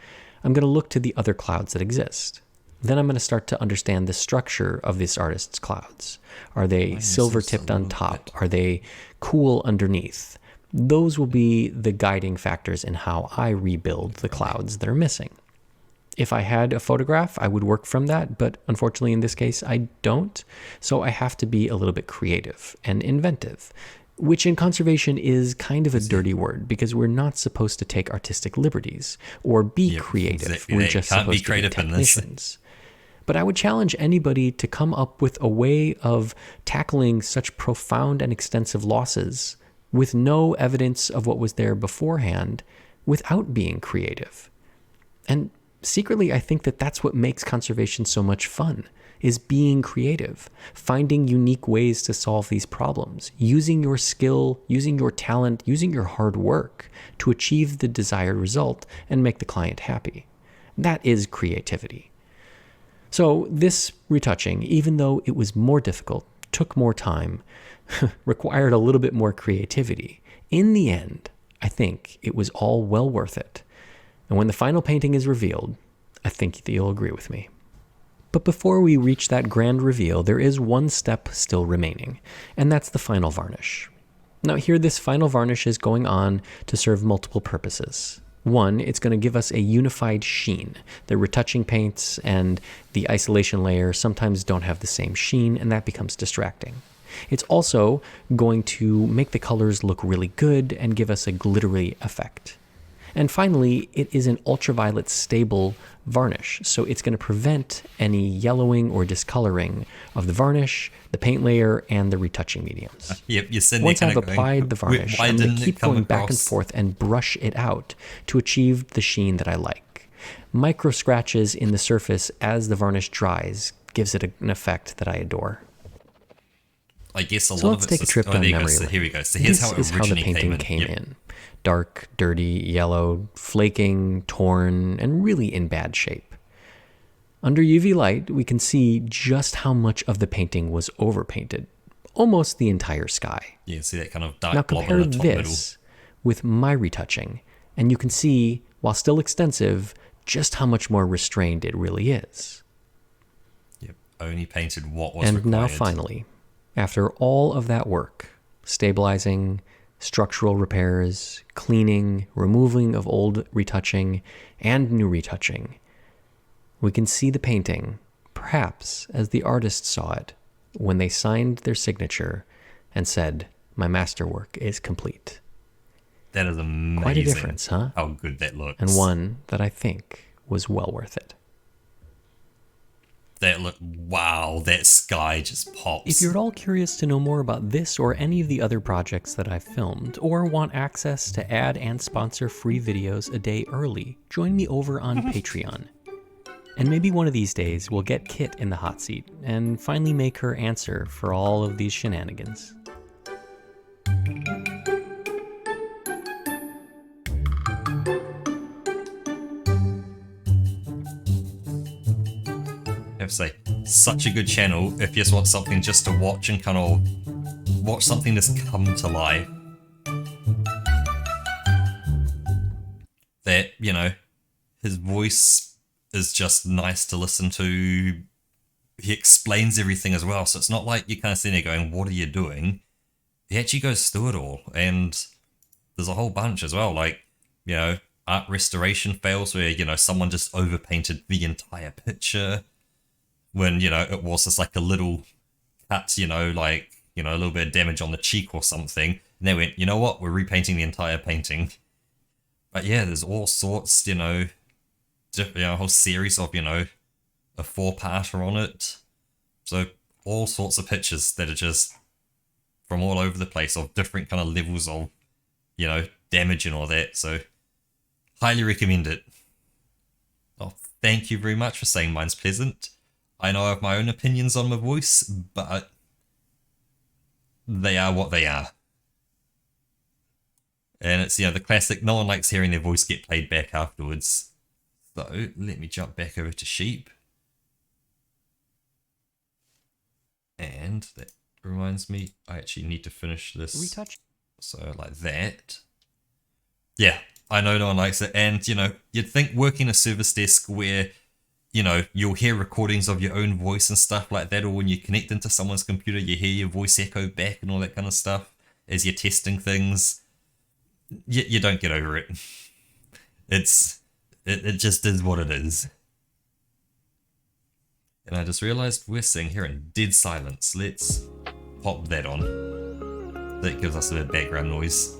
I'm going to look to the other clouds that exist. Then I'm going to start to understand the structure of this artist's clouds. Are they silver-tipped on top? Are they cool underneath? Those will be the guiding factors in how I rebuild the clouds that are missing. If I had a photograph, I would work from that, but unfortunately in this case, I don't. So I have to be a little bit creative and inventive, which in conservation is kind of a dirty word because we're not supposed to take artistic liberties or be creative.
Exactly.
We're just supposed to be technicians. But I would challenge anybody to come up with a way of tackling such profound and extensive losses with no evidence of what was there beforehand without being creative. And secretly, I think that that's what makes conservation so much fun, is being creative, finding unique ways to solve these problems, using your skill, using your talent, using your hard work to achieve the desired result and make the client happy. That is creativity. So this retouching, even though it was more difficult, took more time, required a little bit more creativity, in the end, I think it was all well worth it. And when the final painting is revealed, I think that you'll agree with me. But before we reach that grand reveal, there is one step still remaining, and that's the final varnish. Now here, this final varnish is going on to serve multiple purposes. One, it's going to give us a unified sheen. The retouching paints and the isolation layer sometimes don't have the same sheen, and that becomes distracting. It's also going to make the colors look really good and give us a glittery effect. And finally, it is an ultraviolet stable varnish, so it's going to prevent any yellowing or discoloring of the varnish, the paint layer, and the retouching mediums.
Yep, you're sitting
Once
there
I've applied the varnish, I'm going to keep going back and forth and brush it out to achieve the sheen that I like. Micro scratches in the surface as the varnish dries gives it an effect that I adore.
I guess a
So
lot
let's
of it's
take a trip down memory lane.
So here we go. So here's how it originally
came in. Dark, dirty, yellow, flaking, torn, and really in bad shape. Under UV light, we can see just how much of the painting was overpainted. Almost the entire sky.
Yeah, see that kind of dark
Now
blob
compare
in the top middle.
this with my retouching, and you can see, while still extensive, just how much more restrained it really is.
Yep, only painted what was
and
required.
now finally, after all of that work, stabilizing, structural repairs, cleaning, removing of old retouching, and new retouching, we can see the painting, perhaps as the artist saw it, when they signed their signature and said, "My masterwork is complete."
That is amazing.
Quite a difference, huh?
How good that looks.
And one that I think was well worth it.
Wow, that sky just pops.
If you're at all curious to know more about this or any of the other projects that I've filmed, or want access to add and sponsor free videos a day early, join me over on Patreon. And maybe one of these days we'll get Kit in the hot seat and finally make her answer for all of these shenanigans.
I have to say, such a good channel if you just want something just to watch and kind of watch something just come to life. That, you know, his voice is just nice to listen to. He explains everything as well, so it's not like you're kind of sitting there going, what are you doing? He actually goes through it all, and there's a whole bunch as well, like, you know, art restoration fails where, you know, someone just overpainted the entire picture when, you know, it was just like a little cut, you know, like, you know, a little bit of damage on the cheek or something, and they went, you know what, we're repainting the entire painting. But yeah, there's all sorts, you know, a whole series of, you know, a 4-parter on it. So all sorts of pictures that are just from all over the place of different kind of levels of, you know, damage and all that. So highly recommend it. Oh, thank you very much for saying mine's pleasant. I know I have my own opinions on my voice, but they are what they are. And it's, you know, the classic, no one likes hearing their voice get played back afterwards. So let me jump back over to sheep. And that reminds me, I actually need to finish this.
Retouch.
So like that. Yeah, I know no one likes it. And, you know, you'd think working a service desk where, you know, you'll hear recordings of your own voice and stuff like that, or when you connect into someone's computer, you hear your voice echo back and all that kind of stuff as you're testing things. You don't get over it. It just is what it is. And I just realized we're sitting here in dead silence. Let's pop that on. That gives us a bit of background noise.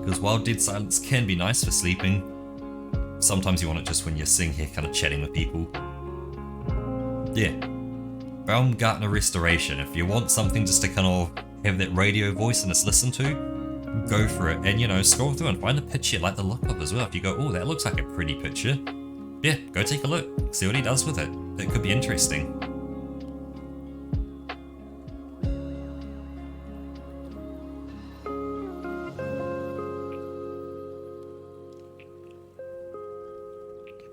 Because while dead silence can be nice for sleeping, sometimes you want it just when you're sitting here kind of chatting with people. Yeah. Baumgartner Restoration. If you want something just to kind of have that radio voice and it's listened to, go for it. And, you know, scroll through and find a picture you like the look of as well. If you go, oh, that looks like a pretty picture, yeah, go take a look. See what he does with it. It could be interesting.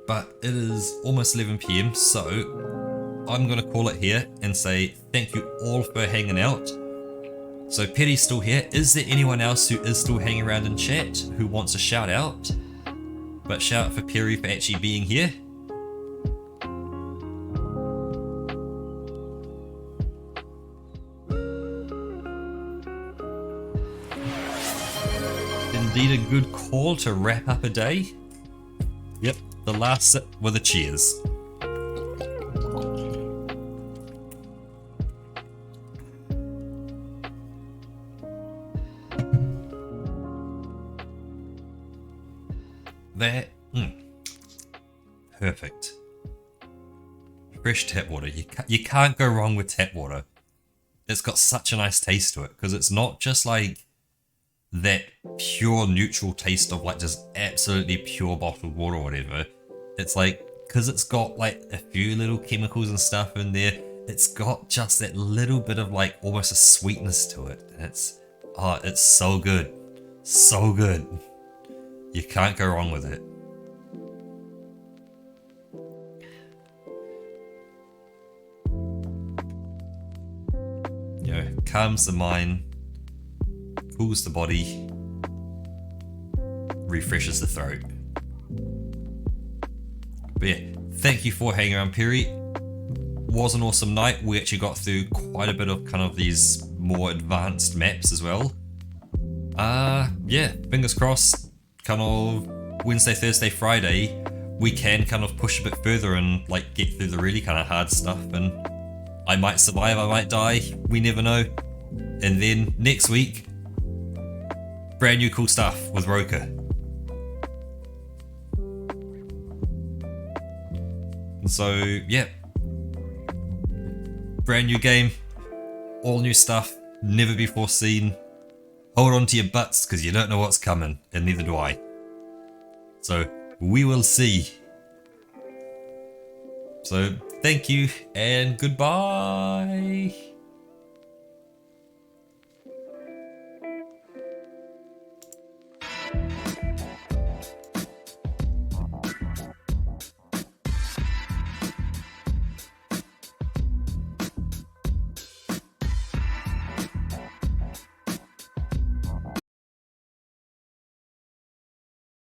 But it is almost 11 PM, so I'm going to call it here and say thank you all for hanging out. So Petty's still here. Is there anyone else who is still hanging around in chat who wants a shout out? But shout out for Perry for actually being here. Indeed a good call to wrap up a day. Yep, the last sip with a cheers. That, perfect. Fresh tap water. You can't go wrong with tap water. It's got such a nice taste to it because it's not just like that pure neutral taste of like just absolutely pure bottled water or whatever. It's like, because it's got like a few little chemicals and stuff in there, it's got just that little bit of like almost a sweetness to it. And it's so good. So good. You can't go wrong with it. You know, calms the mind, cools the body, refreshes the throat. But yeah, thank you for hanging around, Perry. Was an awesome night. We actually got through quite a bit of kind of these more advanced maps as well. Yeah, fingers crossed, kind of Wednesday, Thursday, Friday, we can kind of push a bit further and like get through the really kind of hard stuff, and I might survive, I might die, we never know. And then next week, brand new cool stuff with Roka. So yeah, brand new game, all new stuff, never before seen. Hold on to your butts because you don't know what's coming, and neither do I. So we will see. So thank you and goodbye.